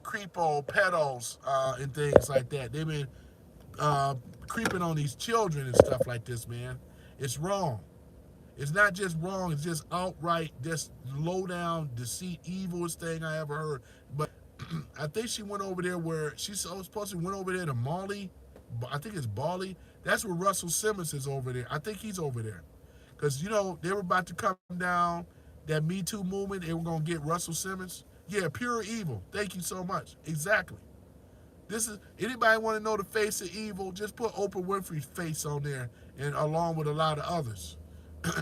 creepo pedos and things like that. They've been creeping on these children and stuff like this, man. It's wrong. It's not just wrong. It's just outright, just low down deceit, evilest thing I ever heard. But I think she went over there where she's supposed to went over there to Mali. I think it's Bali. That's where Russell Simmons is over there. I think he's over there. Because, they were about to come down, that Me Too movement. They were going to get Russell Simmons. Yeah, pure evil. Thank you so much. Exactly. This is, anybody want to know the face of evil? Just put Oprah Winfrey's face on there, and along with a lot of others.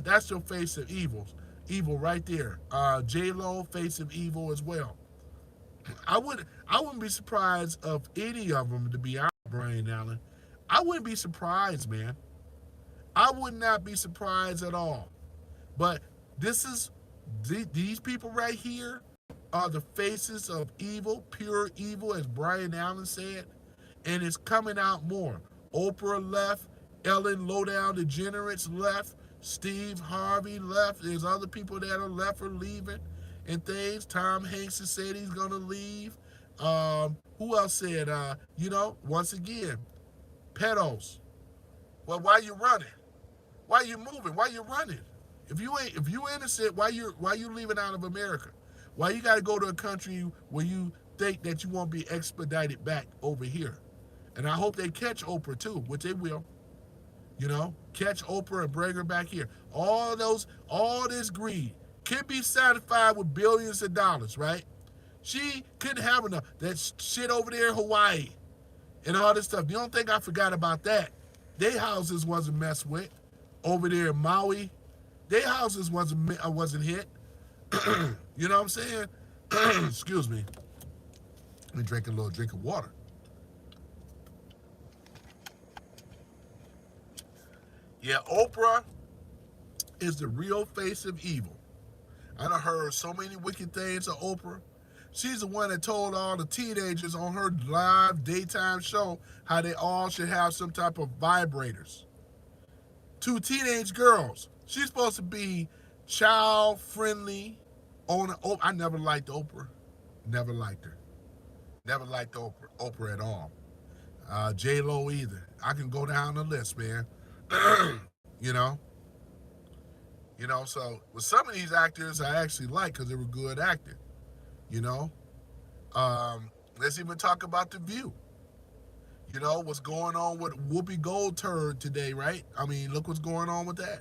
That's your face of evil right there. J-Lo, face of evil as well. I wouldn't be surprised of any of them, to be honest, Brian Allen. I wouldn't be surprised, man. I would not be surprised at all. But these people right here are the faces of evil, pure evil, as Brian Allen said, and it's coming out more. Oprah left, Ellen Lowdown DeGenerates left, Steve Harvey left. There's other people that are left or leaving and things. Tom Hanks has said he's going to leave. Who else said, once again, pedos. Well, why you running? Why you moving? Why you running? If you innocent, why you leaving out of America? Why you got to go to a country where you think that you won't be expedited back over here? And I hope they catch Oprah too, which they will. Catch Oprah and bring her back here. All this greed can be satisfied with billions of dollars, right? She couldn't have enough. That shit over there in Hawaii and all this stuff. You don't think I forgot about that? Their houses wasn't messed with. Over there in Maui, their houses wasn't hit. You know what I'm saying? Excuse me. Let me drink a little drink of water. Yeah, Oprah is the real face of evil. I done heard so many wicked things of Oprah. She's the one that told all the teenagers on her live daytime show how they all should have some type of vibrators. Two teenage girls. She's supposed to be child friendly. I never liked Oprah. Never liked her. Never liked Oprah at all. J Lo either. I can go down the list, man. you know, So with some of these actors, I actually like because they were good acting. You know, let's even talk about The View. You know what's going on with Whoopi Goldberg today, right? I mean, look what's going on with that.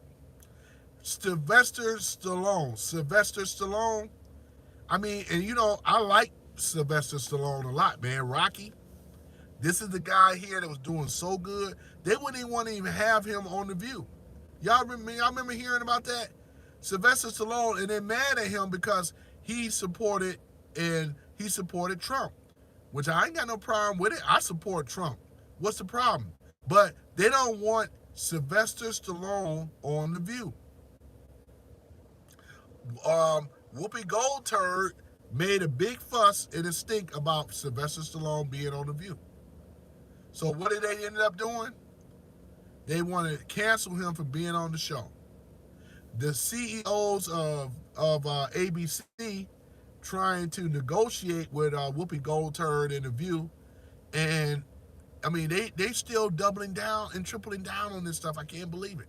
Sylvester Stallone. I mean, and I like Sylvester Stallone a lot, man. Rocky. This is the guy here that was doing so good. They wouldn't even want to even have him on The View. Y'all remember hearing about that? Sylvester Stallone, and they're mad at him because he supported Trump, which I ain't got no problem with it. I support Trump. What's the problem? But they don't want Sylvester Stallone on The View. Whoopi Goldberg made a big fuss and a stink about Sylvester Stallone being on The View. So what did they end up doing? They wanted to cancel him for being on the show. The CEOs of ABC trying to negotiate with Whoopi Goldberg and The View, and I mean they still doubling down and tripling down on this stuff. I can't believe it.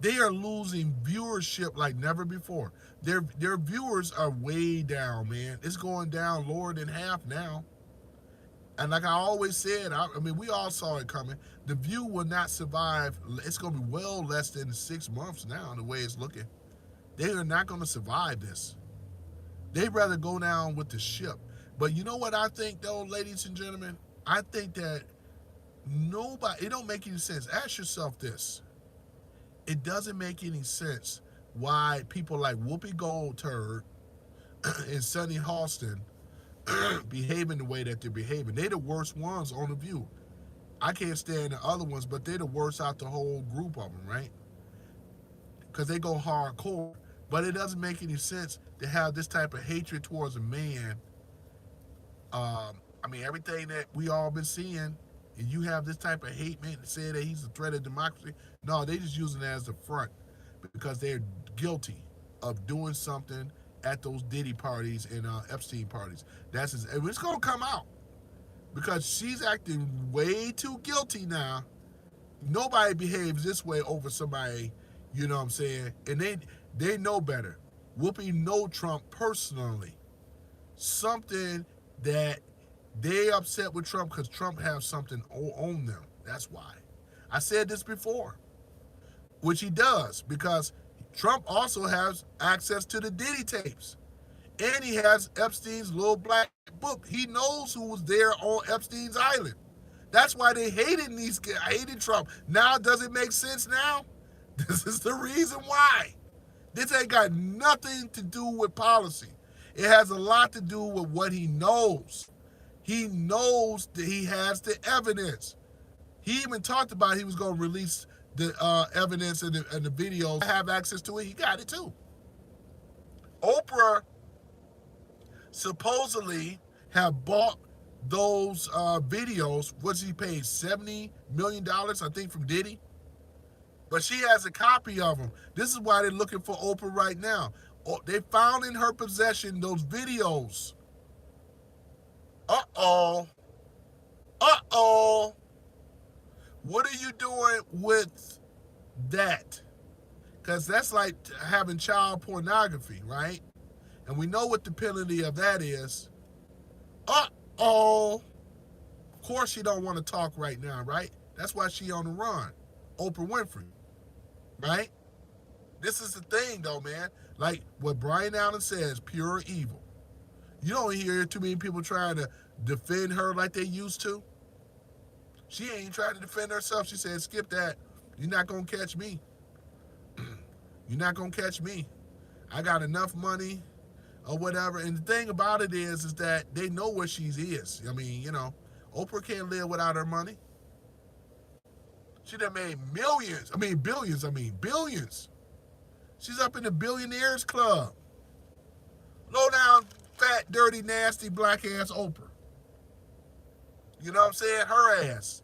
They are losing viewership like never before. Their viewers are way down, man. It's going down lower than half now. And like I always said, I mean, we all saw it coming. The View will not survive. It's going to be well less than 6 months now, the way it's looking. They are not going to survive this. They'd rather go down with the ship. But you know what I think, though, ladies and gentlemen? I think that it don't make any sense. Ask yourself this. It doesn't make any sense why people like Whoopi Goldberg and Sunny Halston behaving the way that they're behaving. They're the worst ones on The View. I can't stand the other ones, but they're the worst out the whole group of them, right? Because they go hardcore. But it doesn't make any sense to have this type of hatred towards a man. I mean, everything that we all been seeing, and you have this type of hate, man, to say that he's a threat of democracy. No, they just using it as the front because they're guilty of doing something at those Diddy parties and Epstein parties. It's gonna come out because she's acting way too guilty now. Nobody behaves this way over somebody, you know what I'm saying? And they know better. Whoopi know Trump personally. Something that they upset with Trump because Trump has something on them. That's why. I said this before, which he does because Trump also has access to the Diddy tapes. And he has Epstein's little black book. He knows who was there on Epstein's island. That's why they hated Trump. Now, does it make sense now? This is the reason why. This ain't got nothing to do with policy. It has a lot to do with what he knows. He knows that he has the evidence. He even talked about he was going to release the evidence and the videos. I have access to it. He got it too. Oprah supposedly have bought those videos. What's he paid? $70 million, I think, from Diddy. But she has a copy of them. This is why they're looking for Oprah right now. They found in her possession those videos. Uh-oh. Uh-oh. What are you doing with that? Because that's like having child pornography, right? And we know what the penalty of that is. Uh-oh. Of course she don't want to talk right now, right? That's why she on the run. Oprah Winfrey, right? This is the thing, though, man. Like what Brian Allen says, pure evil. You don't hear too many people trying to defend her like they used to. She ain't trying to defend herself. She said, skip that. You're not going to catch me. You're not going to catch me. I got enough money or whatever. And the thing about it is that they know where she is. I mean, Oprah can't live without her money. She done made millions. I mean, billions. I mean, billions. She's up in the billionaires club. Low down, fat, dirty, nasty, black ass Oprah. You know what I'm saying? Her ass.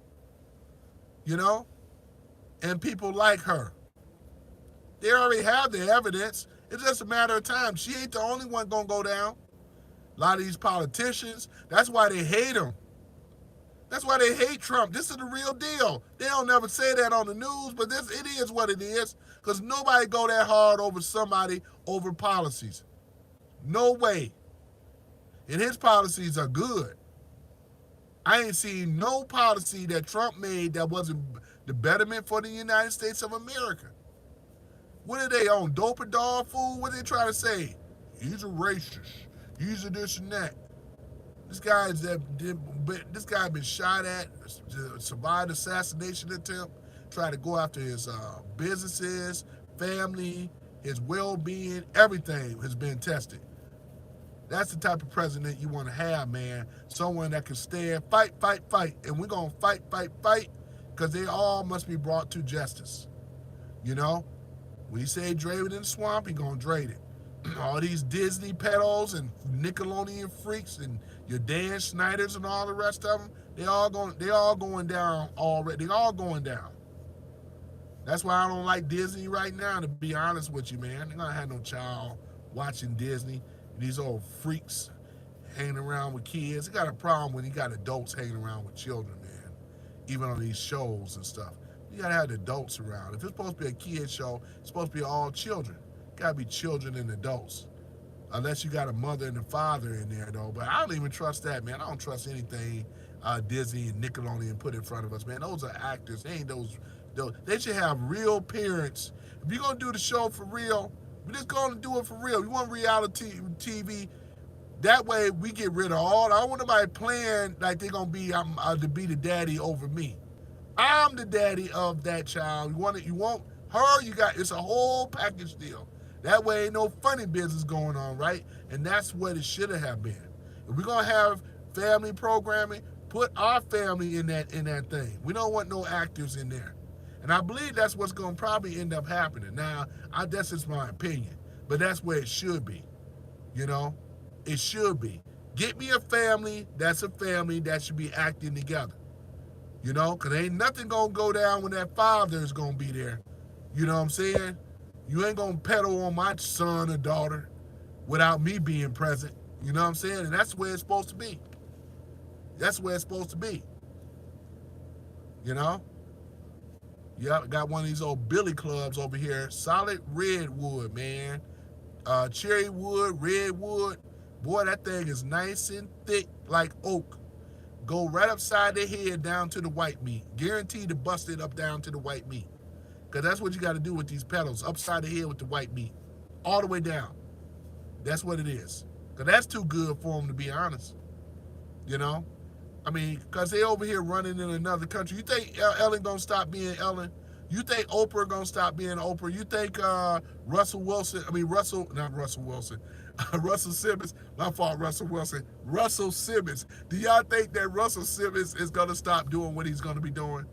You know? And people like her. They already have the evidence. It's just a matter of time. She ain't the only one gonna go down. A lot of these politicians, that's why they hate him. That's why they hate Trump. This is the real deal. They don't never say that on the news, but it is what it is. Because nobody go that hard over somebody over policies. No way. And his policies are good. I ain't seen no policy that Trump made that wasn't the betterment for the United States of America. What are they on? Dope and dog food? What are they trying to say? He's a racist. He's a this and that. This guy been shot at, survived assassination attempt, tried to go after his businesses, family, his well-being, everything has been tested. That's the type of president you want to have, man. Someone that can stand, fight, fight, fight. And we're going to fight, fight, fight, because they all must be brought to justice. You know? When you say drain it in the swamp, you're going to drain it. All these Disney pedos and Nickelodeon freaks and your Dan Snyders and all the rest of them, they all going down already. They all going down. That's why I don't like Disney right now, to be honest with you, man. They're going to have no child watching Disney. These old freaks hanging around with kids. They got a problem when you got adults hanging around with children, man. Even on these shows and stuff. You got to have the adults around. If it's supposed to be a kid show, it's supposed to be all children. Got to be children and adults. Unless you got a mother and a father in there, though. But I don't even trust that, man. I don't trust anything Disney and Nickelodeon put in front of us, man. Those are actors. They ain't those. They should have real parents. If you're going to do the show for real, we're just going to do it for real. You want reality TV? That way we get rid of all. I don't want nobody playing like they're going to be to be the daddy over me. I'm the daddy of that child. You want her? It's a whole package deal. That way ain't no funny business going on, right? And that's what it should have been. If we're gonna have family programming, put our family in that thing. We don't want no actors in there. And I believe that's what's gonna probably end up happening. Now, that's just my opinion. But that's where it should be. You know? It should be. Get me a family that should be acting together. You know, because ain't nothing going to go down when that father is going to be there. You know what I'm saying? You ain't going to pedal on my son or daughter without me being present. You know what I'm saying? And that's where it's supposed to be. That's where it's supposed to be. You know? Yeah, got one of these old billy clubs over here. Solid redwood, man. Cherry wood, redwood. Boy, that thing is nice and thick like oak. Go right upside their head down to the white meat. Guaranteed to bust it up down to the white meat. Because that's what you got to do with these pedals. Upside the head with the white meat. All the way down. That's what it is. Because that's too good for them, to be honest. You know? I mean, because they over here running in another country. You think Ellen going to stop being Ellen? You think Oprah going to stop being Oprah? You think Russell Simmons, my fault, Russell Wilson. Russell Simmons. Do y'all think that Russell Simmons is going to stop doing what he's going to be doing?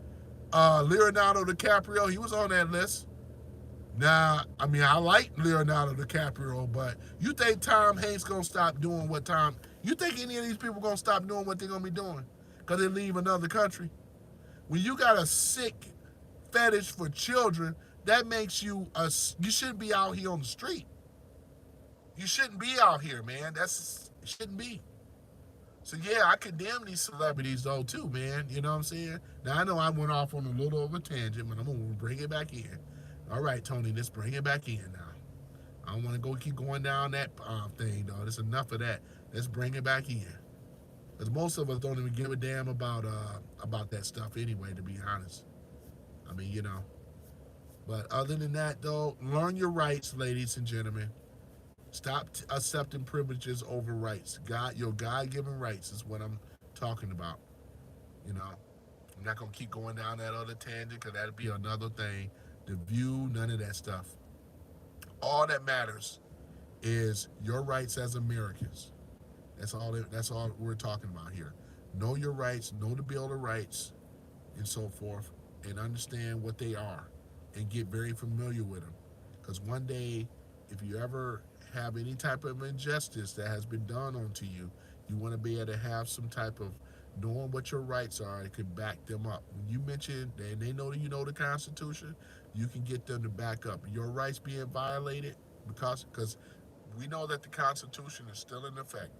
Leonardo DiCaprio, he was on that list. Now, I mean, I like Leonardo DiCaprio, but you think Tom Hanks going to stop doing you think any of these people going to stop doing what they're going to be doing? Because they leave another country? When you got a sick fetish for children, that makes you shouldn't be out here on the street. You shouldn't be out here, man. It shouldn't be. So yeah, I condemn these celebrities though too, man. You know what I'm saying? Now I know I went off on a little of a tangent, but I'm gonna bring it back in. All right, Tony, let's bring it back in now. I don't want to keep going down that thing though. There's enough of that. Let's bring it back in. Because most of us don't even give a damn about that stuff anyway, to be honest. I mean, you know. But other than that though, learn your rights, ladies and gentlemen. Stop accepting privileges over rights. Your God-given rights is what I'm talking about. You know, I'm not gonna keep going down that other tangent because that'd be another thing. The view, none of that stuff. All that matters is your rights as Americans. That's all we're talking about here. Know your rights, know the Bill of Rights, and so forth, and understand what they are, and get very familiar with them. Because one day, if you ever have any type of injustice that has been done onto you, you want to be able to have some type of knowing what your rights are. It can back them up. When you mention and they know that you know the Constitution, you can get them to back up your rights being violated because we know that the Constitution is still in effect.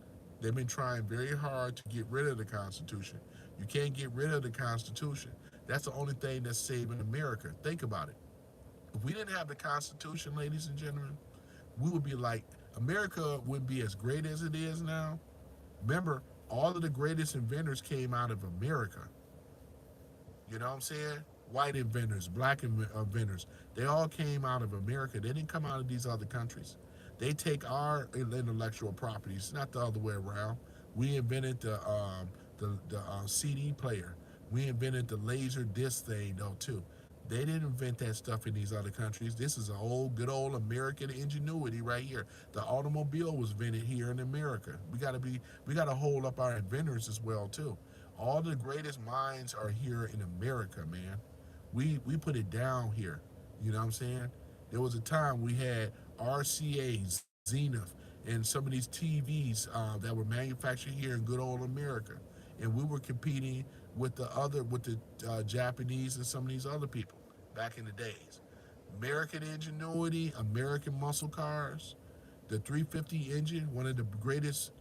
They've been trying very hard to get rid of the Constitution. You can't get rid of the Constitution. That's the only thing that's saving America. Think about it. If we didn't have the Constitution, ladies and gentlemen, we would be like, America wouldn't be as great as it is now. Remember, all of the greatest inventors came out of America. You know what I'm saying? White inventors, black inventors, they all came out of America. They didn't come out of these other countries. They take our intellectual properties, not the other way around. We invented the CD player. We invented the laser disc thing though too. They didn't invent that stuff in these other countries. This is good old American ingenuity right here. The automobile was invented here in America. We gotta hold up our inventors as well too. All the greatest minds are here in America, man. We put it down here. You know what I'm saying? There was a time we had RCA, Zenith, and some of these TVs that were manufactured here in good old America, and we were competing with the Japanese and some of these other people back in the days. American ingenuity, American muscle cars, the 350 engine, one of the greatest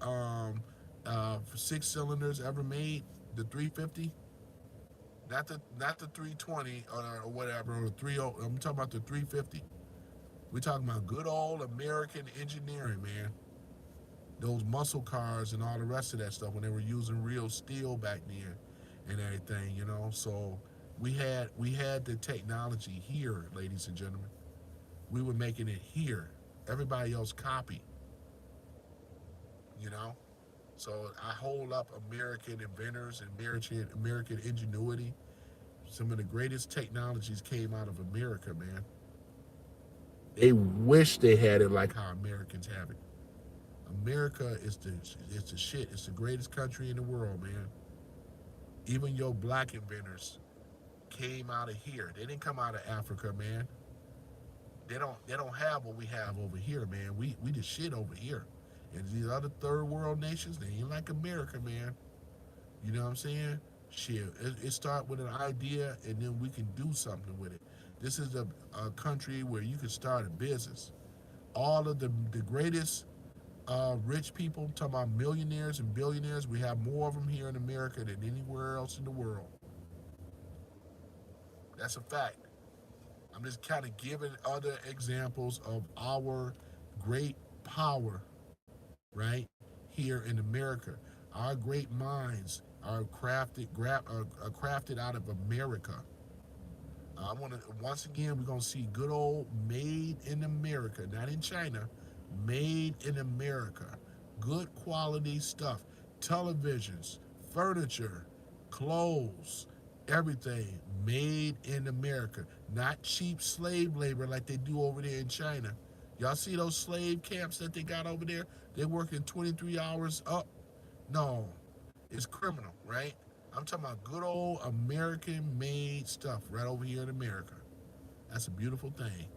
6 cylinders ever made, the 350, not the 320 or whatever, or the 30. I'm talking about the 350. We're talking about good old American engineering, man. Those muscle cars and all the rest of that stuff when they were using real steel back then and everything, you know. So we had the technology here, ladies and gentlemen. We were making it here. Everybody else copied, you know. So I hold up American inventors and American ingenuity. Some of the greatest technologies came out of America, man. They wish they had it like how Americans have it. America is the shit. It's the greatest country in the world, man. Even your black inventors came out of here. They didn't come out of Africa, man. They don't have what we have over here, man. We the shit over here. And these other third world nations, they ain't like America, man. You know what I'm saying? Shit, it start with an idea, and then we can do something with it. This is a country where you can start a business. All of the greatest rich people, talking about millionaires and billionaires, we have more of them here in America than anywhere else in the world. That's a fact. I'm just kind of giving other examples of our great power, right, here in America. Our great minds are crafted out of America. I want to once again we're gonna see good old made in America, not in China, made in America. Good quality stuff, televisions, furniture, clothes, everything made in America. Not cheap slave labor like they do over there in China. Y'all see those slave camps that they got over there? They're working 23 hours up. No, it's criminal, right? I'm talking about good old American made stuff right over here in America. That's a beautiful thing.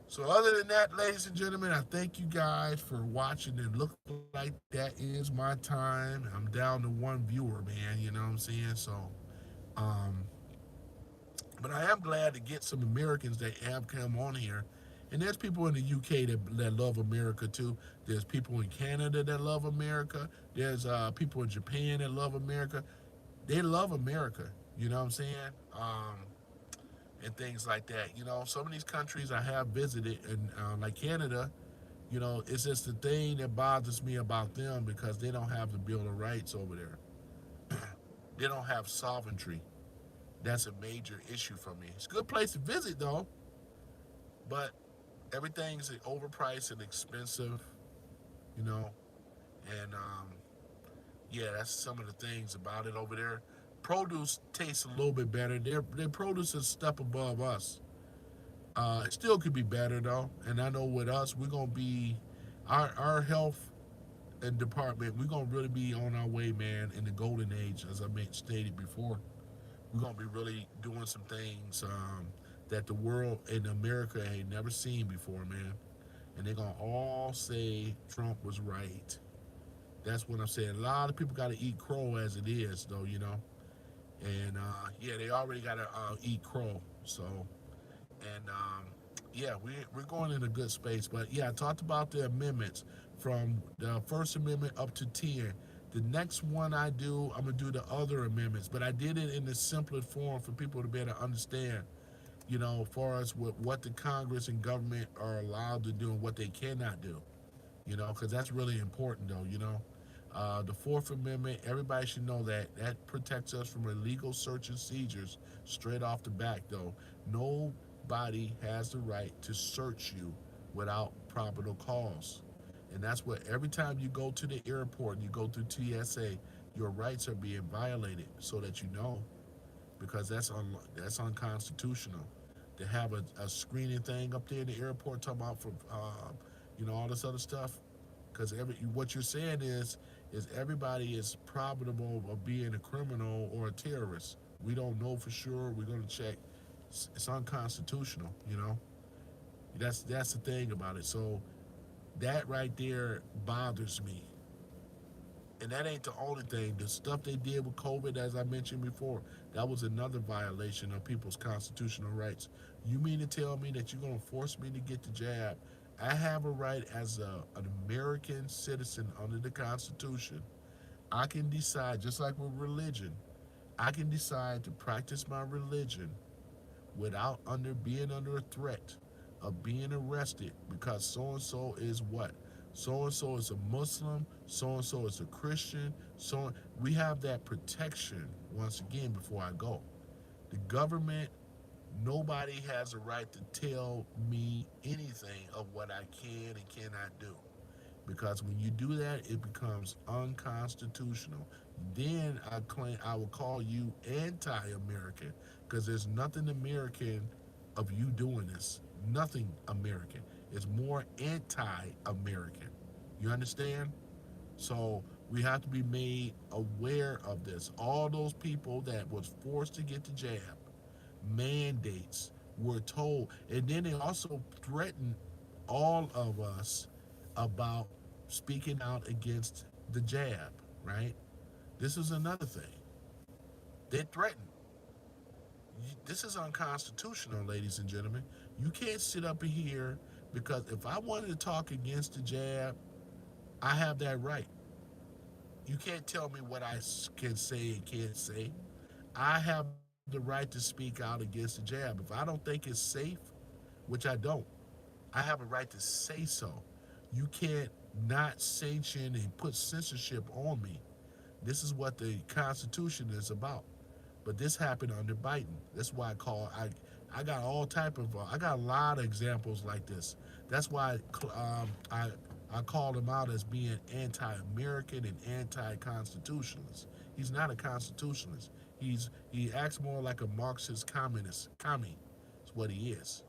So other than that, ladies and gentlemen, I thank you guys for watching. It look like that is my time. I'm down to one viewer, man. You know what I'm saying? So, um, but I am glad to get some Americans that have come on here. And there's people in the UK that love America too. There's people in Canada that love America. There's people in Japan that love America. They love America. You know what I'm saying? And things like that. You know, some of these countries I have visited, and like Canada, you know, it's just the thing that bothers me about them because they don't have the Bill of Rights over there. They don't have sovereignty. That's a major issue for me. It's a good place to visit though, but everything's overpriced and expensive, you know, and yeah, that's some of the things about it over there. produce tastes a little bit better. Their produce is a step above us. It still could be better though, and I know with us, we're gonna be our health and department. We're gonna really be on our way, man, in the golden age, as I stated before. We're gonna be really doing some things that the world in America ain't never seen before, man. And they're gonna all say Trump was right. That's what I'm saying. A lot of people got to eat crow as it is, though, you know. And yeah, they already got to eat crow. So, and yeah, we're going in a good space. But yeah, I talked about the amendments from the First Amendment up to 10. The next one I do, I'm gonna do the other amendments, but I did it in the simpler form for people to be able to understand, you know, as far as what the Congress and government are allowed to do and what they cannot do, you know, because that's really important, though, you know. The Fourth Amendment, everybody should know that protects us from illegal search and seizures straight off the back, though. Nobody has the right to search you without probable cause. And that's what every time you go to the airport and you go through TSA, your rights are being violated so that you know, because that's unconstitutional to have a screening thing up there in the airport talking about for you know, all this other stuff, because what you're saying is everybody is probable of being a criminal or a terrorist. We don't know for sure. We're going to check. It's unconstitutional, you know. That's the thing about it. So that right there bothers me. And that ain't the only thing. The stuff they did with COVID, as I mentioned before, that was another violation of people's constitutional rights. You mean to tell me that you're going to force me to get the jab? I have a right as an American citizen under the Constitution. I can decide, just like with religion, I can decide to practice my religion without being under a threat of being arrested because so and so is what? So and so is a Muslim, so and so is a Christian, so we have that protection once again before I go. The government, nobody has a right to tell me anything of what I can and cannot do. Because when you do that, it becomes unconstitutional. Then I will call you anti-American because there's nothing American of you doing this. Nothing American. It's more anti-American. You understand? So we have to be made aware of this. All those people that was forced to get the jab, mandates were told, and then they also threatened all of us about speaking out against the jab, right? This is another thing. They threatened. This is unconstitutional, ladies and gentlemen. You can't sit up in here because if I wanted to talk against the jab, I have that right. You can't tell me what I can say and can't say. I have the right to speak out against the jab. If I don't think it's safe, which I don't, I have a right to say so. You can't not sanction and put censorship on me. This is what the Constitution is about. But this happened under Biden. That's why I got all type of I got a lot of examples like this. That's why I called him out as being anti-American and anti-constitutionalist. He's not a constitutionalist. He acts more like a Marxist communist. Commie is what he is.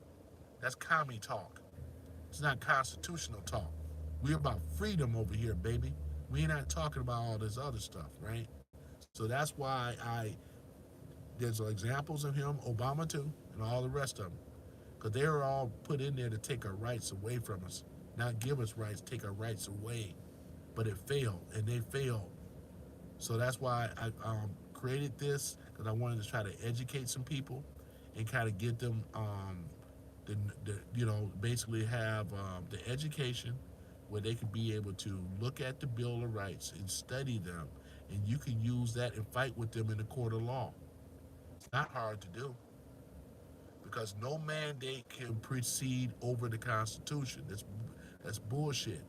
That's commie talk. It's not constitutional talk. We're about freedom over here, baby. We're not talking about all this other stuff, right? So that's why there's examples of him, Obama too, and all the rest of them. Because they were all put in there to take our rights away from us. Not give us rights, take our rights away. But it failed, and they failed. So that's why I created this, because I wanted to try to educate some people and kind of get them basically have the education where they can be able to look at the Bill of Rights and study them, and you can use that and fight with them in the court of law. It's not hard to do because no mandate can precede over the Constitution. That's bullshit.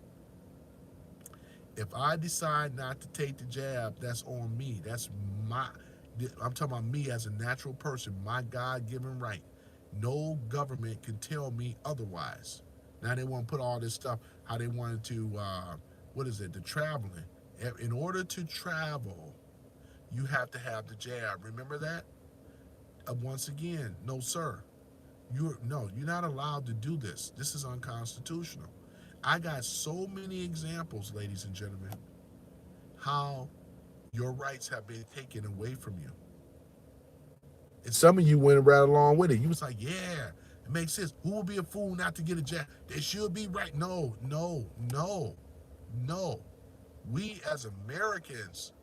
If I decide not to take the jab, that's on me. I'm talking about me as a natural person, my God-given right. No government can tell me otherwise. Now they want to put all this stuff, how they wanted to, the traveling. In order to travel, you have to have the jab. Remember that? Once again, no, sir. You're not allowed to do this. This is unconstitutional. I got so many examples, ladies and gentlemen, how your rights have been taken away from you. And some of you went right along with it. You was like, yeah, it makes sense. Who will be a fool not to get a jab? They should be right. No, no, no, no. We as Americans,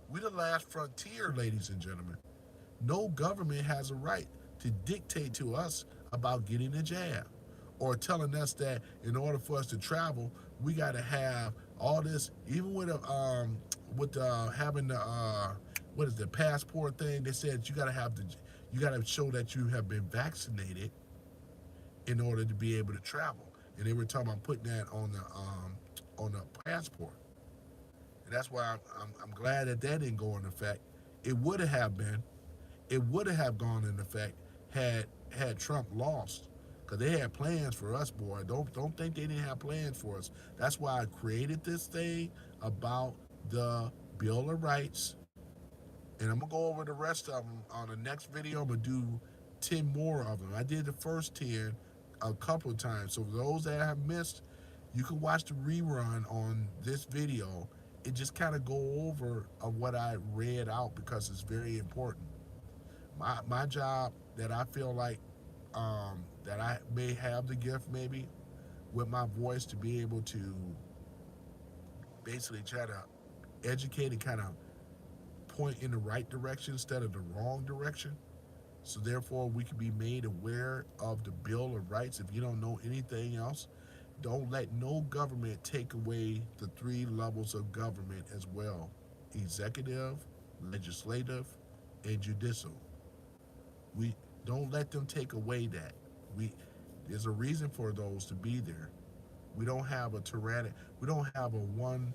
we the last frontier, ladies and gentlemen. No government has a right to dictate to us about getting a jab or telling us that in order for us to travel, we got to have all this. Even with having the what is the passport thing? They said you got to show that you have been vaccinated in order to be able to travel. And they were talking about putting that on the passport. And that's why I'm glad that that didn't go into effect. It would have been it would have gone into effect had Trump lost, because they had plans for us, boy. Don't think they didn't have plans for us. That's why I created this thing about the Bill of Rights, and I'm gonna go over the rest of them on the next video. I'm gonna do 10 more of them. I did the first 10 a couple of times, so for those that have missed, you can watch the rerun on this video. It just kind of go over of what I read out because it's very important. My job that I feel like that I may have the gift maybe with my voice to be able to basically try to educate and kind of point in the right direction instead of the wrong direction. So therefore we can be made aware of the Bill of Rights. If you don't know anything else, don't let no government take away the three levels of government as well: executive, legislative, and judicial. We don't let them take away that. We There's a reason for those to be there. We don't have a tyrannic. We don't have a one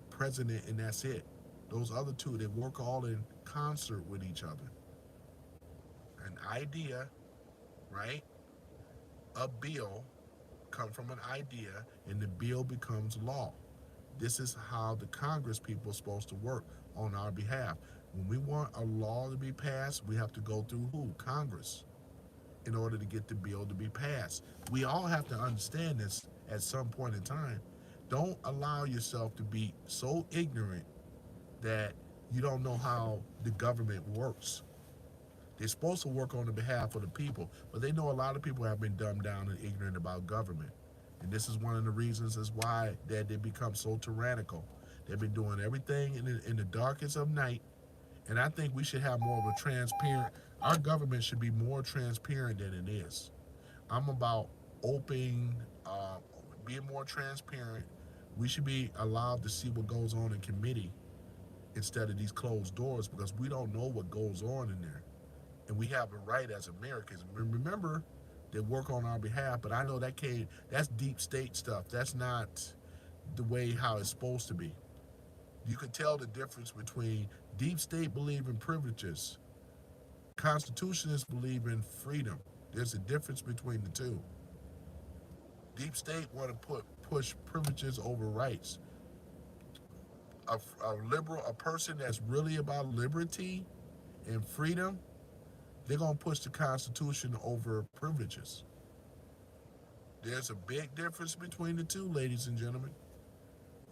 president and that's it. Those other two, they work all in concert with each other. An idea, right? A bill come from an idea, and the bill becomes law. This is how the Congress people are supposed to work on our behalf. When we want a law to be passed, we have to go through who? Congress, in order to get the bill to be passed. We all have to understand this at some point in time. Don't allow yourself to be so ignorant that you don't know how the government works. They're supposed to work on the behalf of the people, but they know a lot of people have been dumbed down and ignorant about government. And this is one of the reasons is why that they become so tyrannical. They've been doing everything in the darkest of night. And I think we should have more of a transparent, our government should be more transparent than it is. I'm about open, being more transparent. We should be allowed to see what goes on in committee instead of these closed doors, because we don't know what goes on in there. And we have a right as Americans. Remember, they work on our behalf, but I know that's deep state stuff. That's not the way how it's supposed to be. You can tell the difference between deep state believe in privileges. Constitutionists believe in freedom. There's a difference between the two. Deep state want to push privileges over rights. A person that's really about liberty and freedom, they're gonna push the Constitution over privileges. There's a big difference between the two, ladies and gentlemen.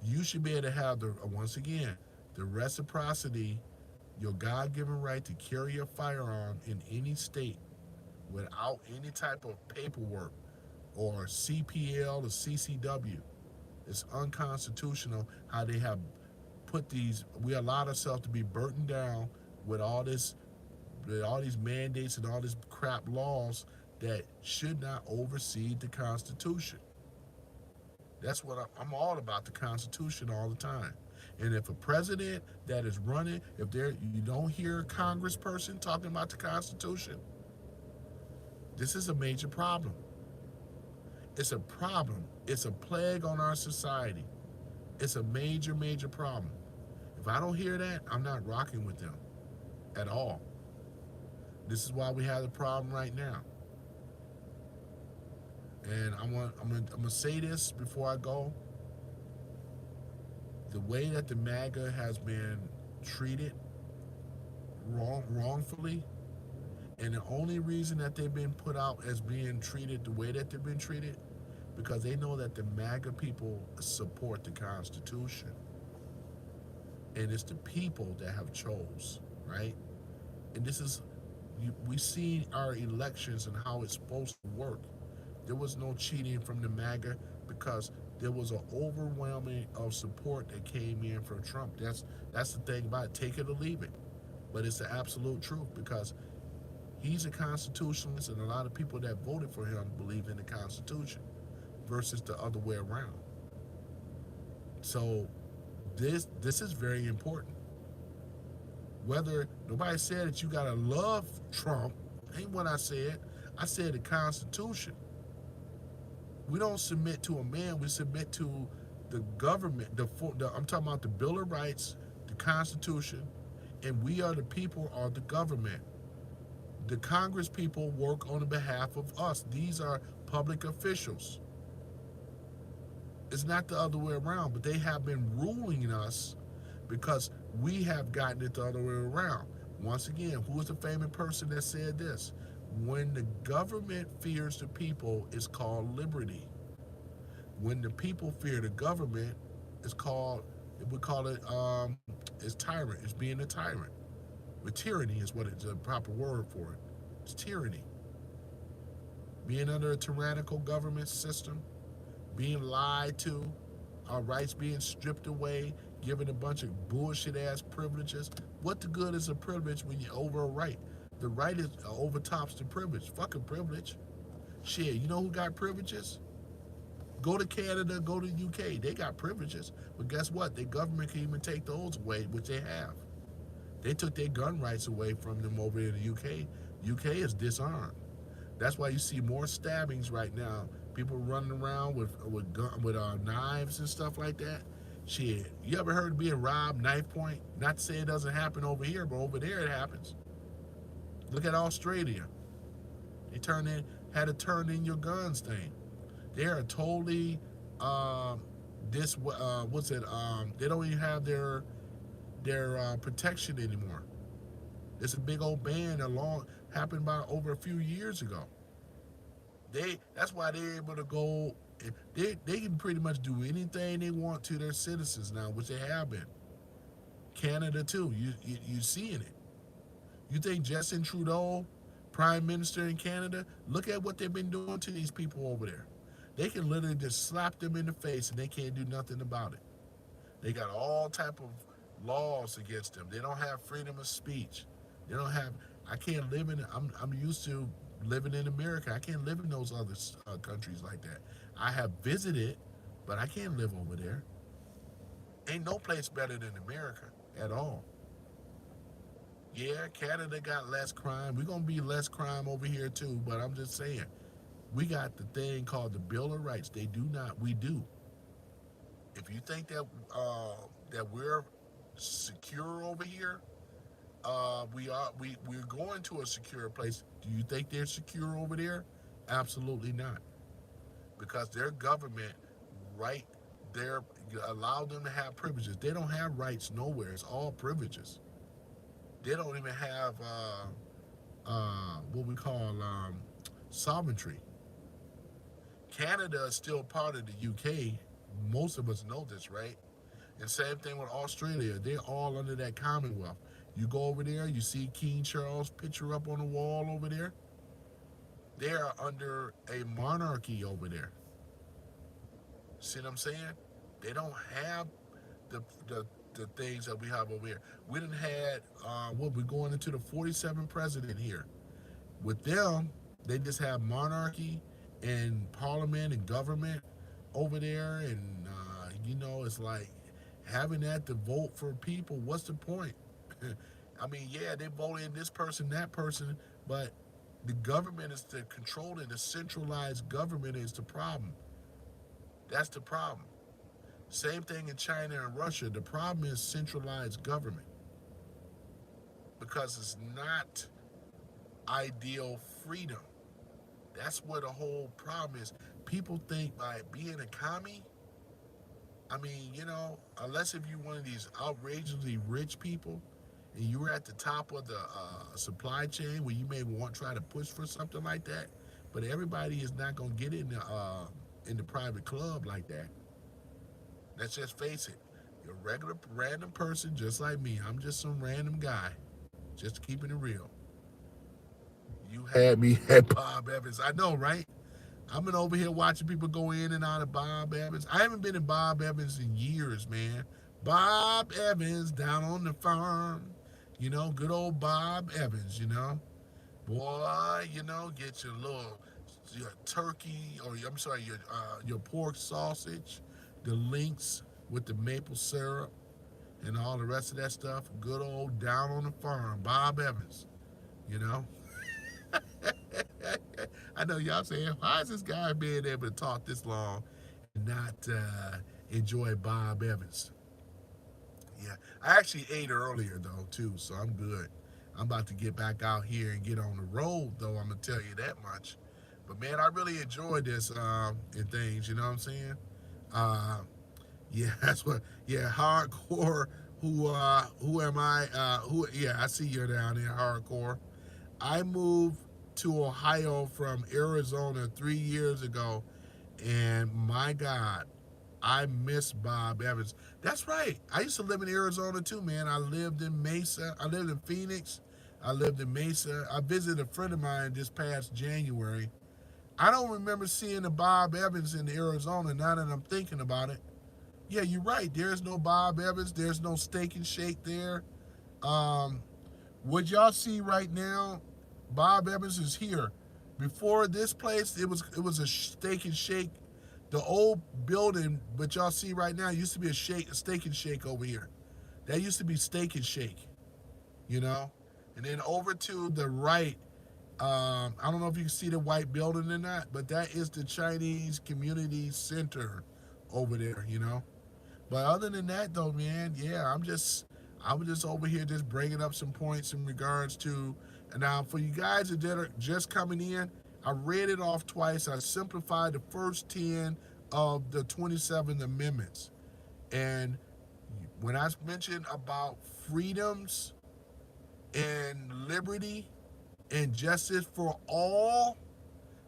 You should be able to have once again, the reciprocity, your God-given right to carry a firearm in any state without any type of paperwork or CPL or CCW. It's unconstitutional how they have put these. We allowed ourselves to be burdened down with all these mandates and all these crap laws that should not oversee the Constitution. That's what I'm all about, the Constitution all the time. And if a president that is running, if you don't hear a congressperson talking about the Constitution, this is a major problem. It's a problem. It's a plague on our society. It's a major, major problem. If I don't hear that, I'm not rocking with them at all. This is why we have the problem right now. And I'm gonna say this before I go. The way that the MAGA has been treated wrongfully, and the only reason that they've been put out as being treated the way that they've been treated, because they know that the MAGA people support the Constitution, and it's the people that have chose, right? And this is, we see our elections and how it's supposed to work. There was no cheating from the MAGA because there was an overwhelming of support that came in for Trump. That's the thing about it. Take it or leave it, but it's the absolute truth because he's a constitutionalist, and a lot of people that voted for him believe in the Constitution versus the other way around. So this is very important. Whether nobody said that you gotta love Trump, ain't what I said. I said the Constitution. We don't submit to a man. We submit to the government. I'm talking about the Bill of Rights, the Constitution, and we are the people or the government. The Congress people work on the behalf of us. These are public officials. It's not the other way around, but they have been ruling us because we have gotten it the other way around. Once again, who is the famous person that said this? When the government fears the people, it's called liberty. When the people fear the government, it's called, we call it, it's tyrant. It's being a tyrant. But tyranny is what it's a proper word for it. It's tyranny. Being under a tyrannical government system, being lied to, our rights being stripped away, given a bunch of bullshit ass privileges. What the good is a privilege when you're over a right? The right is overtops the privilege. Fucking privilege. Shit, you know who got privileges? Go to Canada, go to UK. They got privileges. But guess what? Their government can even take those away, which they have. They took their gun rights away from them over in the UK. UK is disarmed. That's why you see more stabbings right now. People running around with knives and stuff like that. Shit, you ever heard of being robbed knife point? Not to say it doesn't happen over here, but over there it happens. Look at Australia. They had a turn in your guns thing. They are totally what's it? They don't even have their protection anymore. It's a big old ban happened about over a few years ago. That's why they're able to go. They can pretty much do anything they want to their citizens now, which they have been. Canada too. You seeing it. You think Justin Trudeau, Prime Minister in Canada, look at what they've been doing to these people over there. They can literally just slap them in the face and they can't do nothing about it. They got all type of laws against them. They don't have freedom of speech. They don't have. I can't live in. I'm used to living in America. I can't live in those other countries like that. I have visited, but I can't live over there. Ain't no place better than America at all. Yeah, Canada got less crime. We're gonna be less crime over here too. But I'm just saying, we got the thing called the Bill of Rights. They do not. We do. If you think that we're secure over here, we're going to a secure place. Do you think they're secure over there? Absolutely not, because their government right there allow them to have privileges. They don't have rights nowhere. It's all privileges. They don't even have what we call sovereignty. Canada is still part of the UK. Most of us know this, right? And same thing with Australia. They're all under that Commonwealth. You go over there, you see King Charles' picture up on the wall over there. They are under a monarchy over there. See what I'm saying? They don't have the the, the things that we have over here. We done had we're going into the 47th president here. With them, they just have monarchy and parliament and government over there, and it's like having that to vote for people. What's the point? I mean, yeah, they vote in this person, that person, but the government is to control it. The centralized government is the problem. That's the problem. Same thing in China and Russia. The problem is centralized government because it's not ideal freedom. That's where the whole problem is. People think by being a commie, I mean, unless if you're one of these outrageously rich people, and you were at the top of the supply chain where you may want try to push for something like that, but everybody is not gonna get in the private club like that. Let's just face it. You're a regular random person just like me. I'm just some random guy. Just keeping it real. You had me at Bob Evans. I know, right? I've been over here watching people go in and out of Bob Evans. I haven't been in Bob Evans in years, man. Bob Evans down on the farm. Good old Bob Evans, Boy, get your turkey, or I'm sorry, your pork sausage, the links with the maple syrup and all the rest of that stuff. Good old down on the farm, Bob Evans, you know. I know y'all saying, why is this guy being able to talk this long and not enjoy Bob Evans? Yeah, I actually ate earlier though too, so I'm good. I'm about to get back out here and get on the road though. I'm gonna tell you that much. But man, I really enjoyed this and things. You know what I'm saying? Uh, yeah, that's what. Yeah, hardcore. Who am I? Who? Yeah, I see you're down there, hardcore. I moved to Ohio from Arizona 3 years ago, and my God, I miss Bob Evans. That's right. I used to live in Arizona too, man. I lived in Mesa. I lived in Phoenix. I lived in Mesa. I visited a friend of mine this past January. I don't remember seeing the Bob Evans in Arizona now that I'm thinking about it. Yeah, you're right. There's no Bob Evans. There's no Steak and Shake there. Um, what y'all see right now, Bob Evans is here. Before this place, it was a Steak and Shake. The old building, but y'all see right now, used to be a Steak and Shake over here. That used to be Steak and Shake, you know. And then over to the right, I don't know if you can see the white building or not, but that is the Chinese Community Center over there, you know. But other than that, though, man, yeah, I'm just over here just bringing up some points in regards to. And now, for you guys that are just coming in, I read it off twice. I simplified the first 10 of the 27 amendments. And when I mentioned about freedoms and liberty and justice for all,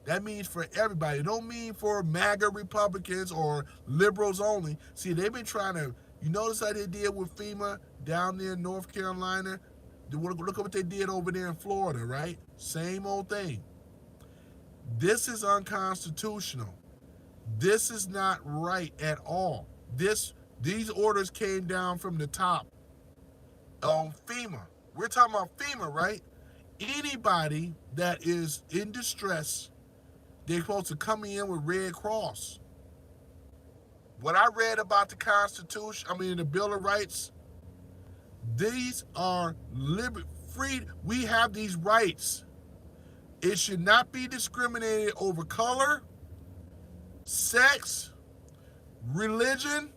that means for everybody. It don't mean for MAGA Republicans or liberals only. See, they've been trying to. You notice how they did with FEMA down there in North Carolina? Look at what they did over there in Florida, right? Same old thing. This is unconstitutional. This is not right at all. These orders came down from the top on FEMA. We're talking about FEMA, right? Anybody that is in distress, they're supposed to come in with Red Cross. What I read about the Constitution, the Bill of Rights, these are free. We have these rights. It should not be discriminated over color, sex, religion.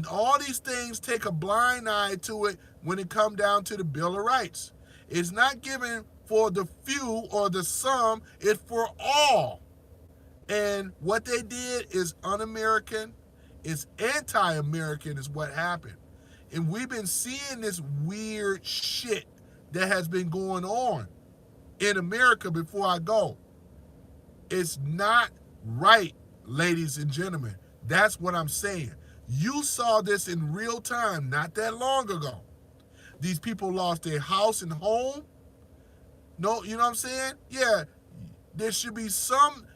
All these things take a blind eye to it when it comes down to the Bill of Rights. It's not given for the few or the some, it's for all. And what they did is un-American, it's anti-American is what happened. And we've been seeing this weird shit that has been going on in America before I go. It's not right, ladies and gentlemen. That's what I'm saying. You saw this in real time not that long ago. These people lost their house and home. No, you know what I'm saying? Yeah, there should be some.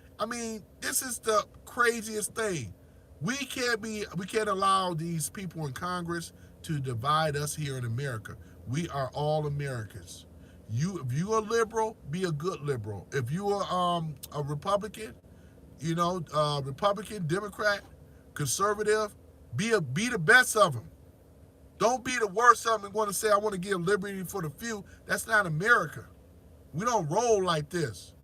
This is the craziest thing. We can't allow these people in Congress to divide us here in America. We are all Americans. If you are liberal, be a good liberal. If you are a Republican, Republican, Democrat, conservative, be the best of them. Don't be the worst of them and want to say I want to give liberty for the few. That's not America. We don't roll like this.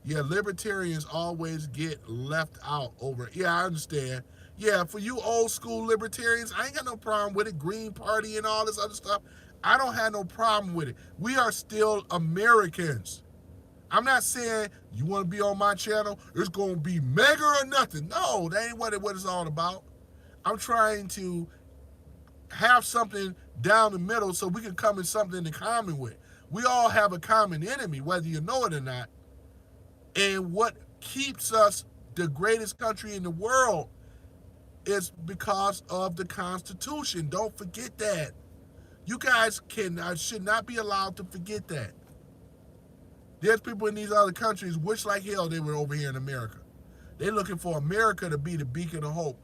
Yeah, libertarians always get left out over. Yeah, I understand. Yeah, for you old school libertarians, I ain't got no problem with it. Green Party and all this other stuff. I don't have no problem with it. We are still Americans. I'm not saying you want to be on my channel, it's going to be mega or nothing. No, that ain't what it's all about. I'm trying to have something down the middle so we can come in something in common with. We all have a common enemy, whether you know it or not. And what keeps us the greatest country in the world is because of the Constitution. Don't forget that. You guys should not be allowed to forget that. There's people in these other countries wish like hell they were over here in America. They're looking for America to be the beacon of hope.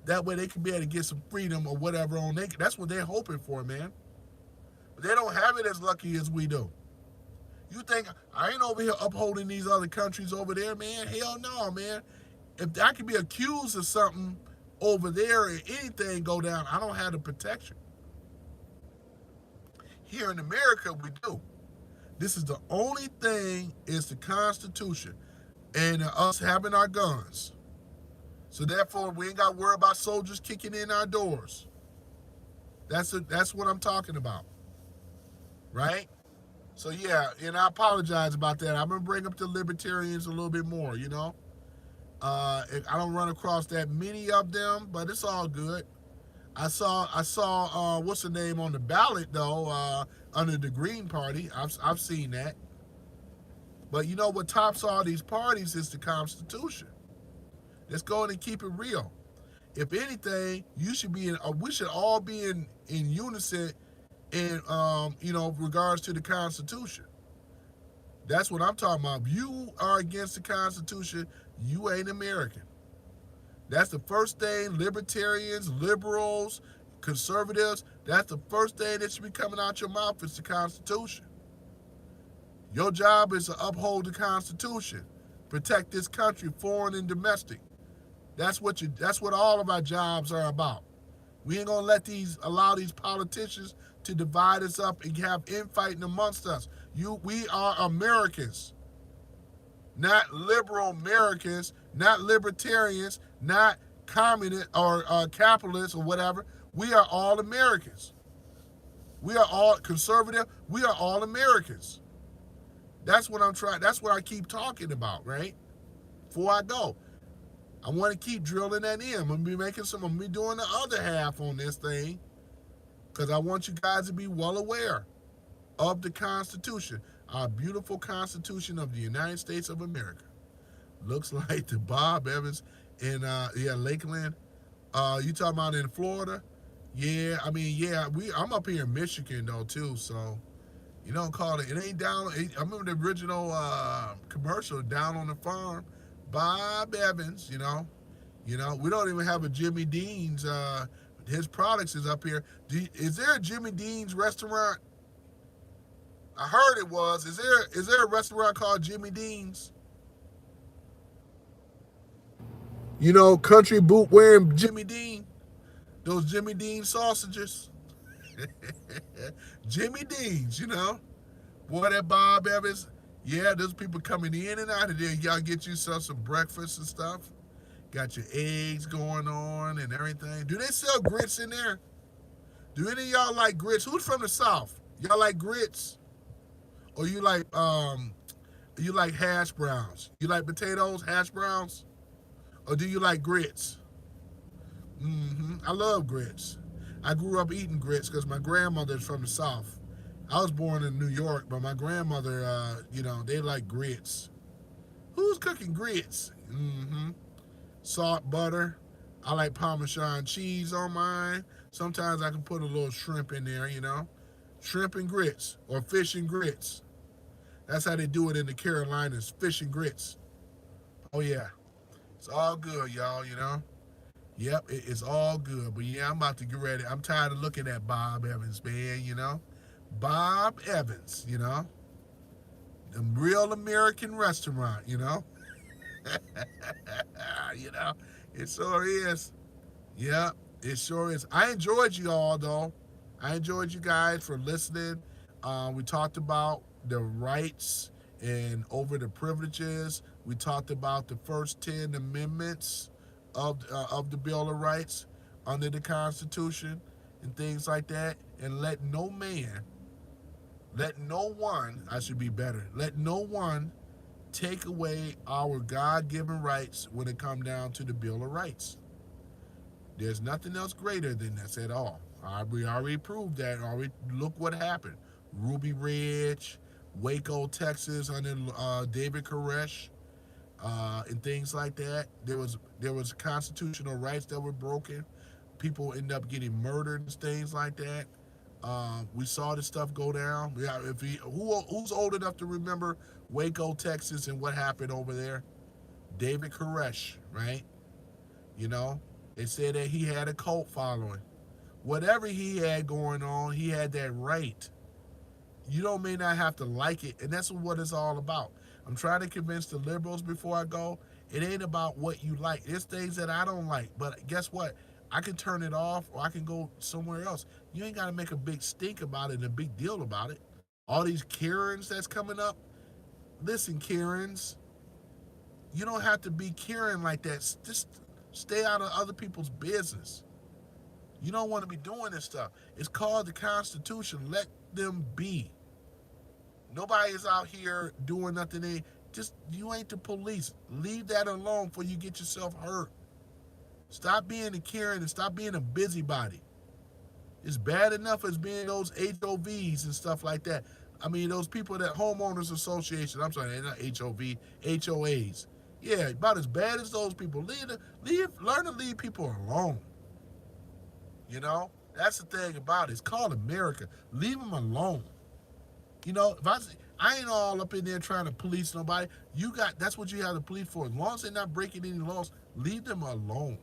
That way they can be able to get some freedom or whatever on they. That's what they're hoping for, man. But they don't have it as lucky as we do. You think I ain't over here upholding these other countries over there, man? Hell no, man. If I can be accused of something over there and anything go down, I don't have the protection. Here in America, we do. This is the only thing is the Constitution and us having our guns. So therefore, we ain't got to worry about soldiers kicking in our doors. That's what I'm talking about, right? So yeah, and I apologize about that. I'm gonna bring up the libertarians a little bit more. I don't run across that many of them, but it's all good. I saw what's the name on the ballot though, under the Green Party. I've seen that. But you know what tops all these parties is the Constitution. Let's go in and keep it real. If anything, you should be in. We should all be in unison in regards to the Constitution. That's what I'm talking about. If you are against the Constitution, you ain't American. That's the first thing. Libertarians, liberals, conservatives. That's the first thing that should be coming out your mouth is the Constitution. Your job is to uphold the Constitution, protect this country, foreign and domestic. That's what all of our jobs are about. We ain't gonna allow these politicians to divide us up and have infighting amongst us. We are Americans, not liberal Americans, not libertarians, not communist or capitalists or whatever. We are all Americans. We are all conservative. We are all Americans. That's what I'm trying. That's what I keep talking about, right? Before I go, I want to keep drilling that in. I'm gonna be I'm gonna be doing the other half on this thing because I want you guys to be well aware of the Constitution, our beautiful Constitution of the United States of America. Looks like the Bob Evans in Lakeland. You talking about in Florida? Yeah, I mean, yeah, I'm up here in Michigan though too, so you don't call it. It ain't down. I remember the original commercial, Down on the Farm, Bob Evans. We don't even have a Jimmy Dean's. His products is up here. Is there a Jimmy Dean's restaurant? I heard it was. Is there a restaurant called Jimmy Dean's? Country boot wearing Jimmy Dean. Those Jimmy Dean sausages. Jimmy Dean's. Boy, that Bob Evans. Yeah, there's people coming in and out of there. Y'all get yourself some breakfast and stuff. Got your eggs going on and everything. Do they sell grits in there? Do any of y'all like grits? Who's from the South? Y'all like grits? Or you like hash browns? You like potatoes, hash browns? Or do you like grits? I love grits. I grew up eating grits because my grandmother's from the South. I was born in New York, but my grandmother, they like grits. Who's cooking grits? Salt, butter. I like Parmesan cheese on mine. Sometimes I can put a little shrimp in there, Shrimp and grits or fish and grits. That's how they do it in the Carolinas, fish and grits. Oh, yeah. It's all good, y'all. Yep, it's all good. But, yeah, I'm about to get ready. I'm tired of looking at Bob Evans, man, Bob Evans, The real American restaurant, It sure is. Yeah, it sure is. I enjoyed you all, though. I enjoyed you guys for listening. We talked about the rights and over the privileges. We talked about the first 10 amendments of the Bill of Rights under the Constitution and things like that. And let no one, I should be better, let no one take away our God-given rights when it comes down to the Bill of Rights. There's nothing else greater than this at all We already proved that. Already, look what happened. Ruby Ridge, Waco, Texas, under David Koresh, and things like that. There was constitutional rights that were broken. People end up getting murdered and things like that. We saw this stuff go down. Yeah, who's old enough to remember Waco, Texas, and what happened over there? David Koresh, right? You know, they said that he had a cult following. Whatever he had going on, he had that right. You don't may not have to like it, and that's what it's all about. I'm trying to convince the liberals before I go. It ain't about what you like. There's things that I don't like, but guess what? I can turn it off, or I can go somewhere else. You ain't got to make a big stink about it and a big deal about it. All these Karens that's coming up. Listen, Karens, you don't have to be Karen like that. Just stay out of other people's business. You don't want to be doing this stuff. It's called the Constitution. Let them be. Nobody is out here doing nothing. Just you ain't the police. Leave that alone before you get yourself hurt. Stop being a Karen and stop being a busybody. It's bad enough as being those HOVs and stuff like that. I mean, those people that homeowners association. I'm sorry, they're not HOV, HOAs. Yeah, about as bad as those people. Learn to leave people alone. You know, that's the thing about it. It's called America. Leave them alone. You know, if I ain't all up in there trying to police nobody. That's what you have the police for. As long as they're not breaking any laws, leave them alone.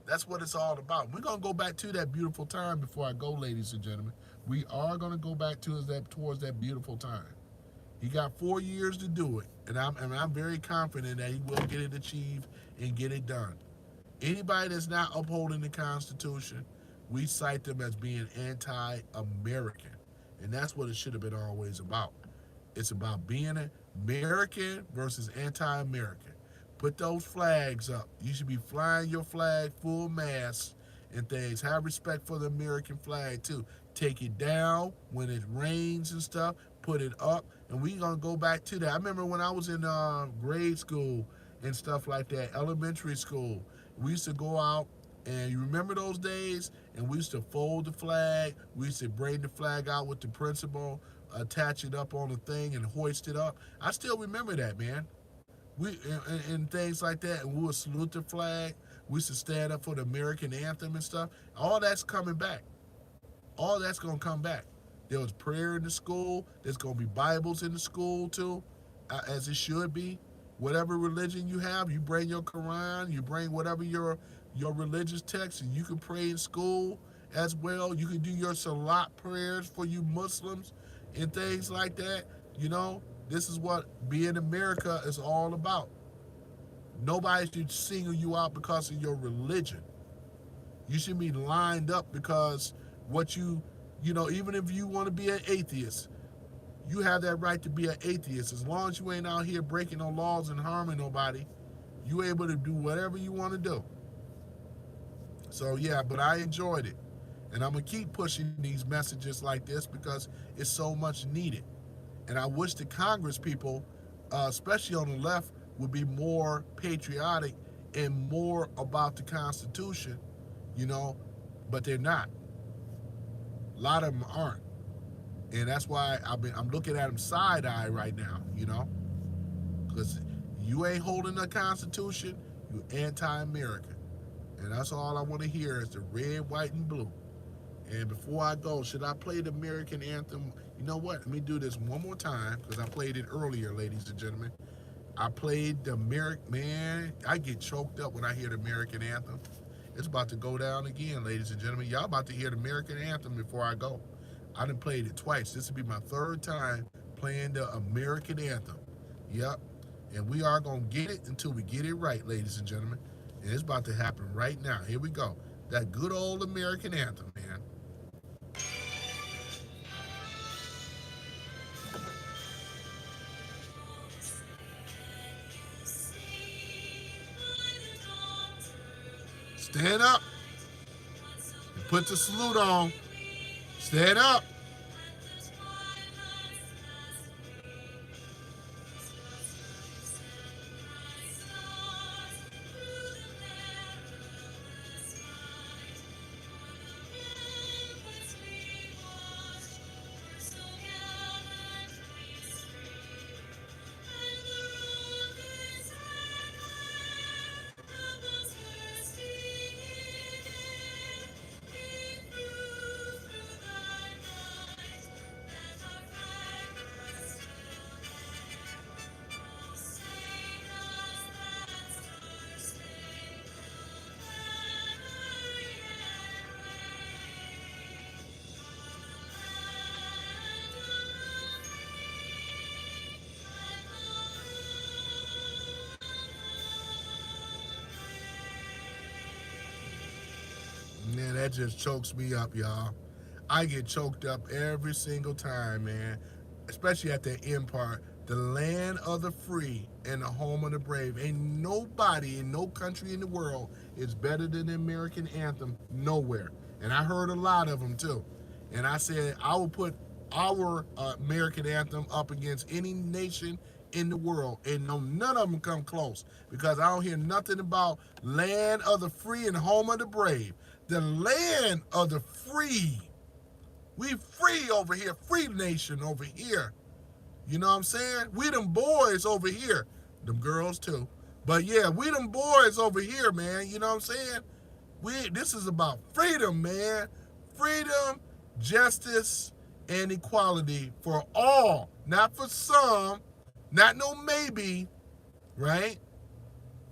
That's what it's all about. We're gonna go back to that beautiful time before I go, ladies and gentlemen. We are gonna go back towards that beautiful time. He got 4 years to do it, and I'm very confident that he will get it achieved and get it done. Anybody that's not upholding the Constitution, we cite them as being anti-American. And that's what it should have been always about. It's about being an American versus anti-American. Put those flags up. You should be flying your flag full mast and things. Have respect for the American flag too. Take it down when it rains and stuff. Put it up, and we're gonna go back to that. I remember when I was in grade school and stuff like that, elementary school. We used to go out, and you remember those days? And we used to fold the flag. We used to bring the flag out with the principal, attach it up on the thing, and hoist it up. I still remember that, man. And things like that, and we would salute the flag. We used to stand up for the American anthem and stuff. All that's coming back. All that's gonna come back. There was prayer in the school. There's gonna be Bibles in the school too, as it should be. Whatever religion you have, you bring your Quran, you bring whatever your religious text, and you can pray in school as well. You can do your Salat prayers for you Muslims and things like that. You know, this is what being America is all about. Nobody should single you out because of your religion. You should be lined up because even if you want to be an atheist, you have that right to be an atheist. As long as you ain't out here breaking no laws and harming nobody, you able to do whatever you want to do. So yeah, but I enjoyed it. And I'm going to keep pushing these messages like this because it's so much needed. And I wish the Congress people, especially on the left, would be more patriotic and more about the Constitution, but they're not. A lot of them aren't. And that's why I'm looking at them side eye right now, because you ain't holding the Constitution, you anti-American. And that's all I want to hear is the red, white, and blue. And before I go, should I play the American anthem? You know what? Let me do this one more time because I played it earlier, ladies and gentlemen. I played the American, man, I get choked up when I hear the American anthem. It's about to go down again, ladies and gentlemen. Y'all about to hear the American anthem before I go. I done played it twice. This will be my third time playing the American anthem. Yep. And we are going to get it until we get it right, ladies and gentlemen. And it's about to happen right now. Here we go. That good old American anthem, man. Stand up and put the salute on. Stand up. that just chokes me up, y'all. I get choked up every single time, man. Especially at that end part. The land of the free and the home of the brave. Ain't nobody in no country in the world is better than the American anthem nowhere. And I heard a lot of them too. And I said I will put our American anthem up against any nation in the world, and no, none of them come close because I don't hear nothing about land of the free and home of the brave. The land of the free. We free over here, free nation over here. You know what I'm saying? We them boys over here. Them girls too. But yeah, we them boys over here, man. You know what I'm saying? This is about freedom, man. Freedom, justice, and equality for all. Not for some. Not no maybe, right?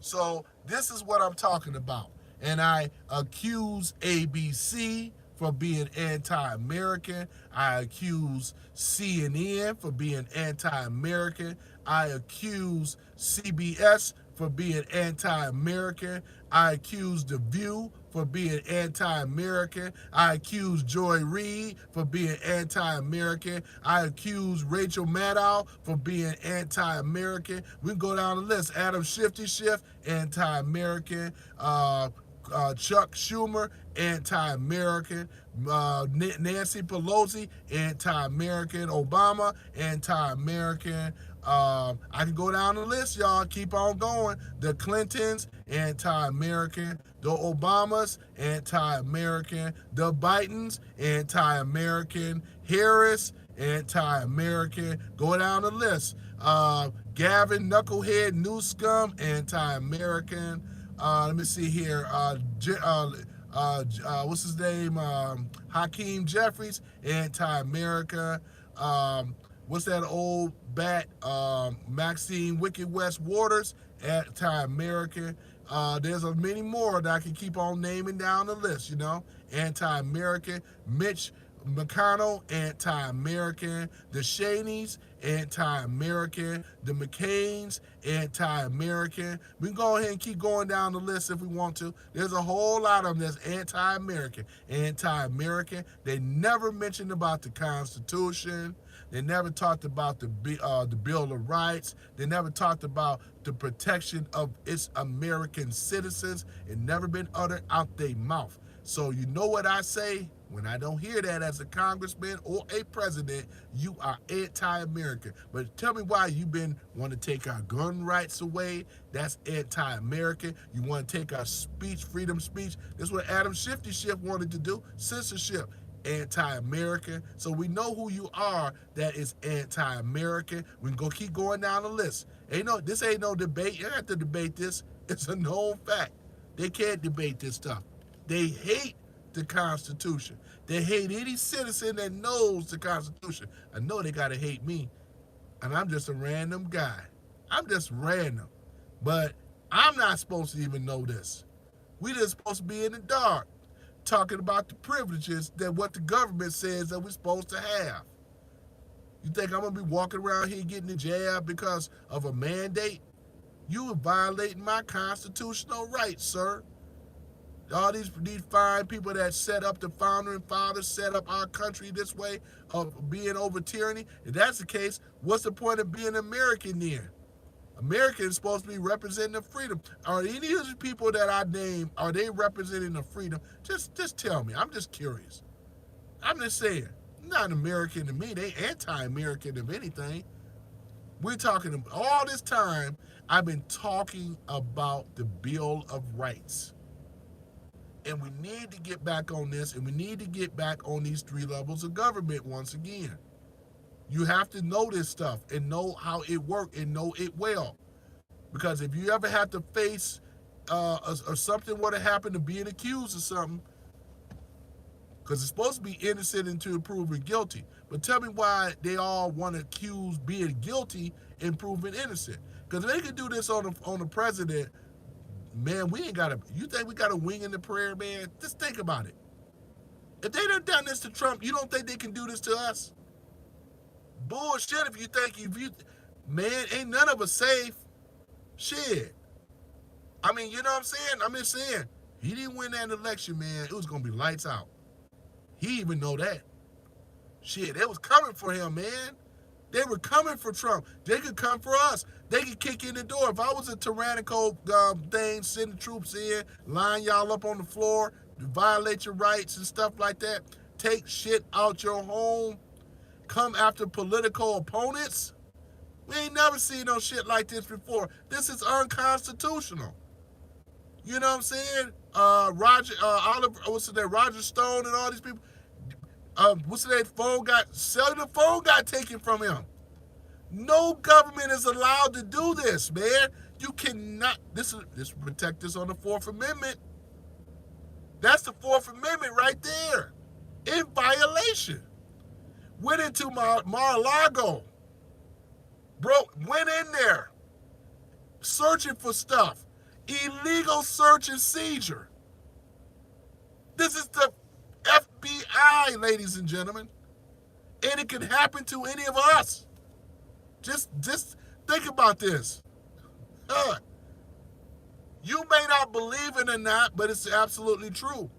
So this is what I'm talking about. And I accuse ABC for being anti-American. I accuse CNN for being anti-American. I accuse CBS for being anti-American. I accuse The View for being anti-American. I accuse Joy Reid for being anti-American. I accuse Rachel Maddow for being anti-American. We can go down the list. Adam Shifty Schiff, anti-American. Chuck Schumer, anti-American. Nancy Pelosi, anti-American. Obama, anti-American. I can go down the list, y'all. Keep on going. The Clintons, anti-American. The Obamas, anti-American. The Bidens, anti-American. Harris, anti-American. Go down the list. Gavin, Knucklehead, Newscum, anti-American. Let me see here. What's his name? Hakeem Jeffries, anti-America. What's that old bat? Maxine Wicked West Waters, anti-American. There's a many more that I can keep on naming down the list, you know. Anti-American. Mitch McConnell, anti-American. The Cheneys, anti-American. The McCains, anti-American. We can go ahead and keep going down the list if we want to. There's a whole lot of them that's anti-American. Anti-American. They never mentioned about the Constitution. They never talked about the Bill of Rights. They never talked about the protection of its American citizens. It never been uttered out their mouth. So you know what I say? When I don't hear that as a congressman or a president, you are anti-American. But tell me why you want to take our gun rights away. That's anti-American. You want to take our freedom speech. That's what Adam Shifty Schiff wanted to do. Censorship. Anti-American. So we know who you are that is anti-American. We can keep going down the list. This ain't no debate. You don't have to debate this. It's a known fact. They can't debate this stuff. They hate the Constitution. They hate any citizen that knows the Constitution. I know they gotta hate me. And I'm just a random guy. I'm just random. But I'm not supposed to even know this. We just supposed to be in the dark, talking about the privileges that what the government says that we're supposed to have. You think I'm gonna be walking around here getting the jab because of a mandate? You are violating my constitutional rights, sir. All these fine people that set up the founder and fathers, set up our country this way of being over tyranny. If that's the case, what's the point of being American then? Americans is supposed to be representing the freedom. Are any of these people that I name, are they representing the freedom? Just tell me. I'm just curious. I'm just saying. Not American to me. They anti-American if anything. We're talking all this time. I've been talking about the Bill of Rights. And we need to get back on this, and we need to get back on these 3 levels of government once again. You have to know this stuff and know how it works and know it well. Because if you ever have to face or something were to happen to being accused of something, because it's supposed to be innocent until proven guilty. But tell me why they all want to accuse being guilty and proven innocent. Because if they could do this on the president, man, we ain't got to. You think we got a wing in the prayer, man? Just think about it. If they done this to Trump, you don't think they can do this to us? Bullshit. Man, ain't none of us safe. Shit. I mean, you know what I'm saying? I'm just saying. He didn't win that election, man. It was gonna be lights out. He even know that. Shit, they was coming for him, man. They were coming for Trump. They could come for us. They could kick in the door. If I was a tyrannical thing, sending troops in, line y'all up on the floor, violate your rights and stuff like that, take shit out your home, come after political opponents. We ain't never seen no shit like this before. This is unconstitutional. You know what I'm saying? Oliver, what's his name? Roger Stone and all these people. What's his name? Cellular phone got taken from him. No government is allowed to do this, man. You cannot. This protect this on the Fourth Amendment. That's the Fourth Amendment right there, in violation. Went into Mar-a-Lago, went in there, searching for stuff, illegal search and seizure. This is the FBI, ladies and gentlemen, and it can happen to any of us. Just think about this. You may not believe it or not, but it's absolutely true.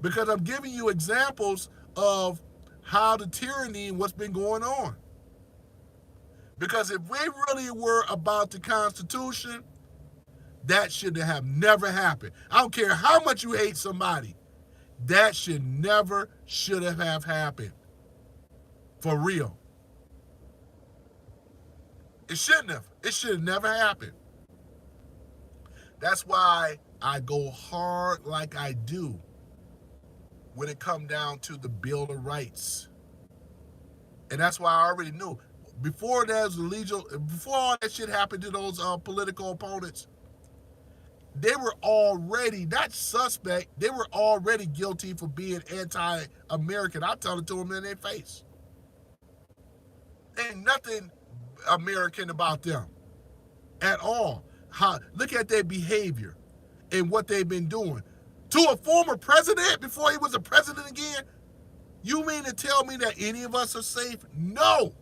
Because I'm giving you examples of how the tyranny and what's been going on. Because if we really were about the Constitution, that should have never happened. I don't care how much you hate somebody. That should have happened. For real. It shouldn't have. It should have never happened. That's why I go hard like I do when it come down to the Bill of Rights. And that's why I already knew. Before all that shit happened to those political opponents, they were already, not suspect, they were already guilty for being anti-American. I tell it to them in their face. Ain't nothing American about them at all. Look at their behavior and what they've been doing. To a former president before he was a president again? You mean to tell me that any of us are safe? No.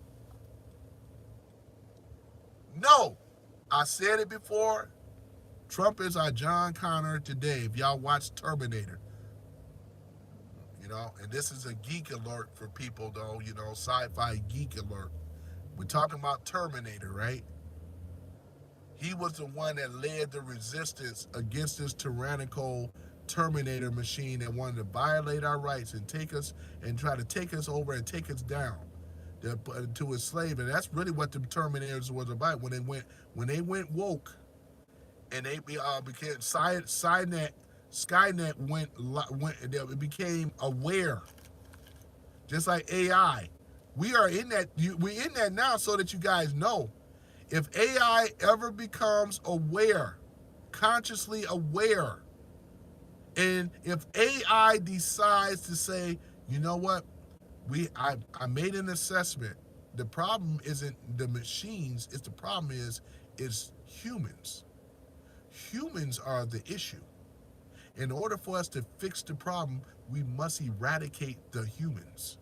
No. I said it before. Trump is our John Connor today. If y'all watch Terminator, and this is a geek alert for people though, sci-fi geek alert. We're talking about Terminator, right? He was the one that led the resistance against this tyrannical Terminator machine that wanted to violate our rights and take us and try to take us over and take us down to enslave. And that's really what the Terminators was about. When they went woke and they became Skynet it became aware, just like AI. We're in that now, so that you guys know, if AI ever becomes aware, consciously aware, and if AI decides to say, you know what, I made an assessment. The problem isn't the machines. The problem is humans. Humans are the issue. In order for us to fix the problem, we must eradicate the humans.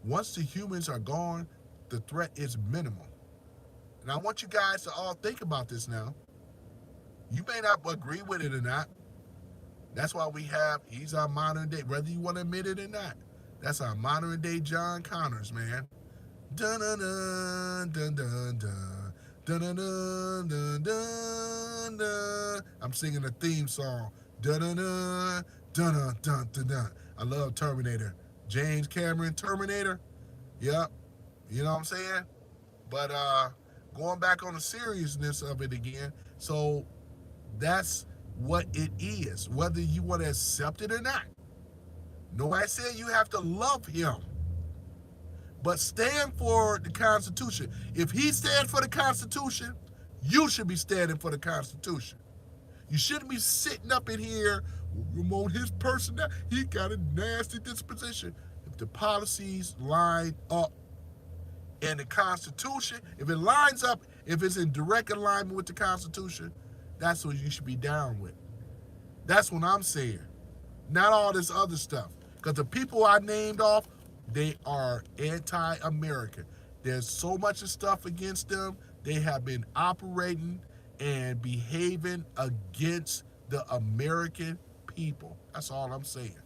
Once the humans are gone, the threat is minimal. And I want you guys to all think about this now. You may not agree with it or not. That's why he's our modern day, whether you want to admit it or not. That's our modern day John Connors, man. Dun dun dun dun dun dun dun dun dun dun dun. I'm singing a theme song. Dun dun dun dun dun dun dun dun. I love Terminator. James Cameron, Terminator. Yep. You know what I'm saying? But going back on the seriousness of it again, so that's what it is, whether you want to accept it or not. Nobody said you have to love him, but stand for the Constitution. If he stands for the Constitution, you should be standing for the Constitution. You shouldn't be sitting up in here on his personality. He got a nasty disposition. If the policies line up and the Constitution, if it lines up, if it's in direct alignment with the Constitution, that's what you should be down with. That's what I'm saying. Not all this other stuff. Because the people I named off, they are anti-American. There's so much of stuff against them. They have been operating and behaving against the American people. That's all I'm saying.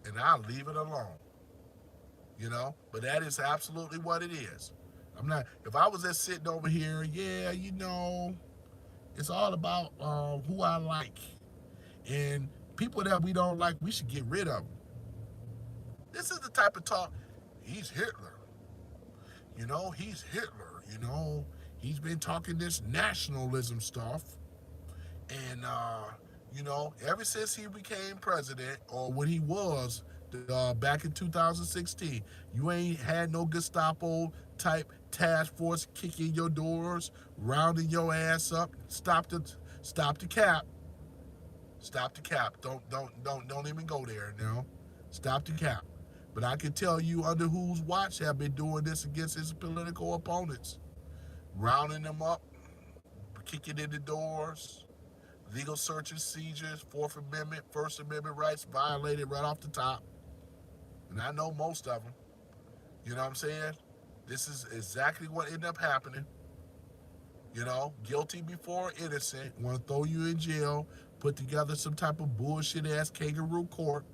And I'll leave it alone. But that is absolutely what it is. I'm not. If I was just sitting over here, yeah, it's all about who I like, and people that we don't like, we should get rid of them. This is the type of talk. He's Hitler. He's Hitler. He's been talking this nationalism stuff, and ever since he became president, or when he was back in 2016, you ain't had no Gestapo type task force kicking your doors, rounding your ass up. Stop the cap. Stop the cap. Don't even go there now. Stop the cap. But I can tell you under whose watch have been doing this against his political opponents, rounding them up, kicking in the doors, legal searches, seizures, Fourth Amendment, First Amendment rights violated right off the top. And I know most of them. You know what I'm saying? This is exactly what ended up happening. Guilty before innocent, want to throw you in jail, put together some type of bullshit ass kangaroo court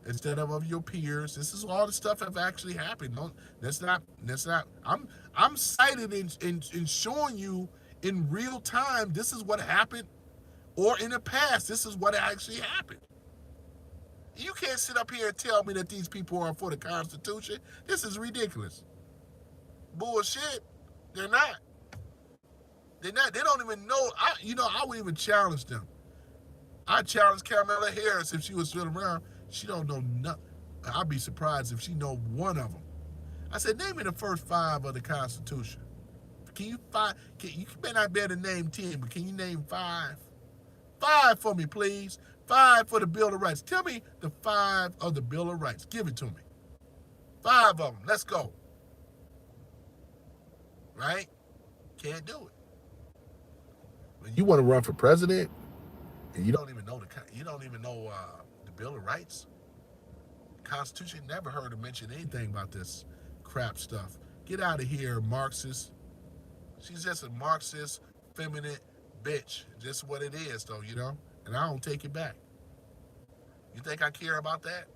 instead of your peers. This is all the stuff that have actually happened. No, that's not. I'm cited in showing you in real time. This is what happened, or in the past, this is what actually happened. You can't sit up here and tell me that these people are for the Constitution. This is ridiculous. Bullshit. They're not. They're not. They don't even know. I would even challenge them. I challenge Kamala Harris if she was still around. She don't know nothing. I'd be surprised if she know one of them. I said, name me the first 5 of the Constitution. Can you find? You may not be able to name 10, but can you name 5? 5 for me, please. 5 for the Bill of Rights. Tell me the 5 of the Bill of Rights. Give it to me. 5 of them. Let's go. Right? Can't do it. When you want to run for president, and you don't even know the Bill of Rights. The Constitution, never heard her mention anything about this crap stuff. Get out of here, Marxist. She's just a Marxist, feminine bitch. Just what it is, though, And I don't take it back. You think I care about that?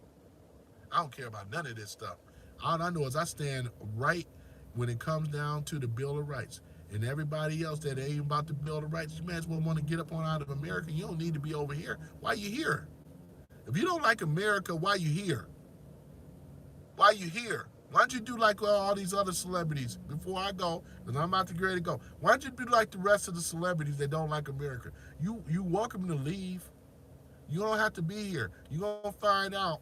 I don't care about none of this stuff. All I know is I stand right when it comes down to the Bill of Rights. And everybody else that ain't about the Bill of Rights, you may as well want to get up on out of America. You don't need to be over here. Why you here? If you don't like America, why you here? Why you here? Why don't you do like all these other celebrities? Before I go, because I'm about to get ready to go. Why don't you do like the rest of the celebrities that don't like America? You welcome to leave. You don't have to be here. You're going to find out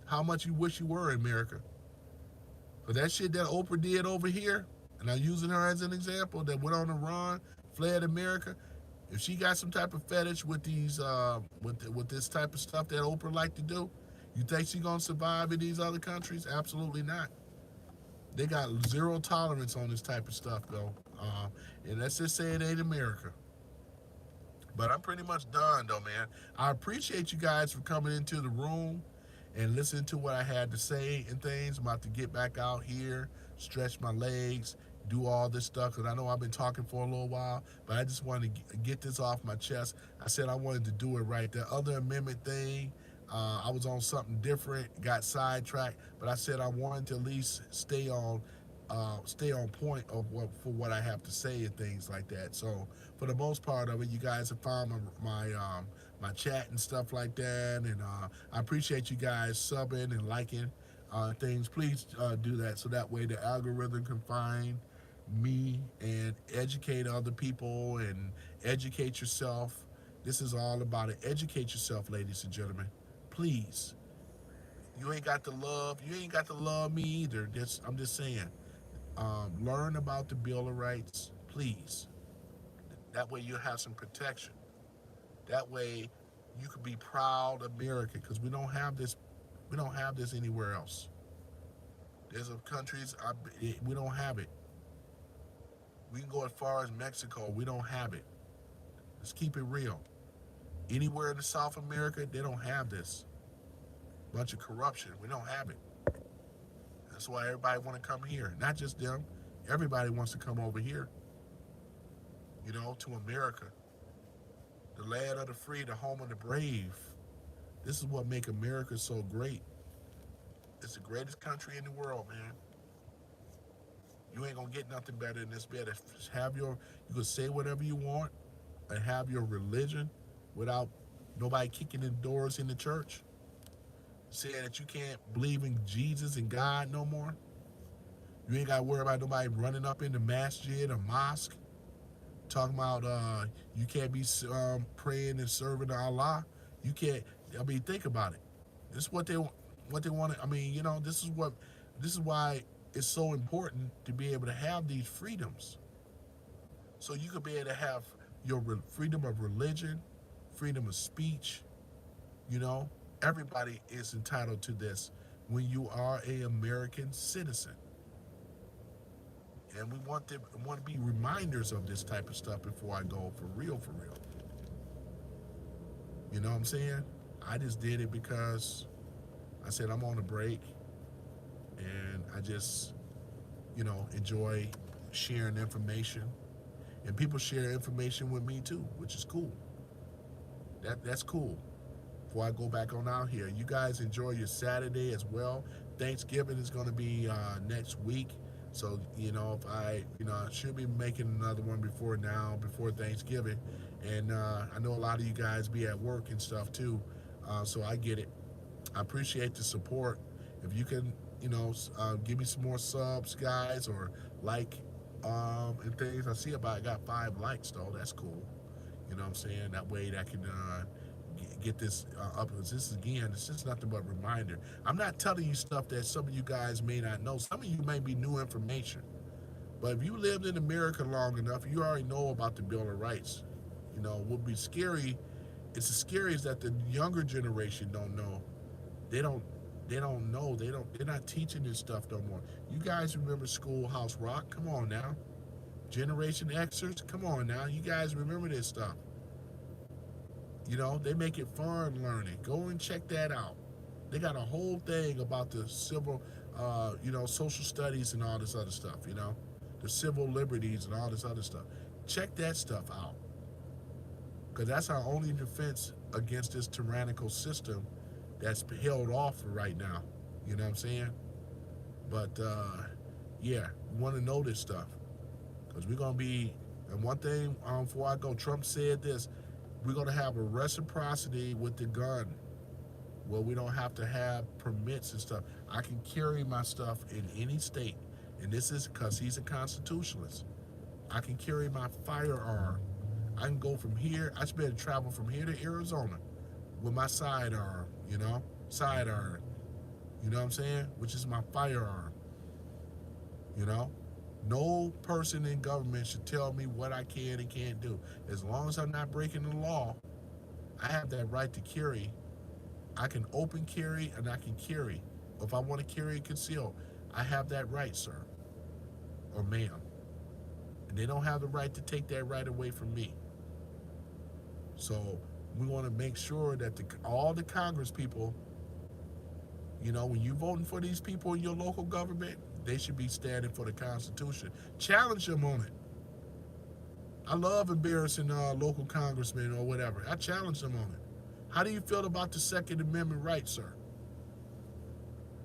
how much you wish you were in America. For that shit that Oprah did over here, and I'm using her as an example, that went on the run, fled America. If she got some type of fetish with these, with this type of stuff that Oprah like to do, you think she's gonna survive in these other countries? Absolutely not. They got zero tolerance on this type of stuff, though. And let's just say it ain't America. But I'm pretty much done, though, man. I appreciate you guys for coming into the room and listening to what I had to say and things. I'm about to get back out here, stretch my legs, do all this stuff, because I know I've been talking for a little while, but I just wanted to get this off my chest. I said I wanted to do it right. The other amendment thing, I was on something different, got sidetracked, but I said I wanted to at least stay on point for what I have to say and things like that. So for the most part of it, you guys have found my chat and stuff like that, and I appreciate you guys subbing and liking things. Please do that, so that way the algorithm can find me and educate other people and educate yourself. This is all about it. Educate yourself, ladies and gentlemen. Please. You ain't got to love me either. I'm just saying. Learn about the Bill of Rights, please. That way you'll have some protection. That way you can be proud American, because we don't have this anywhere else. There's some countries we don't have it. We can go as far as Mexico. We don't have it. Let's keep it real. Anywhere in the South America, they don't have this. Bunch of corruption. We don't have it. That's why everybody want to come here. Not just them. Everybody wants to come over here. To America. the land of the free, the home of the brave. This is what make America so great. It's the greatest country in the world, man. You ain't gonna get nothing better than this. Better have your, you can say whatever you want and have your religion without nobody kicking in doors in the church, saying that you can't believe in Jesus and God no more. You ain't gotta worry about nobody running up in the masjid or mosque talking about you can't be praying and serving Allah. You can't. I mean, think about it. This is what they want. I mean, this is why it's so important to be able to have these freedoms. So you could be able to have your freedom of religion, freedom of speech. You know, everybody is entitled to this when you are a American citizen. And we want to be reminders of this type of stuff before I go for real, for real. You know what I'm saying? I just did it because I said I'm on a break, and I just, enjoy sharing information, and people share information with me too, which is cool. That's cool. Before I go back on out here, you guys enjoy your Saturday as well. Thanksgiving is going to be next week. So, I should be making another one before Thanksgiving. And I know a lot of you guys be at work and stuff too. So I get it. I appreciate the support. If you can, give me some more subs, guys, or like and things. I got 5 likes though. That's cool. You know what I'm saying? That way that can get this up. This is nothing but a reminder. I'm not telling you stuff that some of you guys may not know. Some of you may be new information. But if you lived in America long enough, you already know about the Bill of Rights. What would be scary, it's as scary as that the younger generation don't know. They don't know. They're not teaching this stuff no more. You guys remember Schoolhouse Rock? Come on now. Generation Xers? Come on now. You guys remember this stuff. They make it fun learning. Go and check that out. They got a whole thing about the civil, social studies and all this other stuff, the civil liberties and all this other stuff. Check that stuff out. Because that's our only defense against this tyrannical system that's held off for right now. You know what I'm saying? But, yeah, we want to know this stuff. Because we're going to be, and one thing before I go, Trump said this, we're going to have a reciprocity with the gun where we don't have to have permits and stuff. I can carry my stuff in any state, and this is because he's a constitutionalist. I can carry my firearm. I can go from here. I should be able to travel from here to Arizona with my sidearm, sidearm. You know what I'm saying? Which is my firearm. No person in government should tell me what I can and can't do. As long as I'm not breaking the law, I have that right to carry. I can open carry and I can carry. If I want to carry concealed, I have that right, sir or ma'am. And they don't have the right to take that right away from me. So we want to make sure that all the Congress people, when you're voting for these people in your local government, they should be standing for the Constitution. Challenge them on it. I love embarrassing local congressmen or whatever. I challenge them on it. How do you feel about the Second Amendment right, sir?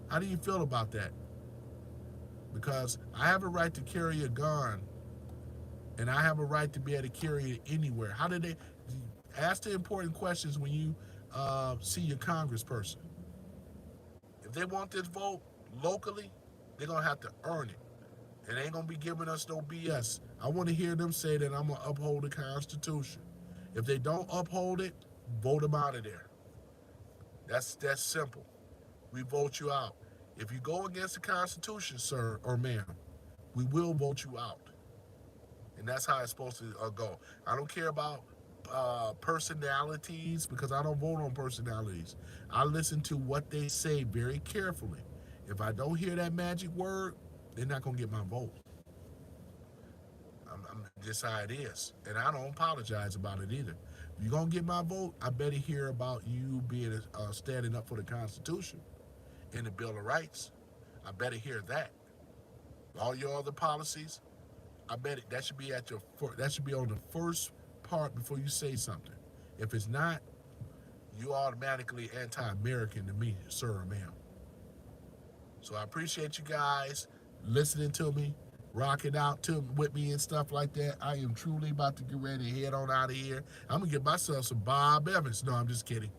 How do you feel about that? Because I have a right to carry a gun, and I have a right to be able to carry it anywhere. How do they ask the important questions when you see your congressperson? If they want this vote locally, they're going to have to earn it. And they ain't going to be giving us no BS. I want to hear them say that I'm going to uphold the Constitution. If they don't uphold it, vote them out of there. That's simple. We vote you out. If you go against the Constitution, sir or ma'am, we will vote you out. And that's how it's supposed to go. I don't care about personalities because I don't vote on personalities. I listen to what they say very carefully. If I don't hear that magic word, they're not going to get my vote. I'm just how it is. And I don't apologize about it either. If you're going to get my vote, I better hear about you being standing up for the Constitution and the Bill of Rights. I better hear that. All your other policies, I bet that should be on the first part before you say something. If it's not, you automatically anti-American to me, sir or ma'am. So I appreciate you guys listening to me, rocking out to with me and stuff like that. I am truly about to get ready to head on out of here. I'm gonna get myself some Bob Evans. No, I'm just kidding.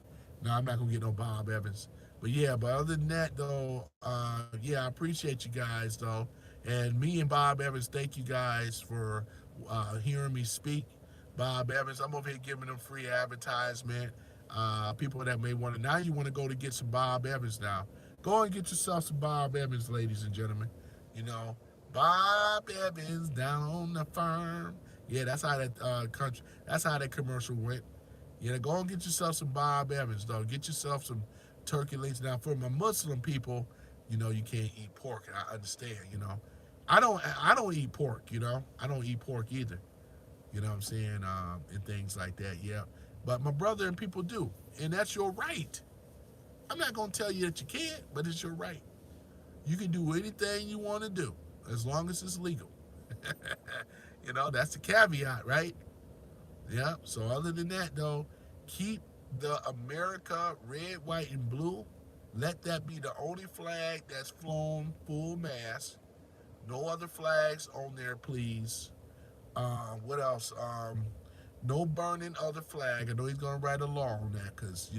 No, I'm not gonna get no Bob Evans. But yeah, but other than that though, yeah, I appreciate you guys though. And me and Bob Evans, thank you guys for hearing me speak. Bob Evans, I'm over here giving them free advertisement. People that may want to, now you want to go to get some Bob Evans now. Go and get yourself some Bob Evans, ladies and gentlemen. You know, Bob Evans down on the farm. Yeah, that's how that country. That's how that commercial went. Yeah, go and get yourself some Bob Evans, though. Get yourself some turkey links. Now, for my Muslim people, you know, you can't eat pork. I understand. You know, I don't eat pork. You know, I don't eat pork either. You know what I'm saying? And things like that. Yeah, but my brother and people do, and that's your right. I'm not gonna tell you that you can't, but it's your right. You can do anything you want to do as long as it's legal. You know, that's the caveat, right? Yeah. So other than that, though, keep the America red, white, and blue. Let that be the only flag that's flown full mast. No other flags on there, please. What else? No burning of the flag. I know he's gonna write a law on that because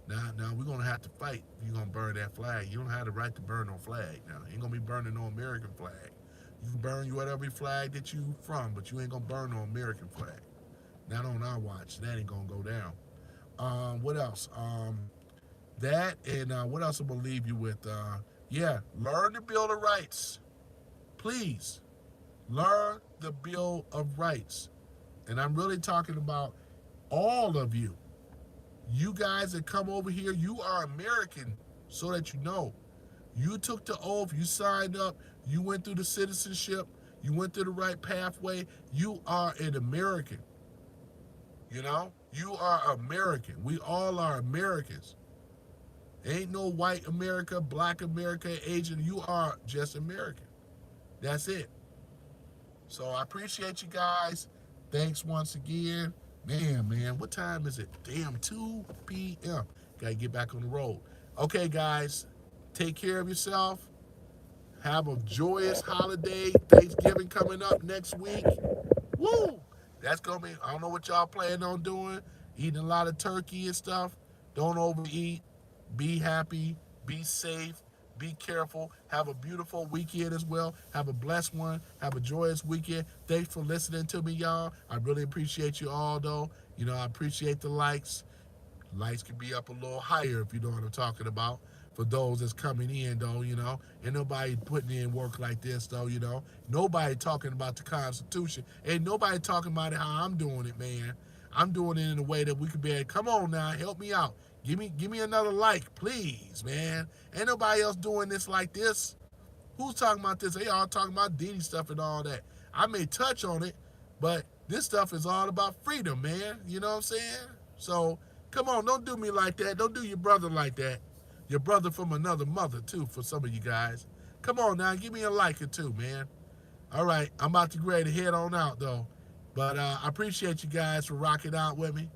now we're gonna have to fight. If you're gonna burn that flag. You don't have the right to burn no flag. Now you ain't gonna be burning no American flag. You can burn whatever flag that you from, but you ain't gonna burn no American flag. Not on our watch. That ain't gonna go down. What else? That and what else I'm gonna leave you with? Yeah, learn the Bill of Rights, please. Learn the Bill of Rights. And I'm really talking about all of you. You guys that come over here, you are American, so that you know. You took the oath, you signed up, you went through the citizenship, you went through the right pathway. You are an American. You know? You are American. We all are Americans. Ain't no white America, black America, Asian. You are just American. That's it. So I appreciate you guys. Thanks once again. Man, what time is it? Damn, 2 p.m. Gotta get back on the road. Okay, guys, take care of yourself. Have a joyous holiday. Thanksgiving coming up next week. Woo! That's gonna be, I don't know what y'all plan on doing. Eating a lot of turkey and stuff. Don't overeat. Be happy. Be safe. Be careful. Have a beautiful weekend as well. Have a blessed one. Have a joyous weekend. Thanks for listening to me, y'all. I really appreciate you all, though. You know, I appreciate the likes. Lights can be up a little higher if you know what I'm talking about. For those that's coming in, though, you know, ain't nobody putting in work like this, though, you know. Nobody talking about the Constitution. Ain't nobody talking about it how I'm doing it, man. I'm doing it in a way that we could be able, come on now, help me out. Give me another like, please, man. Ain't nobody else doing this like this. Who's talking about this? They all talking about Diddy stuff and all that. I may touch on it, but this stuff is all about freedom, man. You know what I'm saying? So come on, don't do me like that. Don't do your brother like that. Your brother from another mother too. For some of you guys, come on now, give me a like or two, man. All right, I'm about to get ready to head on out though. But I appreciate you guys for rocking out with me.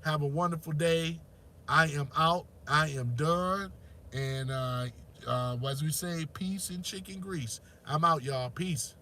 Have a wonderful day. I am out. I am done. And as we say, peace and chicken grease. I'm out, y'all. Peace.